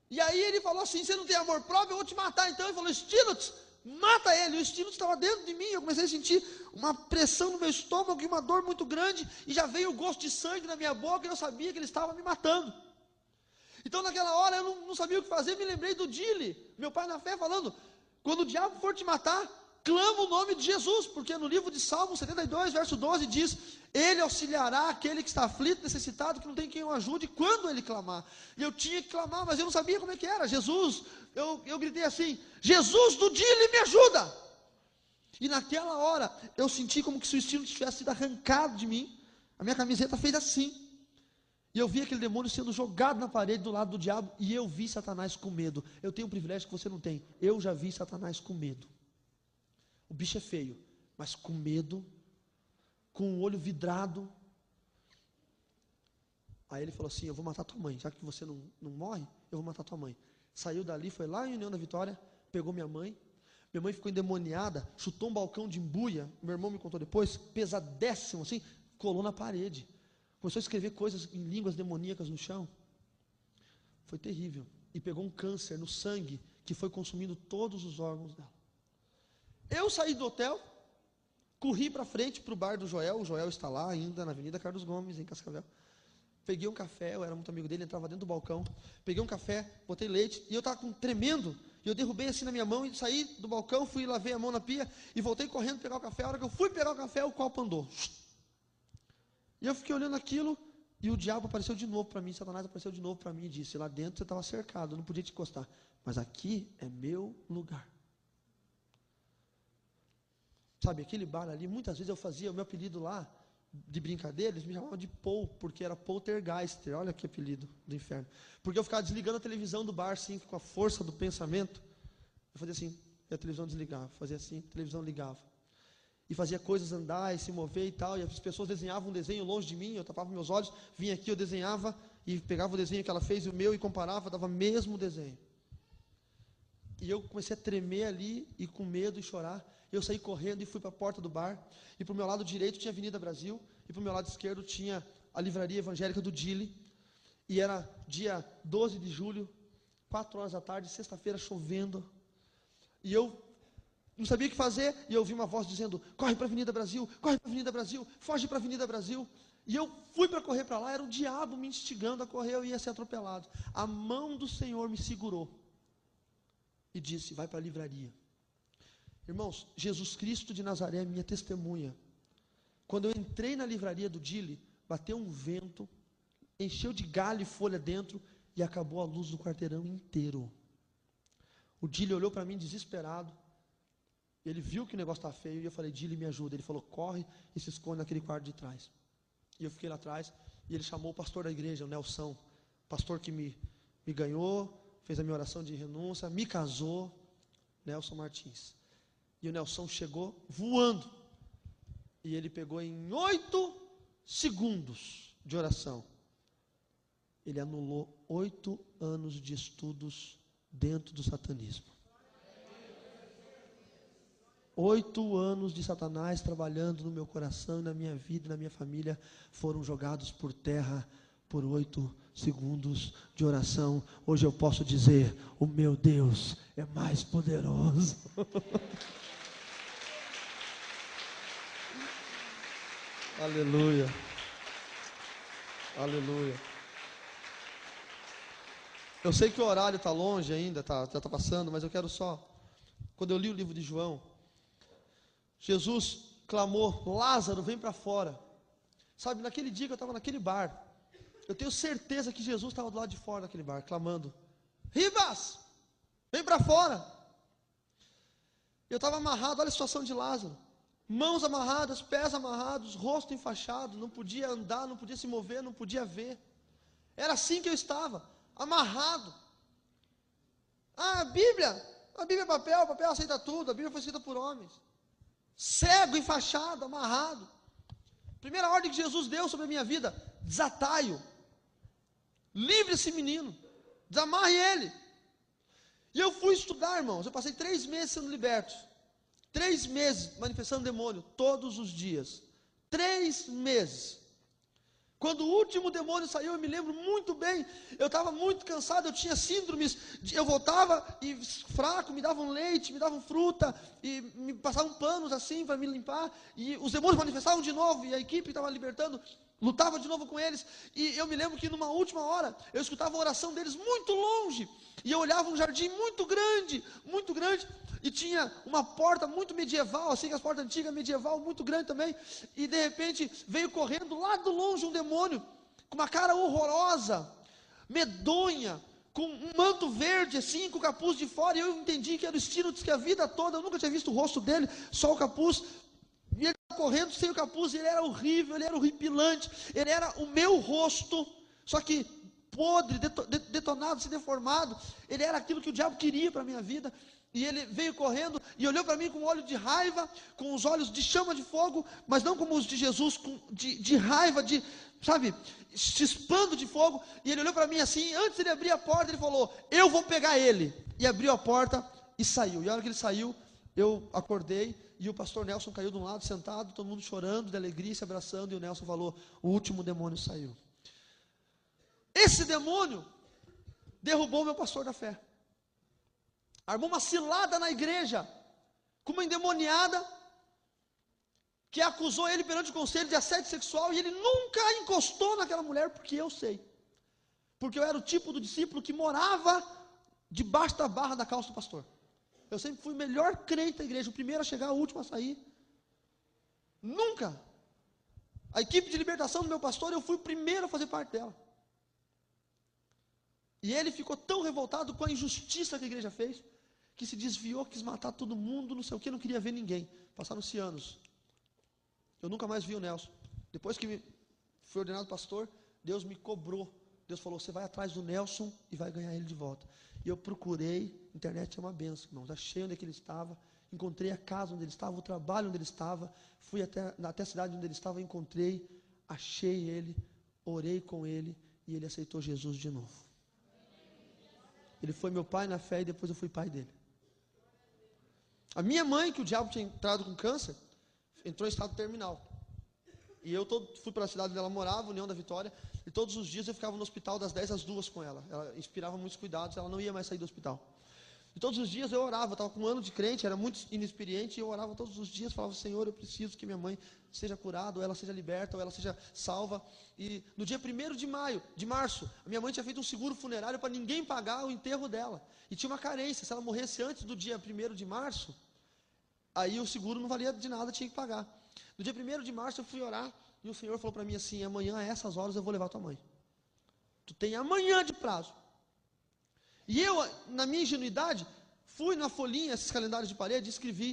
E aí ele falou assim: você não tem amor próprio, eu vou te matar então. Ele falou: Stinots, mata ele. O Stinots estava dentro de mim, eu comecei a sentir uma pressão no meu estômago e uma dor muito grande, e já veio o gosto de sangue na minha boca, e eu sabia que ele estava me matando. Então naquela hora eu não sabia o que fazer, me lembrei do Dile, meu pai na fé, falando: quando o diabo for te matar, clama o nome de Jesus, porque no livro de Salmo 72, verso 12 diz: ele auxiliará aquele que está aflito, necessitado, que não tem quem o ajude, quando ele clamar. E eu tinha que clamar, mas eu não sabia como é que era. Jesus, eu gritei assim: Jesus do Dile, me ajuda! E naquela hora eu senti como que se o estilo tivesse sido arrancado de mim. A minha camiseta fez assim, e eu vi aquele demônio sendo jogado na parede do lado do diabo, e eu vi Satanás com medo. Eu tenho um privilégio que você não tem. Eu já vi Satanás com medo. O bicho é feio, mas com medo, com o olho vidrado. Aí ele falou assim: eu vou matar tua mãe, já que você não morre, eu vou matar tua mãe. Saiu dali, foi lá em União da Vitória, pegou minha mãe ficou endemoniada, chutou um balcão de embuia, meu irmão me contou depois, pesadíssimo assim, colou na parede, começou a escrever coisas em línguas demoníacas no chão. Foi terrível, e pegou um câncer no sangue, que foi consumindo todos os órgãos dela. Eu saí do hotel, corri para frente para o bar do Joel. O Joel está lá ainda na Avenida Carlos Gomes, em Cascavel. Peguei um café, eu era muito amigo dele, entrava dentro do balcão. Peguei um café, botei leite, e eu estava tremendo, e eu derrubei assim na minha mão, e saí do balcão, fui lavei a mão na pia, e voltei correndo pegar o café. A hora que eu fui pegar o café, o copo andou. E eu fiquei olhando aquilo, e o diabo apareceu de novo para mim, Satanás apareceu de novo para mim, e disse: lá dentro você estava cercado, eu não podia te encostar, mas aqui é meu lugar. Sabe, aquele bar ali, muitas vezes eu fazia o meu apelido lá, de brincadeira, eles me chamavam de Paul, porque era poltergeister, olha que apelido do inferno. Porque eu ficava desligando a televisão do bar, assim, com a força do pensamento. Eu fazia assim, e a televisão desligava, fazia assim, a televisão ligava. E fazia coisas andar e se mover e tal, e as pessoas desenhavam um desenho longe de mim, eu tapava meus olhos, vinha aqui, eu desenhava, e pegava o desenho que ela fez, e o meu, e comparava, dava o mesmo desenho. E eu comecei a tremer ali, e com medo, e chorar. Eu saí correndo e fui para a porta do bar, e para o meu lado direito tinha a Avenida Brasil, e para o meu lado esquerdo tinha a livraria evangélica do Dile, e era dia 12 de julho, 4 horas da tarde, sexta-feira, chovendo, e eu não sabia o que fazer, e eu ouvi uma voz dizendo: corre para a Avenida Brasil, corre para a Avenida Brasil, foge para a Avenida Brasil. E eu fui para correr para lá, era o diabo me instigando a correr, eu ia ser atropelado. A mão do Senhor me segurou, e disse: vai para a livraria. Irmãos, Jesus Cristo de Nazaré é minha testemunha. Quando eu entrei na livraria do Dile, bateu um vento, encheu de galho e folha dentro e acabou a luz do quarteirão inteiro. O Dili olhou para mim desesperado. Ele viu que o negócio estava feio e eu falei, Dili, me ajuda. Ele falou, corre e se esconde naquele quarto de trás. E eu fiquei lá atrás e ele chamou o pastor da igreja, o Nelson, pastor que me ganhou, fez a minha oração de renúncia, me casou, Nelson Martins. E o Nelson chegou voando. E ele pegou em 8 segundos de oração. Ele anulou 8 anos de estudos dentro do satanismo. 8 anos de Satanás trabalhando no meu coração e na minha vida e na minha família foram jogados por terra por 8 segundos de oração. Hoje eu posso dizer, o meu Deus é mais poderoso. Aleluia. Aleluia. Eu sei que o horário está longe ainda, já está passando, mas eu quero só, quando eu li o livro de João, Jesus clamou, Lázaro, vem para fora. Sabe, naquele dia que eu estava naquele bar, eu tenho certeza que Jesus estava do lado de fora daquele bar, clamando, Ribas, vem para fora. Eu estava amarrado, olha a situação de Lázaro, mãos amarradas, pés amarrados, rosto enfaixado, não podia andar, não podia se mover, não podia ver. Era assim que eu estava, amarrado. A Bíblia é papel, papel aceita tudo, a Bíblia foi escrita por homens. Cego, enfaixado, amarrado. Primeira ordem que Jesus deu sobre a minha vida, desatai-o. Livre esse menino, desamarre ele. E eu fui estudar, irmãos, eu passei 3 meses sendo liberto. 3 meses manifestando demônio, todos os dias. 3 meses. Quando o último demônio saiu, eu me lembro muito bem, eu estava muito cansado, eu tinha síndromes, eu voltava e fraco, me davam leite, me davam fruta, e me passavam panos assim para me limpar, e os demônios manifestavam de novo, e a equipe que estava libertando, lutava de novo com eles, e eu me lembro que numa última hora, eu escutava a oração deles muito longe, e eu olhava um jardim muito grande, e tinha uma porta muito medieval, assim, que as portas antigas, medieval, muito grande também, e de repente veio correndo lá do longe um demônio, com uma cara horrorosa, medonha, com um manto verde assim, com o capuz de fora, e eu entendi que era o estilo, disse que a vida toda, eu nunca tinha visto o rosto dele, só o capuz, e ele correndo sem o capuz, ele era horrível, ele era horripilante, ele era o meu rosto, só que podre, detonado, se deformado, ele era aquilo que o diabo queria para a minha vida, e ele veio correndo, e olhou para mim com um olho de raiva, com os olhos de chama de fogo, mas não como os de Jesus, de raiva, sabe, chispando de fogo, e ele olhou para mim assim, antes de ele abrir a porta, ele falou, eu vou pegar ele, e abriu a porta, e saiu, e a hora que ele saiu, eu acordei, e o pastor Nelson caiu de um lado, sentado, todo mundo chorando, de alegria, se abraçando, e o Nelson falou, o último demônio saiu. Esse demônio derrubou meu pastor da fé, armou uma cilada na igreja, com uma endemoniada, que acusou ele perante o conselho de assédio sexual, e ele nunca encostou naquela mulher, porque eu sei, porque eu era o tipo do discípulo que morava debaixo da barra da calça do pastor, eu sempre fui o melhor crente da igreja, o primeiro a chegar, o último a sair, nunca, a equipe de libertação do meu pastor, eu fui o primeiro a fazer parte dela, e ele ficou tão revoltado com a injustiça que a igreja fez, que se desviou, quis matar todo mundo, não sei o que, não queria ver ninguém. Passaram-se anos. Eu nunca mais vi o Nelson. Depois que fui ordenado pastor, Deus me cobrou. Deus falou, você vai atrás do Nelson e vai ganhar ele de volta. E eu procurei, a internet é uma benção, irmãos. Achei onde é que ele estava, encontrei a casa onde ele estava, o trabalho onde ele estava, fui até a cidade onde ele estava, encontrei, achei ele, orei com ele, e ele aceitou Jesus de novo. Ele foi meu pai na fé e depois eu fui pai dele. A minha mãe, que o diabo tinha entrado com câncer, entrou em estado terminal. E eu fui para a cidade onde ela morava, União da Vitória, e todos os dias eu ficava no hospital das 10 às 2 com ela. Ela inspirava muitos cuidados, ela não ia mais sair do hospital. E todos os dias eu orava, eu estava com 1 ano de crente, era muito inexperiente, e eu orava todos os dias, falava, Senhor, eu preciso que minha mãe seja curada, ou ela seja liberta, ou ela seja salva. E no dia 1º de março, a minha mãe tinha feito um seguro funerário para ninguém pagar o enterro dela. E tinha uma carência, se ela morresse antes do dia 1º de março, aí o seguro não valia de nada, tinha que pagar. No dia 1º de março eu fui orar, e o Senhor falou para mim assim, amanhã a essas horas eu vou levar tua mãe. Tu tem amanhã de prazo. E eu, na minha ingenuidade, fui na folhinha, esses calendários de parede, escrevi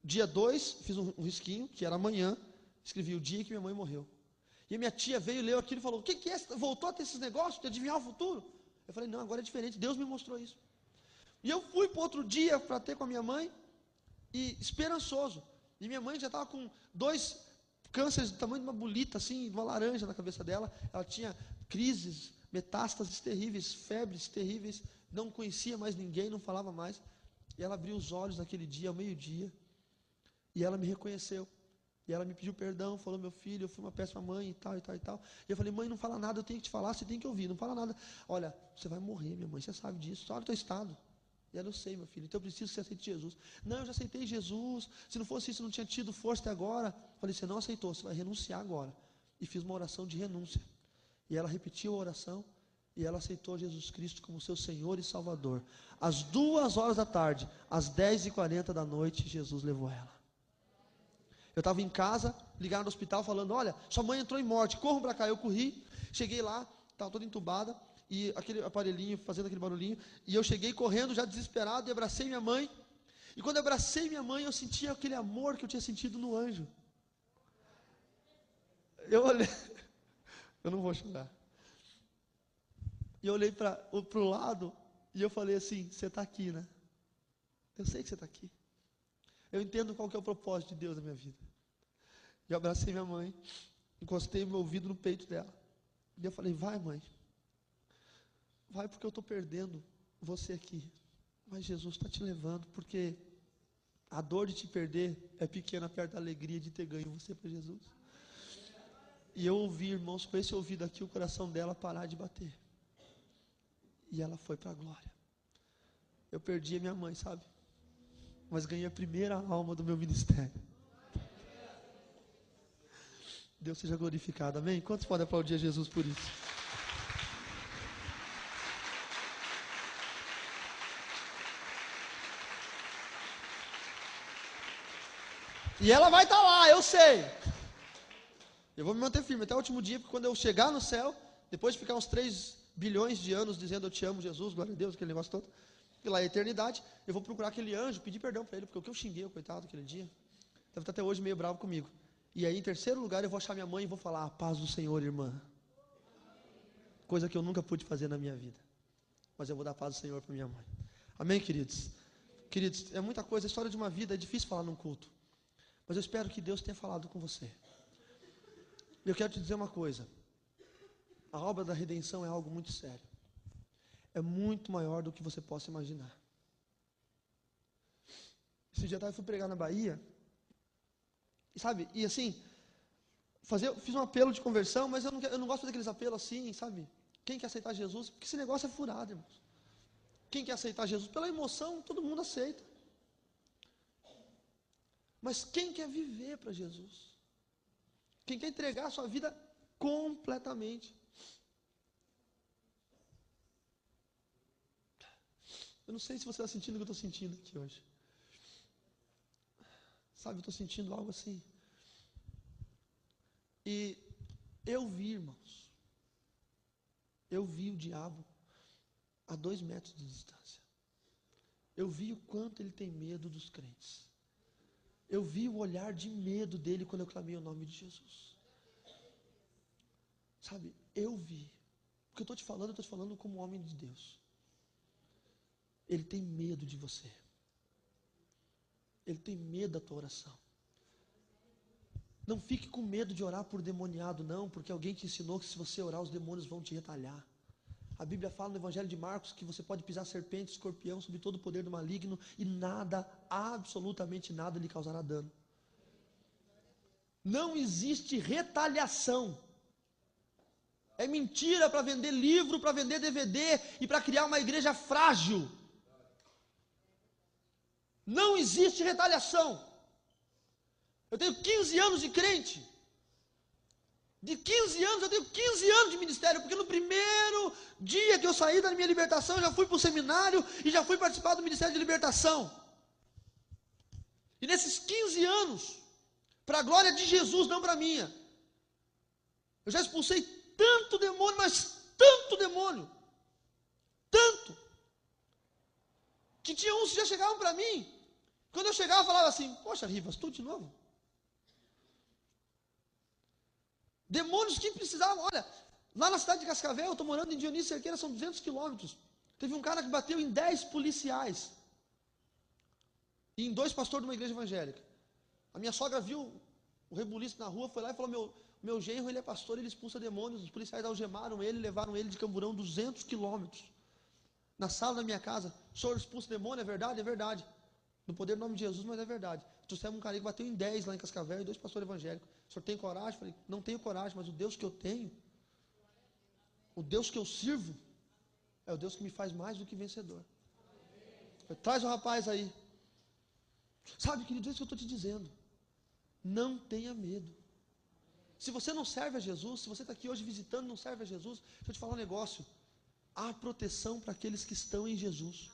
dia 2, fiz um risquinho, que era amanhã, escrevi o dia que minha mãe morreu. E a minha tia veio, leu aquilo e falou: o que é? Voltou a ter esses negócios de adivinhar o futuro? Eu falei: não, agora é diferente, Deus me mostrou isso. E eu fui para outro dia para ter com a minha mãe, e esperançoso. E minha mãe já estava com 2 cânceres do tamanho de uma bolita, assim, uma laranja na cabeça dela. Ela tinha crises, metástases terríveis, febres terríveis, não conhecia mais ninguém, não falava mais. E ela abriu os olhos naquele dia, ao meio-dia, e ela me reconheceu. E ela me pediu perdão, falou: meu filho, eu fui uma péssima mãe e tal, e tal, e tal. E eu falei: mãe, não fala nada, eu tenho que te falar, você tem que ouvir, não fala nada. Olha, você vai morrer, minha mãe, você sabe disso, olha o teu estado. E ela: eu sei, meu filho, então eu preciso que você aceite Jesus. Não, eu já aceitei Jesus, se não fosse isso, eu não tinha tido força até agora. Eu falei: você não aceitou, você vai renunciar agora. E fiz uma oração de renúncia. E ela repetiu a oração, e ela aceitou Jesus Cristo como seu Senhor e Salvador. Às 2 da tarde, às 10h40 da noite, Jesus levou ela. Eu estava em casa, ligaram no hospital falando: olha, sua mãe entrou em morte, corram para cá. Eu corri, cheguei lá, estava toda entubada, e aquele aparelhinho fazendo aquele barulhinho, e eu cheguei correndo já desesperado, e abracei minha mãe. E quando eu abracei minha mãe, eu senti aquele amor que eu tinha sentido no anjo. Eu olhei, eu não vou chorar. E eu olhei para o lado, e eu falei assim: você está aqui, né? Eu sei que você está aqui. Eu entendo qual que é o propósito de Deus na minha vida. E eu abracei minha mãe, encostei o meu ouvido no peito dela. E eu falei: vai, mãe. Vai, porque eu estou perdendo você aqui. Mas Jesus está te levando, porque a dor de te perder é pequena perto da alegria de ter ganho você para Jesus. E eu ouvi, irmãos, com esse ouvido aqui, o coração dela parar de bater. E ela foi para a glória. Eu perdi a minha mãe, sabe? Mas ganhei a primeira alma do meu ministério. Deus seja glorificado, amém? Quantos podem aplaudir a Jesus por isso? E ela vai estar lá, eu sei. Eu vou me manter firme até o último dia, porque quando eu chegar no céu, depois de ficar uns 3 bilhões de anos dizendo eu te amo, Jesus, glória a Deus, aquele negócio todo, e lá é a eternidade, eu vou procurar aquele anjo, pedir perdão para ele, porque o que eu xinguei, o coitado, aquele dia, deve estar até hoje meio bravo comigo. E aí, em terceiro lugar, eu vou achar minha mãe e vou falar: a paz do Senhor, irmã. Coisa que eu nunca pude fazer na minha vida. Mas eu vou dar a paz do Senhor para minha mãe. Amém, queridos? Queridos, é muita coisa, a história de uma vida é difícil falar num culto. Mas eu espero que Deus tenha falado com você. Eu quero te dizer uma coisa. A obra da redenção é algo muito sério. É muito maior do que você possa imaginar. Esse dia eu fui pregar na Bahia. E sabe, e assim, fiz um apelo de conversão, mas eu não gosto de fazer aqueles apelos assim, sabe? Quem quer aceitar Jesus? Porque esse negócio é furado, irmãos. Quem quer aceitar Jesus? Pela emoção, todo mundo aceita. Mas quem quer viver para Jesus? Quem quer entregar a sua vida completamente? Eu não sei se você está sentindo o que eu estou sentindo aqui hoje. Sabe, eu estou sentindo algo assim. E eu vi, irmãos, eu vi o diabo a 2 metros de distância. Eu vi o quanto ele tem medo dos crentes. Eu vi o olhar de medo dele quando eu clamei o nome de Jesus. Sabe, eu vi. O que eu estou te falando como homem de Deus. Ele tem medo de você. Ele tem medo da tua oração. Não fique com medo de orar por demoniado, não, porque alguém te ensinou que se você orar, os demônios vão te retalhar. A Bíblia fala no Evangelho de Marcos que você pode pisar serpente, escorpião, sob todo o poder do maligno, e nada, absolutamente nada, lhe causará dano. Não existe retaliação. É mentira para vender livro, para vender DVD e para criar uma igreja frágil. Não existe retaliação. Eu tenho 15 anos de crente. De 15 anos, eu tenho 15 anos de ministério, porque no primeiro dia que eu saí da minha libertação, eu já fui para o seminário e já fui participar do Ministério de Libertação. E nesses 15 anos, para a glória de Jesus, não para a minha, eu já expulsei tanto demônio, mas tanto demônio, tanto, que tinha uns que já chegavam para mim, quando eu chegava eu falava assim, poxa Rivas, tu de novo? Demônios que precisavam, olha, lá na cidade de Cascavel, eu estou morando em Dionísio Cerqueira, são 200 quilômetros, teve um cara que bateu em 10 policiais, e em 2 pastores de uma igreja evangélica. A minha sogra viu o rebuliço na rua, foi lá e falou, meu genro, ele é pastor, ele expulsa demônios, os policiais algemaram ele, levaram ele de Camburão 200 quilômetros, na sala da minha casa, o senhor expulsa demônio, é verdade? É verdade, no poder do nome de Jesus, mas é verdade. Trouxemos um cara que bateu em 10 lá em Cascavel, e 2 pastores evangélicos. O senhor tem coragem? Eu falei, não tenho coragem, mas o Deus que eu tenho, o Deus que eu sirvo, é o Deus que me faz mais do que vencedor. Falei, traz o rapaz aí. Sabe, querido, é isso que eu estou te dizendo. Não tenha medo. Se você não serve a Jesus, se você está aqui hoje visitando e não serve a Jesus, deixa eu te falar um negócio. Há proteção para aqueles que estão em Jesus.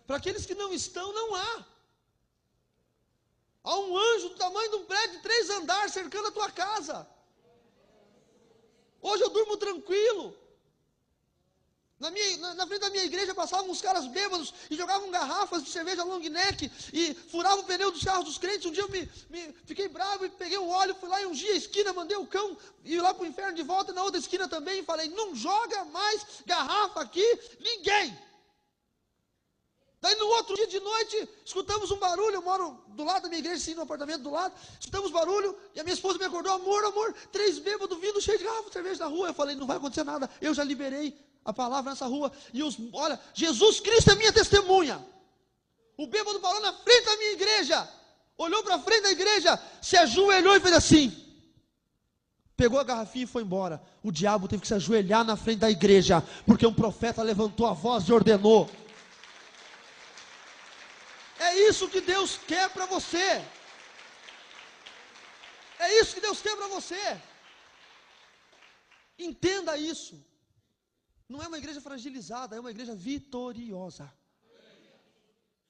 Para aqueles que não estão, não há. Há um anjo do tamanho de um prédio de 3 andares cercando a tua casa. Hoje eu durmo tranquilo. Na frente da minha igreja passavam uns caras bêbados e jogavam garrafas de cerveja long neck e furavam o pneu dos carros dos crentes. Um dia eu fiquei bravo e peguei o óleo, fui lá e ungi a esquina, mandei o cão ir lá para o inferno de volta, na outra esquina também, e falei, não joga mais garrafa aqui, ninguém. Daí no outro dia de noite, escutamos um barulho, eu moro do lado da minha igreja, sim, no apartamento do lado, escutamos barulho, e a minha esposa me acordou, amor, 3 bêbados vindo, cheio de garrafa de cerveja na rua. Eu falei, não vai acontecer nada, eu já liberei a palavra nessa rua, e olha, Jesus Cristo é minha testemunha. O bêbado parou na frente da minha igreja, olhou para frente da igreja, se ajoelhou e fez assim, pegou a garrafinha e foi embora. O diabo teve que se ajoelhar na frente da igreja, porque um profeta levantou a voz e ordenou. É isso que Deus quer para você. É isso que Deus quer para você. Entenda isso. Não é uma igreja fragilizada, é uma igreja vitoriosa.